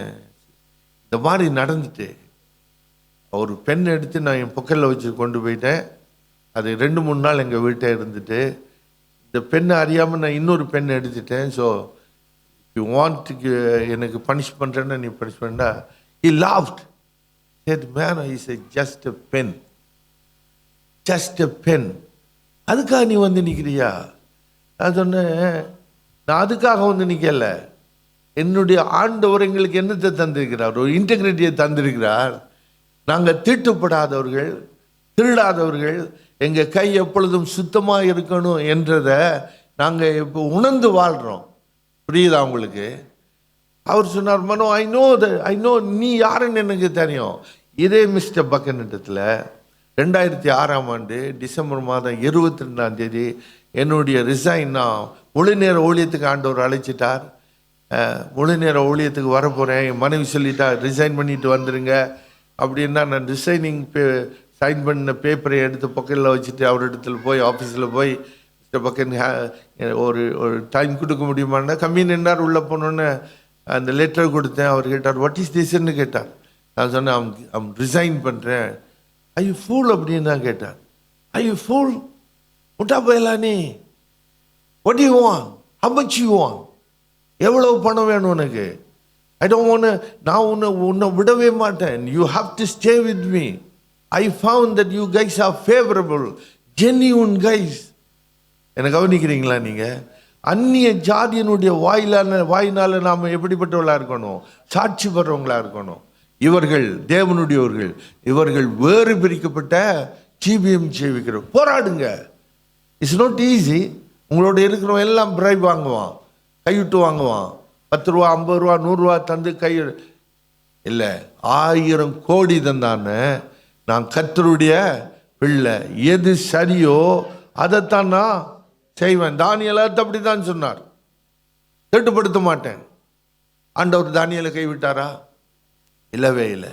இந்த மாதிரி நடந்துட்டு ஒரு பெண் எடுத்து நான் என் பொக்கலில் வச்சு கொண்டு போயிட்டேன். அது 2-3 நாள் எங்கள் வீட்டை இருந்துட்டு இந்த பெண்ணை அறியாமல் நான் இன்னொரு பெண்ணை எடுத்துட்டேன். ஸோ யூ வாண்ட் எனக்கு பனிஷ் பண்ணுறேன்னா நீ பனிஷ் பண்ணா. He loft, said man is just a pen, just a pen. அதுக்காக நீ வந்து நிற்கிறியா? நான் சொன்னேன், நான் அதுக்காக வந்து நிற்கல. என்னுடைய ஆண்டவர் எங்களுக்கு என்னத்தை தந்திருக்கிறார், ஒரு இன்டெகிரிட்டியை தந்திருக்கிறார். நாங்கள் தீட்டுப்படாதவர்கள், திருடாதவர்கள், எங்கள் கை எப்பொழுதும் சுத்தமாக இருக்கணும் என்றதை நாங்கள் இப்போ உணர்ந்து வாழ்கிறோம். புரியுதா உங்களுக்கு? அவர் சொன்னார், மனோ ஐ நோ நீ யாருன்னு எனக்கு தெரியும். இதே மிஸ்டர் பக்கனிடத்தில் 2006ஆம் ஆண்டு டிசம்பர் மாதம் 22ஆம் தேதி என்னுடைய ரிசைன், நான் முழு நேர ஊழியத்துக்கு ஆண்டவர் அழைச்சிட்டார். முழு நேர ஊழியத்துக்கு வரப்போகிறேன். என் மனைவி சொல்லிட்டா ரிசைன் பண்ணிட்டு வந்துடுங்க அப்படின்னா, நான் ரிசைனிங் சைன் பண்ண பேப்பரை எடுத்து பக்கத்தில் வச்சுட்டு அவரிடத்துல போய் ஆஃபீஸில் போய் இந்த பக்கம் ஒரு ஒரு டைம் கொடுக்க முடியுமான்னா கம்மி நின்றார். உள்ளே போனோன்னு அந்த லெட்டர் கொடுத்தேன். அவர் கேட்டார், வாட் இஸ் திஸ்ன்னு கேட்டார். நான் சொன்னேன், ஐம் ரிசைன் பண்ணுறேன். ஐ யூ ஃபூல் அப்படின்னு தான் கேட்டார். ஐ யூ ஃபூல், முட்டா போயலானே, what you want, how much you want, எவ்வளவு பணம் வேணும் உனக்கு? ஐ டோன்ட் வாண்ட், நான் உன்னை விடவே மாட்டேன். You have to stay with me. I found that you guys are favourable, genuine guys. என்னை கவனிக்கிறீங்களா நீங்கள்? அந்நிய ஜாதியினுடைய வாயினால் நாம் எப்படிப்பட்டவர்களாக இருக்கணும்? சாட்சி பெறவங்களாக இருக்கணும். இவர்கள் தேவனுடையவர்கள், இவர்கள் வேறு பிரிக்கப்பட்ட ஜீவியம் ஜீவிக்கிறோம். போராடுங்க. It's not easy. உங்களோட இருக்கிறவன் எல்லாம் பிரைப் வாங்குவான், கைவிட்டு வாங்குவான். 10 ரூபா 50 ரூபா 100 ரூபா தந்து கை இல்லை, 1000 கோடி தந்தானே. நான் கர்த்தருடைய பிள்ளை, எது சரியோ அதைத்தான் நான் செய்வேன். தானியேல் அப்படி தான் சொன்னார், கட்டுப்படுத்த மாட்டேன். ஆண்டவர் தானியேலை கைவிட்டாரா? இல்லவே இல்லை.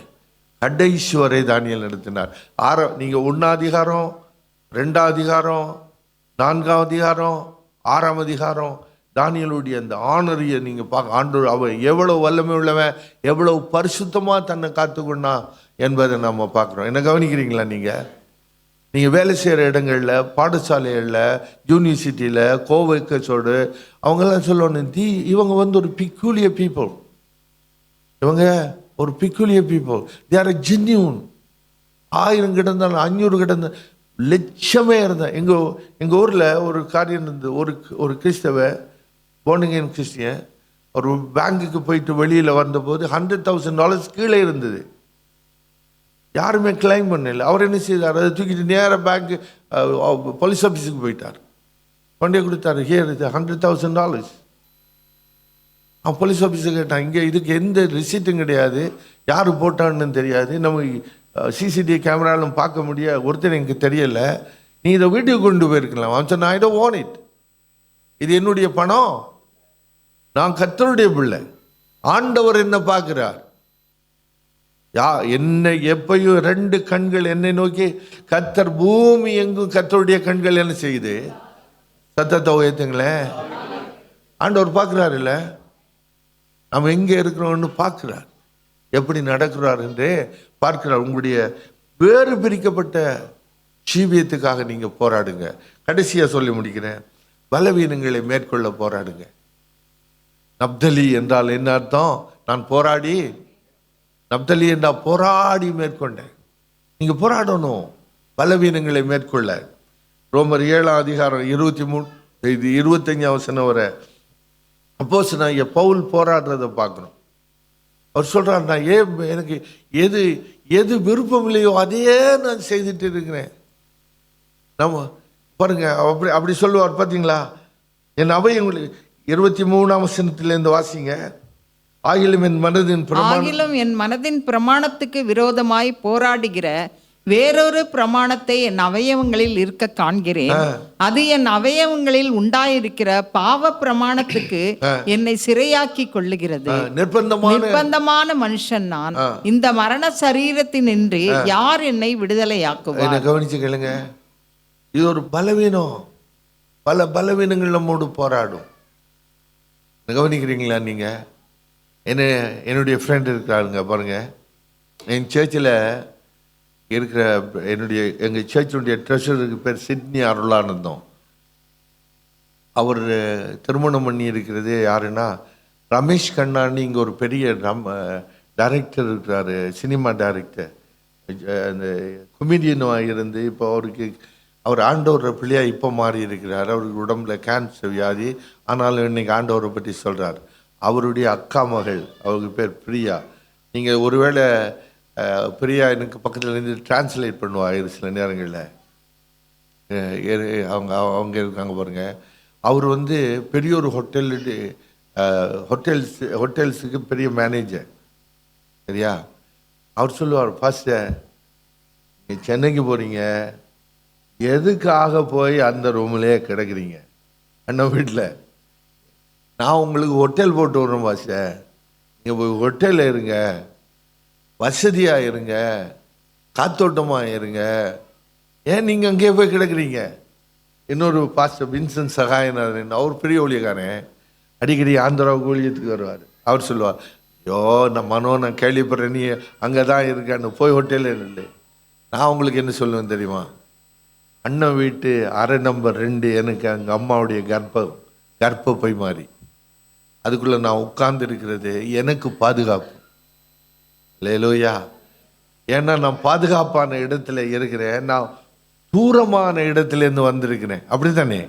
கடைசி வரை தானியேல் நடத்தினார். நீங்கள் 1ஆம் அதிகாரம் 2ஆம் அதிகாரம் 4ஆம் அதிகாரம் 6ஆம் அதிகாரம் தானியேலுடைய அந்த ஆணரியை நீங்கள் பார்க்க. ஆண்டவர் அவர் எவ்வளவு வல்லமை உள்ளவன், எவ்வளவு பரிசுத்தமாக தன்னை காத்துக்கொண்டா என்பதை நம்ம பார்க்குறோம். என்ன கவனிக்கிறீங்களா? நீங்கள் வேலை செய்கிற இடங்களில், பாடசாலைகளில், யூனிவர்சிட்டியில், கோவைக்கஸோடு அவங்கெல்லாம் சொல்லணும், இவங்க ஒரு பிக்கூலியர் பீப்புள், இவங்க ஒரு பிக்கூலியர் பீப்புள், தே ஆர் ஜென்யூன். 1000 கிடந்தாலும் 500 கிடந்த லட்சமே இருந்தேன். எங்கள் ஊரில் ஒரு காரியம் இருந்தது. ஒரு கிறிஸ்தவ போர்ன் கிறிஸ்டியன் ஒரு பேங்குக்கு போயிட்டு வெளியில் வந்தபோது $100,000 கீழே இருந்தது. யாருமே கிளைம் பண்ணல. அவர் என்ன செய்தார்? அதை தூக்கிட்டு நேராக பேங்க் போலீஸ் ஆஃபீஸுக்கு போயிட்டார். கொண்டே கொடுத்தாரு, ஹியர் இது $100,000. அவன் போலீஸ் ஆஃபீஸை கேட்டான், இங்கே இதுக்கு எந்த ரிசீட்டும் கிடையாது, யார் போட்டான்னு தெரியாது, நம்ம சிசிடிவி கேமராலும் பார்க்க முடியாது, ஒருத்தர் எனக்கு தெரியலை, நீ இதை வீட்டுக்கு கொண்டு போயிருக்கலாம். அவன் சொன்னான், ஐ டோன்ட் வாண்ட் இட், இது என்னுடைய பணம், நான் கர்த்தருடைய பிள்ளை, ஆண்டவர் என்ன பார்க்கிறார். என்னை எப்பயும் 2 கண்கள் என்னை நோக்கி, கர்த்தர் பூமி எங்கும் கர்த்தருடைய கண்கள் என்ன செய்யுது? சத்தத்தை உயர்த்துங்களேன். ஆண்டவர் பார்க்கிறார் இல்லை, நம்ம எங்கே இருக்கிறோம்னு பார்க்கிறார், எப்படி நடக்கிறார் என்று பார்க்கிறார். உங்களுடைய வேறு பிரிக்கப்பட்ட ஜீவியத்துக்காக நீங்கள் போராடுங்க. கடைசியாக சொல்லி முடிக்கிறேன், பலவீனங்களை மேற்கொள்ள போராடுங்க. நப்தலி என்றால் என்ன அர்த்தம்? நான் போராடி, நப்தலி என்றால் போராடி மேற்கொண்டேன். நீங்கள் போராடணும் பலவீனங்களை மேற்கொள்ள. ரோமர் 7ஆம் அதிகாரம் 25 வசனம் வரை அப்போஸ்தலனாகிய பவுல் போராடுறதை பார்க்கணும். அவர் சொல்கிறார், நான் எனக்கு எது விருப்பம் இல்லையோ அதையே நான் செய்துட்டு இருக்கிறேன். நம்ம பாருங்க, அப்படி சொல்லுவார் பார்த்தீங்களா? என் அவை உங்களுக்கு 23ஆம் வசனத்திலேருந்து வாசிங்க. ஆகிலும் என் மனதின் பிரமாணத்துக்கு விரோதமாய் போராடுகிற வேறொரு பிரமாணத்தை என் அவயவங்களில் இருக்க காண்கிறேன். அது என் அவயவங்களில் உண்டாயிருக்கிற பாவ பிரமாணத்துக்கு என்னை சிறையாக்கி கொள்ளுகிறது. நிர்பந்தமான மனுஷன் நான், இந்த மரண சரீரத்தினின்று யார் என்னை விடுதலையாக்குவார்? கவனிச்சு கேளுங்க, இது ஒரு பலவீனம். பல பலவீனங்கள் நம்மோடு போராடும். கவனிக்கிறீங்களா? நீங்கள் என்னுடைய ஃப்ரெண்ட் இருக்கிறாருங்க பாருங்க, என் சர்ச்சில் இருக்கிற எங்கள் சர்ச்சினுடைய ட்ரெஷருக்கு பேர் சிட்னி அருளானந்தம். அவர் திருமணம் பண்ணி இருக்கிறது யாருன்னா ரமேஷ் கண்ணான்னு இங்கே ஒரு பெரிய டைரக்டர் இருக்கிறாரு, சினிமா டைரக்டர், அந்த கொமிடியனாக இருந்து இப்போ அவர் ஆண்டவரை பிள்ளையாக இப்போ மாறி இருக்கிறார். அவருக்கு உடம்புல கேன்சர் வியாதி, ஆனாலும் இன்னைக்கு ஆண்டவரை பற்றி சொல்கிறார். அவருடைய அக்கா மகள், அவருக்கு பேர் பிரியா. நீங்கள் ஒருவேளை பிரியா எனக்கு பக்கத்தில் இருந்து டிரான்ஸ்லேட் பண்ணுவாங்க சில நேரங்களில். அவங்க இருக்காங்க பாருங்க. அவர் பெரிய ஒரு ஹோட்டல்ஸுக்கு பெரிய மேனேஜர், சரியா? அவர் சொல்லுவார், பாஸ்டர் நீங்கள் சென்னைக்கு போகிறீங்க, எதுக்காக போய் அந்த ரூம்லேயே கிடக்குறீங்க அண்ணன் வீட்டில்? நான் உங்களுக்கு ஹோட்டல் போட்டு விட்றேன் பாஸ்டர், நீங்கள் போய் ஹோட்டலில் இருங்க, வசதியாக இருங்க, காத்தோட்டமாக இருங்க, ஏன் நீங்கள் அங்கேயே போய் கிடக்குறீங்க? இன்னொரு பாஸ்டர் வின்சென்ட் சகாயநாதன், அவர் பெரிய ஊழியக்காரன், அடிக்கடி ஆந்திராவுக்கு ஊழியத்துக்கு வருவார். அவர் சொல்லுவார், ஐயோ நான் கேள்விப்படுறேன், நீ அங்கே தான் இருக்கான்னு, போய் ஹோட்டலில் இல்லை. நான் உங்களுக்கு என்ன சொல்லுவேன் தெரியுமா? அண்ணன் வீட்டு அறை நம்பர் 2 எனக்கு அங்கே அம்மாவுடைய கர்ப்பப்பை மாதிரி, அதுக்குள்ளே நான் உட்கார்ந்து இருக்கிறது எனக்கு பாதுகாப்பு. அல்லேலூயா. ஏன்னா நான் பாதுகாப்பான இடத்துல இருக்கிறேன், நான் தூரமான இடத்துலேருந்து வந்திருக்கிறேன். அப்படி தானே?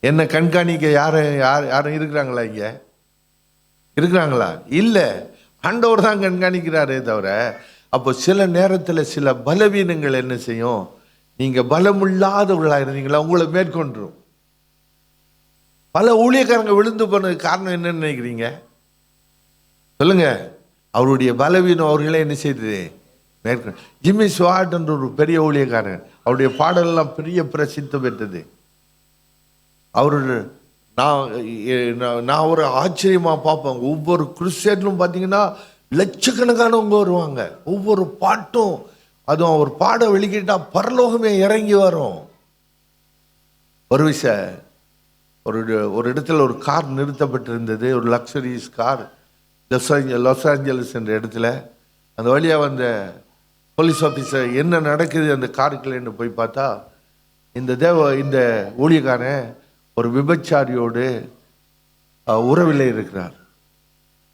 என்னை கண்காணிக்க யாரும் இருக்கிறாங்களா? இங்கே இருக்கிறாங்களா? இல்லை, ஆண்டவர் தான் கண்காணிக்கிறாரே தவிர. அப்போ சில நேரத்தில் சில பலவீனங்கள் என்ன செய்யும்? நீங்கள் பலமில்லாதவர்களாக இருந்தீங்களா உங்களை மேற்கொண்டுரும். பல ஊழியக்காரங்க விழுந்து போனதுக்கு காரணம் என்னன்னு நினைக்கிறீங்க? சொல்லுங்க. அவருடைய பலவீனம் அவர்களே என்ன செய்தது? மேற்கொண்டு. ஜிம்மி ஸ்வாட் என்ற ஒரு பெரிய ஊழியக்காரன், அவருடைய பாடலெல்லாம் பெரிய பிரசித்தம் பெற்றது. அவரு நான் ஒரு ஆச்சரியமாக பார்ப்பேன். ஒவ்வொரு கிறிஸ்டியனும் பார்த்தீங்கன்னா லட்சக்கணக்கானவங்க வருவாங்க. ஒவ்வொரு பாட்டும், அதுவும் அவர் பாட வெளிக்கிட்டா பரலோகமே இறங்கி வரும். ஒரு விஷயம், ஒரு இடத்துல ஒரு கார் நிறுத்தப்பட்டிருந்தது, ஒரு லக்ஸரிஸ் கார், லாஸ் ஏஞ்சலஸ் என்ற இடத்துல. அந்த வழியாக வந்த போலீஸ் ஆஃபீஸர் என்ன நடக்குது அந்த காருக்குள்ளேன்னு போய் பார்த்தா, இந்த ஊழியக்காரன் ஒரு விபச்சாரியோடு உறவில் இருக்கிறார்.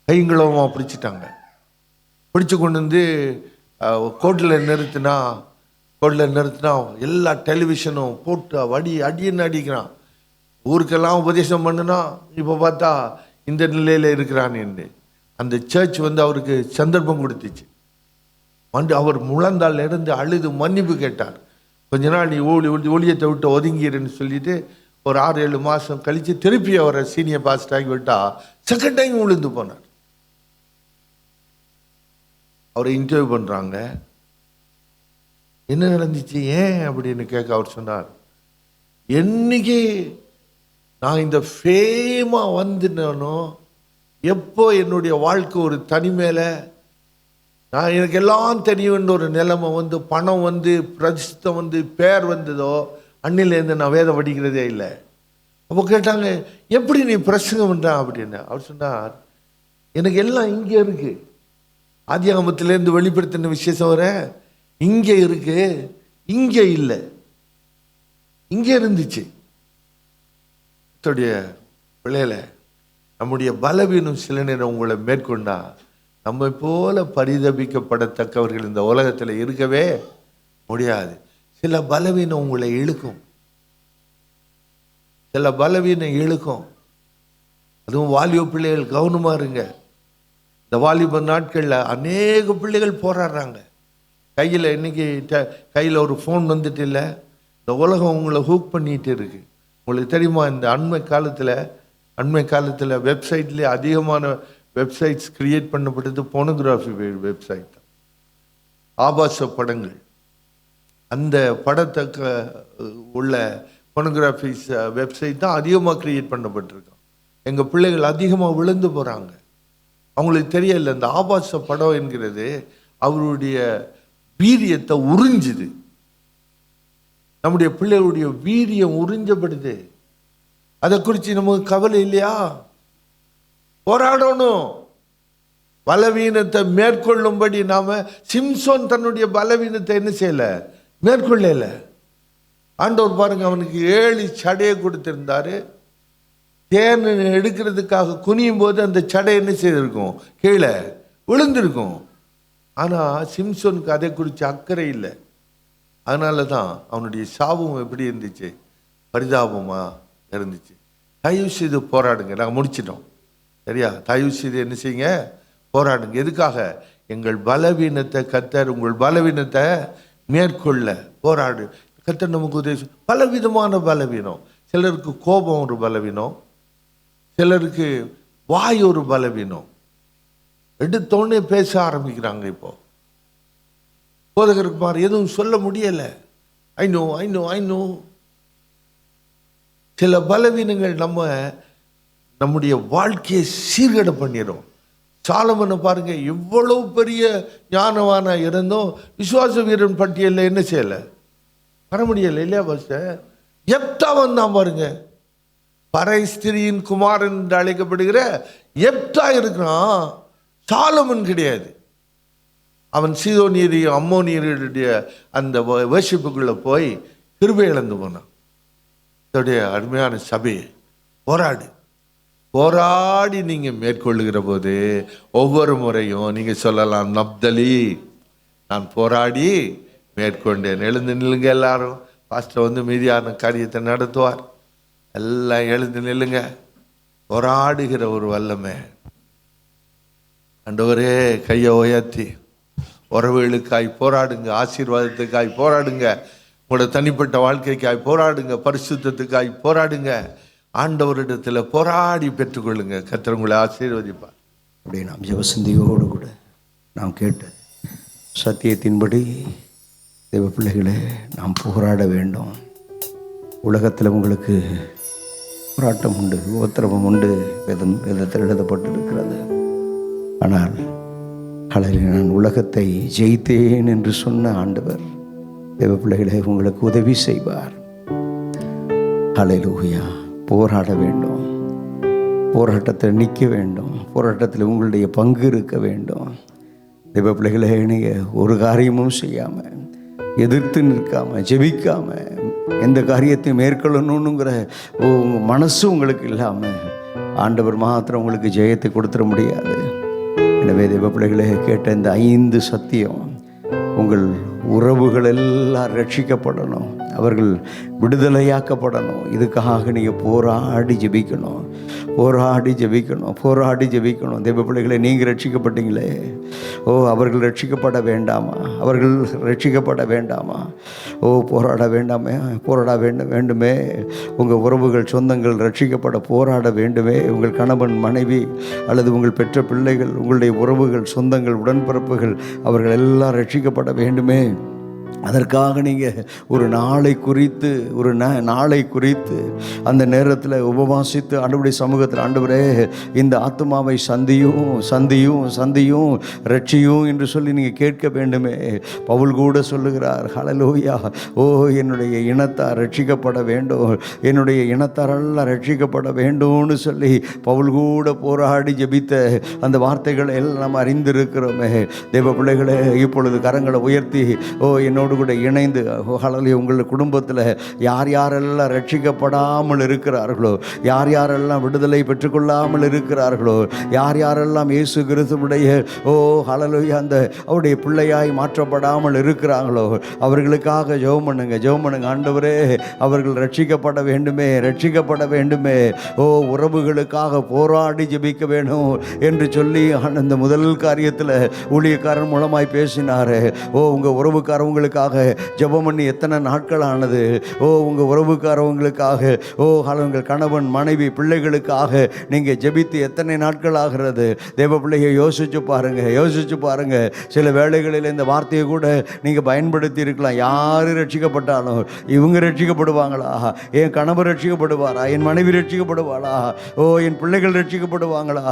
கைங்களமாக பிடிச்சிட்டாங்க. பிடிச்சு கொண்டு வந்து கோர்ட்டில் நிறுத்தினா எல்லா டெலிவிஷனும் போட்டு அடின்னு அடிக்கிறான். ஊருக்கெல்லாம் உபதேசம் பண்ணுனா இப்போ பார்த்தா இந்த நிலையில் இருக்கிறான் என்று அந்த சர்ச் அவருக்கு சந்தர்ப்பம் கொடுத்துச்சு. அவர் முழந்தால் இருந்து அழுது மன்னிப்பு கேட்டார். கொஞ்ச நாள் நீ ஊழியத்தை விட்டு ஒதுங்கிடுன்னு சொல்லிட்டு ஒரு 6-7 மாதம் கழித்து திருப்பி அவரை சீனியர் பாஸ்டர் ஆகி விட்டா செகண்ட் டைம் விழுந்து போனார். அவரை இன்டர்வியூ பண்ணுறாங்க. என்ன நடந்துச்சு ஏன் அப்படின்னு கேட்க அவர் சொன்னார், என்னைக்கு நான் இந்த ஃபேமாக வந்துனோ, எப்போ என்னுடைய வாழ்க்கை ஒரு தனிமேல நான் எனக்கு எல்லாம் தெரியும்ன்ற ஒரு நிலைமை பணம் பிரதிஷ்டம் பேர் வந்ததோ, அன்னிலேருந்து நான் வேதம் படிக்கிறதே இல்லை. அப்போ கேட்டாங்க, எப்படி நீ பிரசங்கம் பண்ணுறான் அப்படின்னு. அவர் சொன்னார், எனக்கு எல்லாம் இங்கே இருக்கு. ஆதியாகமத்திலேருந்து வெளிப்படுத்தின விசேஷம் வர இங்கே இருக்கு, இங்கே இல்லை. இங்கே இருந்துச்சு. பிள்ளையில நம்முடைய பலவீனம் சில நேரம் உங்களை மேற்கொண்டா, நம்மை போல பரிதபிக்கப்படத்தக்கவர்கள் இந்த உலகத்தில் இருக்கவே முடியாது. சில பலவீனம் உங்களை இழுக்கும், சில பலவீனம் இழுக்கும். அதுவும் வாலிப பிள்ளைகள் கவனமா இருங்க. இந்த வாலிப நாட்களில் அநேக பிள்ளைகள் போராடுறாங்க. கையில் ஒரு ஃபோன் வந்துட்டு இல்லை, இந்த உலகம் உங்களை ஹூக் பண்ணிட்டு இருக்கு. உங்களுக்கு தெரியுமா, இந்த அண்மை காலத்தில் வெப்சைட்லேயே அதிகமான வெப்சைட்ஸ் கிரியேட் பண்ணப்பட்டது போனோகிராஃபி வெப்சைட் தான். ஆபாச படங்கள், அந்த படத்தை உள்ள போனோகிராஃபிஸ் வெப்சைட் தான் அதிகமாக கிரியேட் பண்ணப்பட்டிருக்கோம். எங்கள் பிள்ளைகள் அதிகமாக விழுந்து போகிறாங்க. அவங்களுக்கு தெரியல, இந்த ஆபாச படம் என்கிறது அவருடைய வீரியத்தை உறிஞ்சுது. நம்முடைய பிள்ளைகளுடைய வீரியம் உறிஞ்சப்படுது. அதை குறித்து நமக்கு கவலை இல்லையா? போராடணும். பலவீனத்தை மேற்கொள்ளும்படி சிம்சோன் தன்னுடைய பலவீனத்தை என்ன செய்யல, மேற்கொள்ளல. ஆண்டவர் பாருங்க, அவனுக்கு 7 சடையை கொடுத்திருந்தாரு. தேன் எடுக்கிறதுக்காக குனியும் போது அந்த சடை என்ன செய்திருக்கும், கீழே விழுந்திருக்கும். ஆனால் சிம்சோனுக்கு அதை குறித்து அக்கறை இல்லை. அதனால தான் அவனுடைய சாபம் எப்படி இருந்துச்சு, பரிதாபமாக இருந்துச்சு. தயவு செய்து போராடுங்க. நாங்கள் முடிச்சிட்டோம் சரியா? தயவு செய்து என்ன செய்யுங்க, போராடுங்க. எதுக்காக? எங்கள் பலவீனத்தை கர்த்தர், உங்கள் பலவீனத்தை மேற்கொள்ள போராடு. கர்த்தர் நமக்கு உதவி. பலவிதமான பலவீனம். சிலருக்கு கோபம் ஒரு பலவீனம், சிலருக்கு வாய் ஒரு பலவீனம். எடுத்தோடனே பேச ஆரம்பிக்கிறாங்க. இப்போ போதகருக்கு பாரு, எதுவும் சொல்ல முடியல. I know. சில பலவீனங்கள் நம்முடைய வாழ்க்கையை சீர்கேடு பண்ணிடும். சாலமனை பாருங்க, எவ்வளவு பெரிய ஞானவானா இருந்தும் விசுவாச வீரன் பட்டியலில் என்ன செய்யலை, வர முடியலை இல்லையா? பஸ் எப்தா வந்தான் பாருங்க. பறை ஸ்திரியின் குமாரன் என்று அழைக்கப்படுகிற எப்தா இருக்கிறான். சாலமன் கிடையாது. அவன் சீதோனியரையும் அம்மோனியருடைய அந்த வர்ஷிப்புக்குள்ள போய் கிருபை இழந்து போனான். இதோடைய அருமையான சபையை போராடி நீங்க மேற்கொள்ளுகிற போது ஒவ்வொரு முறையும் நீங்க சொல்லலாம், நப்தலி, நான் போராடி மேற்கொண்டேன். எழுந்து நில்லுங்க எல்லாரும். பாஸ்டர் வந்து மீதியான காரியத்தை நடத்துவார். எல்லாம் எழுந்து நில்லுங்க. போராடுகிற ஒரு வல்லமை. ஆண்டவரே, கையை உயர்த்தி உறவுகளுக்காய் போராடுங்க, ஆசீர்வாதத்துக்காய் போராடுங்க, உங்களோட தனிப்பட்ட வாழ்க்கைக்காய் போராடுங்க, பரிசுத்தத்துக்காய் போராடுங்க. ஆண்டவரிடத்தில் போராடி பெற்றுக்கொள்ளுங்க. கர்த்தர் உங்களை ஆசீர்வதிப்பார். அப்படி நாம் ஜெபசிந்தியோடு கூட நாம் கேட்ட சத்தியத்தின்படி தேவ பிள்ளைகளே, நாம் போராட வேண்டும். உலகத்தில் உங்களுக்கு போராட்டம் உண்டு, உபத்திரவம் உண்டு, வேதத்தில் எழுதப்பட்டிருக்கிறது. ஆனால் நான் உலகத்தை ஜெயித்தேன் என்று சொன்ன ஆண்டவர் தேவ பிள்ளைகளே உங்களுக்கு உதவி செய்வார். ஹல்லேலூயா. போராட வேண்டும், போராட்டத்தில் நிற்க வேண்டும், போராட்டத்தில் உங்களுடைய பங்கு இருக்க வேண்டும். தேவ பிள்ளைகளே, நீங்கள் ஒரு காரியமும் செய்யாமல், எதிர்த்து நிற்காமல், ஜெபிக்காமல், எந்த காரியத்தையும் மேற்கொள்ளணுங்கிற உங்கள் மனசு உங்களுக்கு இல்லாமல் ஆண்டவர் மாத்திரம் உங்களுக்கு ஜெயத்தை கொடுத்துட முடியாது. எனவே தேவ பிள்ளைகளே, கேட்ட இந்த 5 சத்தியம், உங்கள் உறவுகள் எல்லாம் ரட்சிக்கப்படணும், அவர்கள் விடுதலையாக்கப்படணும். இதுக்காக நீங்கள் போராடி ஜெபிக்கணும், போராடி ஜெபிக்கணும், போராடி ஜெபிக்கணும். தேவ பிள்ளைகளை, நீங்கள் ரட்சிக்கப்பட்டீங்களே, அவர்கள் ரட்சிக்கப்பட வேண்டாமா? அவர்கள் ரட்சிக்கப்பட வேண்டாமா? போராட வேண்டாமே, போராட வேண்டுமே. உங்கள் உறவுகள், சொந்தங்கள் ரட்சிக்கப்பட போராட வேண்டுமே. உங்கள் கணவன், மனைவி அல்லது உங்கள் பெற்ற பிள்ளைகள், உங்களுடைய உறவுகள், சொந்தங்கள், உடன்பிறப்புகள், அவர்கள் எல்லாம் ரட்சிக்கப்பட வேண்டுமே. அதற்காக நீங்கள் ஒரு நாளை குறித்து அந்த நேரத்தில் உபவாசித்து ஆண்டவருடைய சமூகத்தில், ஆண்டவரே, இந்த ஆத்துமாவை சந்தியும் ரட்சியும் என்று சொல்லி நீங்கள் கேட்க வேண்டுமே. பவுல் கூட சொல்லுகிறார், ஹல்லேலூயா, என்னுடைய இனத்தார் ரட்சிக்கப்பட வேண்டும், என்னுடைய இனத்தாரெல்லாம் ரட்சிக்கப்பட வேண்டும்னு சொல்லி பவுல் கூட போராடி ஜெபித்த அந்த வார்த்தைகளை எல்லாம் நாம் அறிந்திருக்கிறோமே. தேவ பிள்ளைகளே, இப்பொழுது கரங்களை உயர்த்தி என்னோடு கூட இணைந்து உங்கள் குடும்பத்தில் யார் யாரெல்லாம் ரட்சிக்கப்படாமல் இருக்கிறார்களோ, யார் யாரெல்லாம் விடுதலை பெற்றுக்கொள்ளாமல் இருக்கிறார்களோ, யார் யாரெல்லாம் இயேசு கிறிஸ்துவுடைய அந்த அவருடைய பிள்ளையாய் மாற்றப்படாமல் இருக்கிறாங்களோ, அவர்களுக்காக ஜெபம் பண்ணுங்க. ஆண்டவரே, அவர்கள் ரட்சிக்கப்பட வேண்டுமே, உறவுகளுக்காக போராடி ஜெபிக்க வேணும் என்று சொல்லி அந்த முதல் காரியத்தில் ஊழியக்காரன் மூலமாய் பேசினார். உங்கள் உறவுக்காரவங்களுக்கு ஜெபம் பண்ணி எத்தனை நாட்கள் ஆனது? உங்கள் உறவுக்காரவங்களுக்காக, உங்கள் கணவன், மனைவி, பிள்ளைகளுக்காக நீங்கள் ஜெபித்து எத்தனை நாட்கள் ஆகிறது? தேவ பிள்ளையை யோசிச்சு பாருங்க. சில வேளைகளில் இந்த வார்த்தையை கூட நீங்கள் பயன்படுத்தி இருக்கலாம். யார் ரட்சிக்கப்பட்டாலும் இவங்க ரட்சிக்கப்படுவாங்களா? என் கணவர் ரட்சிக்கப்படுவாரா? என் மனைவி ரட்சிக்கப்படுவாளா? என் பிள்ளைகள் ரட்சிக்கப்படுவாங்களா?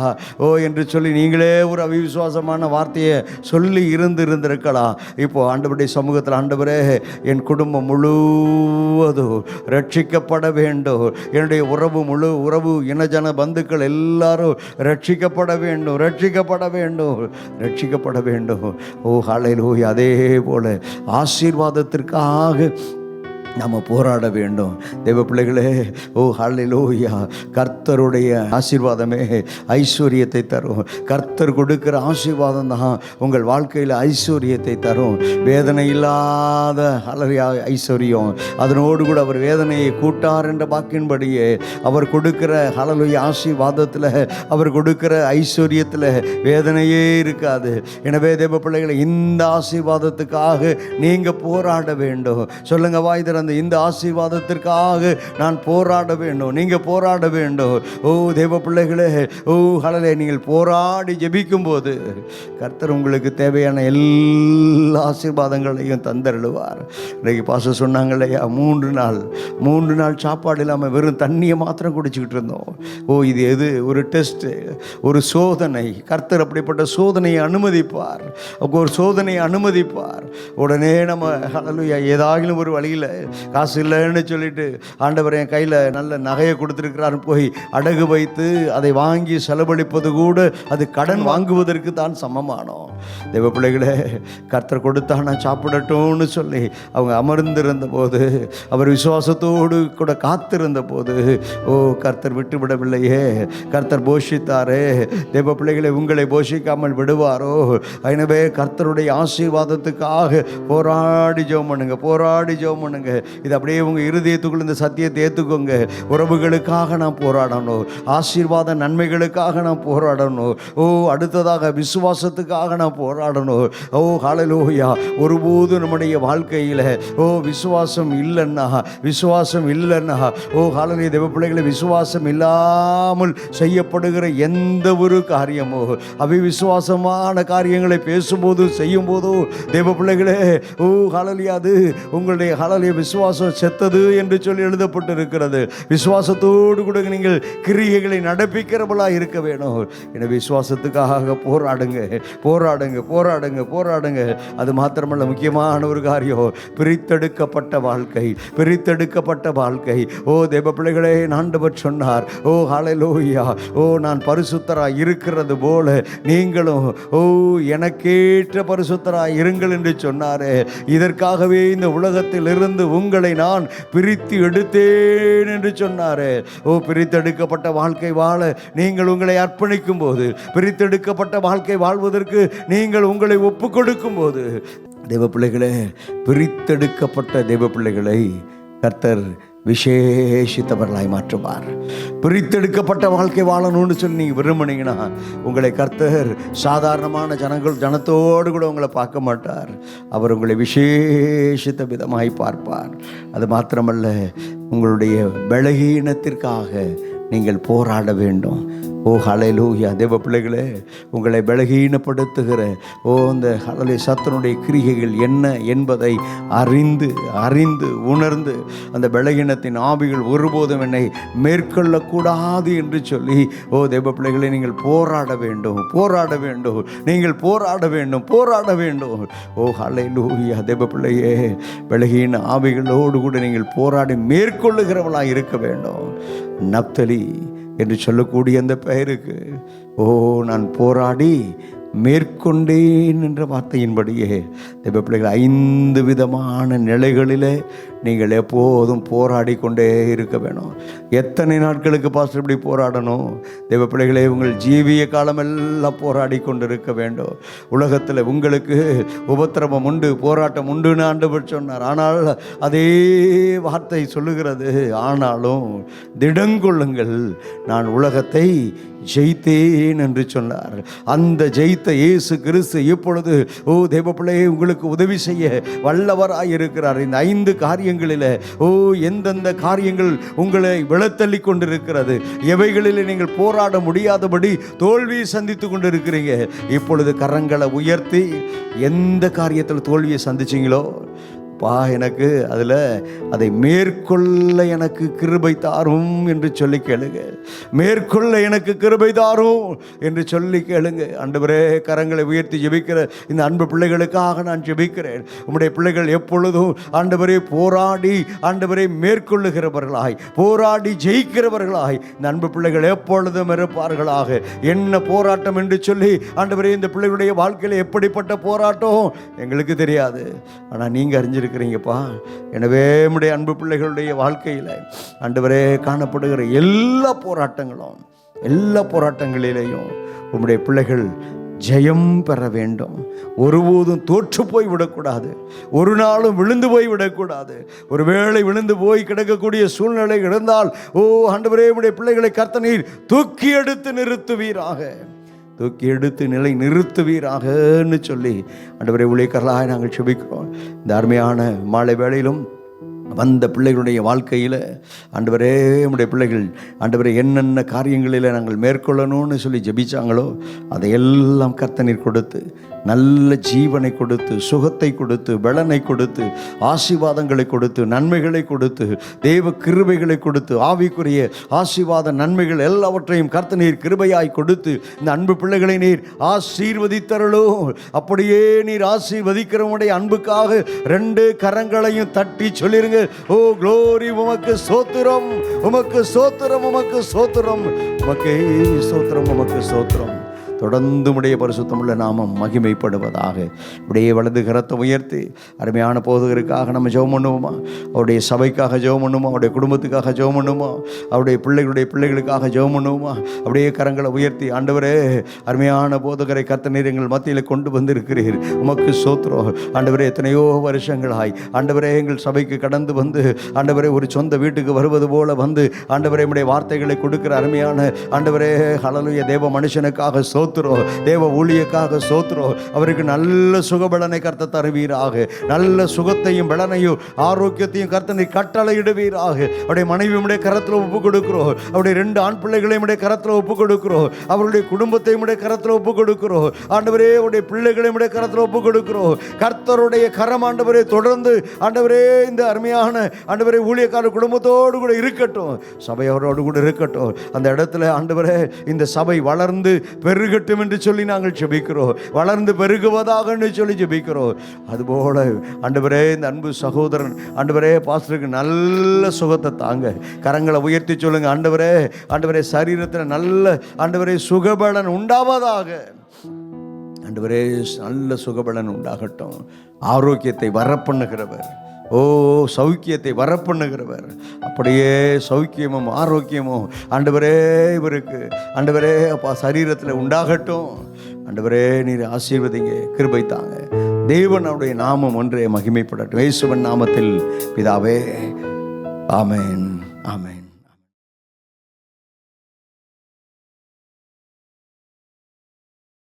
என்று சொல்லி நீங்களே ஒரு அவிசுவாசமான வார்த்தையை சொல்லி இருந்திருக்கலாம். இப்போ ஆண்டவருடைய சமூகத்தில், ஆண்டவரே, என் குடும்பம் முழுவதும் ரட்சிக்கப்பட வேண்டும், என்னுடைய உறவு இனஜன பந்துக்கள் எல்லாரும் ரட்சிக்கப்பட வேண்டும். ஹல்லேலூயா. அதே போல ஆசீர்வாதத்திற்காக நம்ம போராட வேண்டும். தேவ பிள்ளைகளே, ஹல்லேலூயா. கர்த்தருடைய ஆசீர்வாதமே ஐஸ்வர்யத்தை தரும். கர்த்தர் கொடுக்கிற ஆசீர்வாதம் தான் உங்கள் வாழ்க்கையில் ஐஸ்வர்யத்தை தரும். வேதனை இல்லாத ஐஸ்வர்யம், அதனோடு கூட அவர் வேதனையை கூட்டார் என்ற வாக்கின்படியே அவர் கொடுக்கிற ஹல்லேலூயா ஆசீர்வாதத்தில், அவர் கொடுக்கிற ஐஸ்வர்யத்தில் வேதனையே இருக்காது. எனவே தேவ பிள்ளைகளை, இந்த ஆசீர்வாதத்துக்காக நீங்கள் போராட வேண்டும். சொல்லுங்க வாய்தர, இந்த ஆசீர்வாதத்திற்காக நான் போராட வேண்டும், நீங்க போராட வேண்டும். தேவ பிள்ளைகளே, ஹல்லேலூயா, நீங்கள் போராடி ஜெபிக்கும் போது கர்த்தர் உங்களுக்கு தேவையான எல்லா ஆசீர்வாதங்களையும் தந்தருளுவார். இன்னைக்கு பாஸ்டர் சொன்னாங்க இல்லையா, 3 நாள் சாப்பாடு இல்லாமல் வெறும் தண்ணியை மாத்திரம் குடிச்சுக்கிட்டு இருந்தோம். இது எது? ஒரு டெஸ்ட், ஒரு சோதனை. கர்த்தர் அப்படிப்பட்ட சோதனையை அனுமதிப்பார். ஒரு சோதனையை அனுமதிப்பார். உடனே நம்ம ஹல்லேலூயா ஏதாகிலும் ஒரு வழியில் காசு இல்லைன்னு சொல்லிட்டு ஆண்டவர் என் கையில் நல்ல நகையை கொடுத்துருக்கிறாரு போய் அடகு வைத்து அதை வாங்கி செலவழிப்பது கூட அது கடன் வாங்குவதற்கு தான் சமமானோம். தேவ பிள்ளைகளே, கர்த்தர் கொடுத்தா நான் சாப்பிடட்டும்னு சொல்லி அவங்க அமர்ந்திருந்த போது, அவர் விசுவாசத்தோடு கூட காத்திருந்த போது, ஓ கர்த்தர் விட்டு விடவில்லையே, கர்த்தர் போஷித்தாரே. தேவ பிள்ளைகளை, உங்களை போஷிக்காமல் விடுவாரோ? எனவே கர்த்தருடைய ஆசீர்வாதத்துக்காக போராடி ஜெபம் பண்ணுங்க, போராடி ஜெபம் பண்ணுங்க. இது அப்படியே உங்கள் இருதயத்துக்குள்ள இந்த சத்தியத்தை ஏற்றுக்கோங்க. உறவுகளுக்காக நான் போராடணும், ஆசீர்வாத நன்மைகளுக்காக நான் போராடணும். ஓ அடுத்ததாக விசுவாசத்துக்காக நான் போராடணும். ஓ ஹல்லேலூயா. ஒருபோதும் நம்முடைய வாழ்க்கையில் ஓ விசுவாசம் இல்லைன்னா, விசுவாசம் இல்லைன்னா, ஓ ஹல்லேலூயா தேவ பிள்ளைகளை, விசுவாசம் இல்லாமல் செய்யப்படுகிற எந்த ஒரு காரியமோ, அவிசுவாசமான காரியங்களை பேசும்போது செய்யும்போதோ தேவ பிள்ளைகளே, ஓ ஹல்லேலூயா, அது உங்களுடைய ஹல்லேலூயா விசுவாசம் செத்தது என்று சொல்லி எழுதப்பட்டு இருக்கிறது. விசுவாசத்தோடு கூட நீங்கள் கிரியைகளை நடப்பிக்கிறவர்களாக இருக்க வேணும். எனவே விசுவாசத்துக்காக போராடுங்க, போராடுங்க, போராடுங்க, போராடுங்க. அது மாத்திரமல்ல, முக்கியமான ஒரு காரியம், பிரித்தெடுக்கப்பட்ட வாழ்க்கை, பிரித்தெடுக்கப்பட்ட வாழ்க்கை. ஓ தேவ பிள்ளைகளே, ஆண்டவர் சொன்னார், ஓ ஹல்லேலூயா, ஓ நான் பரிசுத்தராய் இருக்கிறது போல நீங்களும் ஓ எனக்கேற்ற பரிசுத்தராய் இருங்கள் என்று சொன்னாரே. இதற்காகவே இந்த உலகத்தில் இருந்து உங்களை நான் பிரித்து எடுத்தேன் என்று சொன்னாரே. ஓ பிரித்தெடுக்கப்பட்ட வாழ்க்கை வாழ நீங்கள் உங்களை அர்ப்பணிக்கும் போது, பிரித்தெடுக்கப்பட்ட வாழ்க்கை வாழ்வதற்கு நீங்கள் உங்களை ஒப்பு கொடுக்கும் போது, தேவ பிள்ளைகளே, பிரித்தெடுக்கப்பட்ட தேவ பிள்ளைகளை கர்த்தர் விசேஷித்தவர்களாய் மாற்றுவார். பிரித்தெடுக்கப்பட்ட வாழ்க்கை வாழணும்னு சொல்லி நீங்கள் விரும்பினீங்கன்னா, உங்களை கர்த்தர் சாதாரணமான ஜனத்தோடு கூட உங்களை பார்க்க மாட்டார். அவர் உங்களை விசேஷித்த விதமாய் பார்ப்பார். அது மாத்திரமல்ல, உங்களுடைய பலகீனத்திற்காக நீங்கள் போராட வேண்டும். ஓ ஹல்லேலூயா தேவ பிள்ளைகளே, உங்களை பலகீனப்படுத்துகிற ஓ இந்த ஹல்லேலூயா சத்துனுடைய கிரியைகள் என்ன என்பதை அறிந்து அறிந்து உணர்ந்து, அந்த பலகீனத்தின் ஆவிகள் ஒருபோதும் என்னை மேற்கொள்ளக்கூடாது என்று சொல்லி, ஓ தேவ பிள்ளைகளை, நீங்கள் போராட வேண்டும், போராட வேண்டும், நீங்கள் போராட வேண்டும், போராட வேண்டும். ஓ ஹல்லேலூயா தேவ பிள்ளையே, பலகீன ஆவிகளோடு கூட நீங்கள் போராடி மேற்கொள்ளுகிறவளாக இருக்க வேண்டும். நப்தலி என்று சொல்லக்கூடிய அந்த பெயருக்கு, ஓ நான் போராடி மேற்கொண்டேன் என்ற வார்த்தையின்படியே தேவ பிள்ளைகள் 5 விதமான நிலைகளிலே நீங்கள் எப்போதும் போராடி கொண்டே இருக்க வேணும். எத்தனை நாட்களுக்கு பாஸ்டர் இப்படி போராடணும்? தேவ பிள்ளைகளே, உங்கள் ஜீவிய காலமெல்லாம் போராடி கொண்டு இருக்க வேண்டும். உலகத்தில் உங்களுக்கு உபத்திரவம் உண்டு, போராட்டம் உண்டுன்னு ஆண்டவர் சொன்னார். ஆனால் அதே வார்த்தை சொல்லுகிறது, ஆனாலும் திடங்கொள்ளுங்கள், நான் உலகத்தை ஜெயித்தேன் என்று சொன்னார். அந்த ஜெயித்த இயேசு கிறிஸ்து இப்பொழுது ஓ தேவ பிள்ளையே, உங்களுக்கு உதவி செய்ய வல்லவராய் இருக்கிறார். இந்த 5 காரியங்களில் ஓ எந்தெந்த காரியங்கள் உங்களை விழத்தள்ளி கொண்டிருக்கிறது, எவைகளில் நீங்கள் போராட முடியாதபடி தோல்வியை சந்தித்து கொண்டிருக்கிறீங்க, இப்பொழுது கரங்களை உயர்த்தி எந்த காரியத்தில் தோல்வியை சந்திச்சிங்களோ, எனக்கு அதில் அதை மேற்கொள்ள எனக்கு கிருபை தாரும் என்று சொல்லி கேளுங்க. மேற்கொள்ள எனக்கு கிருபை தாரும் என்று சொல்லி கேளுங்க. ஆண்டவரே, கரங்களை உயர்த்தி ஜெபிக்கிற இந்த அன்பு பிள்ளைகளுக்காக நான் ஜெபிக்கிறேன். உம்முடைய பிள்ளைகள் எப்பொழுதும் ஆண்டவரே போராடி ஆண்டவரை மேற்கொள்ளுகிறவர்களாய், போராடி ஜெயிக்கிறவர்களாய் இந்த அன்பு பிள்ளைகள் எப்பொழுதும் இருப்பார்களாக. என்ன போராட்டம் என்று சொல்லி ஆண்டவரே, இந்த பிள்ளைகளுடைய வாழ்க்கையில் எப்படிப்பட்ட போராட்டம் எங்களுக்கு தெரியாது, ஆனால் நீங்கள் அறிஞ்சிருக்கிறீங்கப்பா. எனவே நம்முடைய அன்பு பிள்ளைகளுடைய வாழ்க்கையில் ஆண்டவரே காணப்படுகிற எல்லா போராட்டங்களிலேயும் உம்முடைய பிள்ளைகள் ஜெயம் பெற வேண்டும். ஒருபோதும் தோற்று போய் விடக்கூடாது, ஒரு நாளும் விழுந்து போய் விடக்கூடாது. ஒருவேளை விழுந்து போய் கிடக்கக்கூடிய சூழ்நிலை இருந்தால், ஓ ஆண்டவரே, உம்முடைய பிள்ளைகளை கர்த்தர் நீர் தூக்கி எடுத்து நிறுத்துவீராக, தூக்கி எடுத்து நிலை நிறுத்துவீராகன்னு சொல்லி ஆண்டவரே ஊழியக்காரர்களாக நாங்கள் ஜெபிக்கிறோம். இந்த அருமையான மாலை வேளையிலும் வந்த பிள்ளைகளுடைய வாழ்க்கையில் ஆண்டவரே, நம்முடைய பிள்ளைகள் ஆண்டவரே என்னென்ன காரியங்களில் நாங்கள் மேற்கொள்ளணும்னு சொல்லி ஜெபிச்சாங்களோ அதையெல்லாம் கர்த்தர் நீர் கொடுத்து நல்ல ஜீவனை கொடுத்து, சுகத்தை கொடுத்து, பலனை கொடுத்து, ஆசீர்வாதங்களை கொடுத்து, நன்மைகளை கொடுத்து, தேவ கிருபைகளை கொடுத்து, ஆவிக்குரிய ஆசீர்வாத நன்மைகள் எல்லாவற்றையும் கர்த்தர் நீர் கிருபையாய் கொடுத்து இந்த அன்பு பிள்ளைகளை நீர் ஆசீர்வதித்தருளும். அப்படியே நீர் ஆசீர்வதிக்கிறவனுடைய அன்புக்காக 2 கரங்களையும் தட்டி சொல்லிருங்க, ஓ க்ளோரி, உமக்கு ஸ்தோத்திரம், உமக்கு ஸ்தோத்திரம், உமக்கு ஸ்தோத்திரம், உமக்கே ஸ்தோத்திரம், உமக்கு ஸ்தோத்திரம். தொடர்ந்து உடைய பரிசுத்தமுள்ள நாமம் மகிமைப்படுவதாக. உடைய வலது கரத்தை உயர்த்தி அருமையான போதகருக்காக நம்ம ஜெபம் பண்ணுவோமா? அவருடைய சபைக்காக ஜெபம் பண்ணுவோமா? அவருடைய குடும்பத்துக்காக ஜெபம் பண்ணுவோமா? அவருடைய பிள்ளைகளுக்காக ஜெபம் பண்ணுவோமா? அப்படியே கரங்களை உயர்த்தி, ஆண்டவரே, அருமையான போதகரை கர்த்தர் நீர் எங்கள் மத்தியில் கொண்டு வந்திருக்கிறீர், உமக்கு ஸ்தோத்திரம். ஆண்டவரே, எத்தனையோ வருஷங்களாய் ஆண்டவரே எங்கள் சபைக்கு கடந்து வந்து ஆண்டவரே ஒரு சொந்த வீட்டுக்கு வருவது போல வந்து ஆண்டவரே உடைய வார்த்தைகளை கொடுக்கிற அருமையான ஆண்டவரே, ஹல்லேலூயா, தேவ மனுஷனுக்காக ஸ்தோத்திரம், தேவ ஊழியக்காக ஸ்தோத்திரம். அவருக்கு நல்ல சுகபலனை கர்த்தர் தருவீராக, நல்ல சுகத்தையும் பலனையும் ஆரோக்கியத்தையும் கர்த்தர் நீர் கட்டளையிடுவீராக. அவருடைய மனைவி உடைய கரத்தில் ஒப்பு கொடுக்கிறோம், அவருடைய 2 ஆண் பிள்ளைகளையும் உடைய கரத்தில் ஒப்பு கொடுக்கிறோம், அவருடைய குடும்பத்தையும் உடைய கரத்தில் ஒப்பு கொடுக்கிறோம். ஆண்டவரே, அவருடைய பிள்ளைகளையும் உடைய கரத்தில் ஒப்பு கொடுக்கிறோம். கர்த்தருடைய கரம் ஆண்டவரே தொடர்ந்து ஆண்டவரே இந்த அருமையான ஆண்டவரே ஊழியக்காரர் குடும்பத்தோடு கூட இருக்கட்டும், சபை அவரோடு கூட இருக்கட்டும். அந்த இடத்துல ஆண்டவரே இந்த சபை வளர்ந்து பெருகட்டும் என்று சொல்லி நாங்கள் ஜெபிக்கிறோம், வளர்ந்து பெருகுவதாக சொல்லி ஜெபிக்கிறோம். அதுபோல ஆண்டவரே இந்த அன்பு சகோதரன் ஆண்டவரே பாஸ்டருக்கு நல்ல சுகத்தை தாங்க. கரங்களை உயர்த்தி சொல்லுங்க, ஆண்டவரே, ஆண்டவரே சரீரத்தில் நல்ல ஆண்டவரே சுகபலன் உண்டாவதாக. ஆண்டவரே நல்ல சுகபலன் உண்டாகட்டும். ஆரோக்கியத்தை வரப்பண்ணுகிறவர், ஓ சௌக்கியத்தை வரப்பண்ணுகிறவர், அப்படியே சௌக்கியமும் ஆரோக்கியமும் ஆண்டவரே இவருக்கு ஆண்டவரே அப்பா சரீரத்தில் உண்டாகட்டும். ஆண்டவரே நீர் ஆசீர்வதிங்க, கிருபை தாங்க. தேவன் அவருடைய நாமம் ஒன்றே மகிமைப்படட்டும். இயேசுவின் நாமத்தில் பிதாவே, ஆமென், ஆமென்.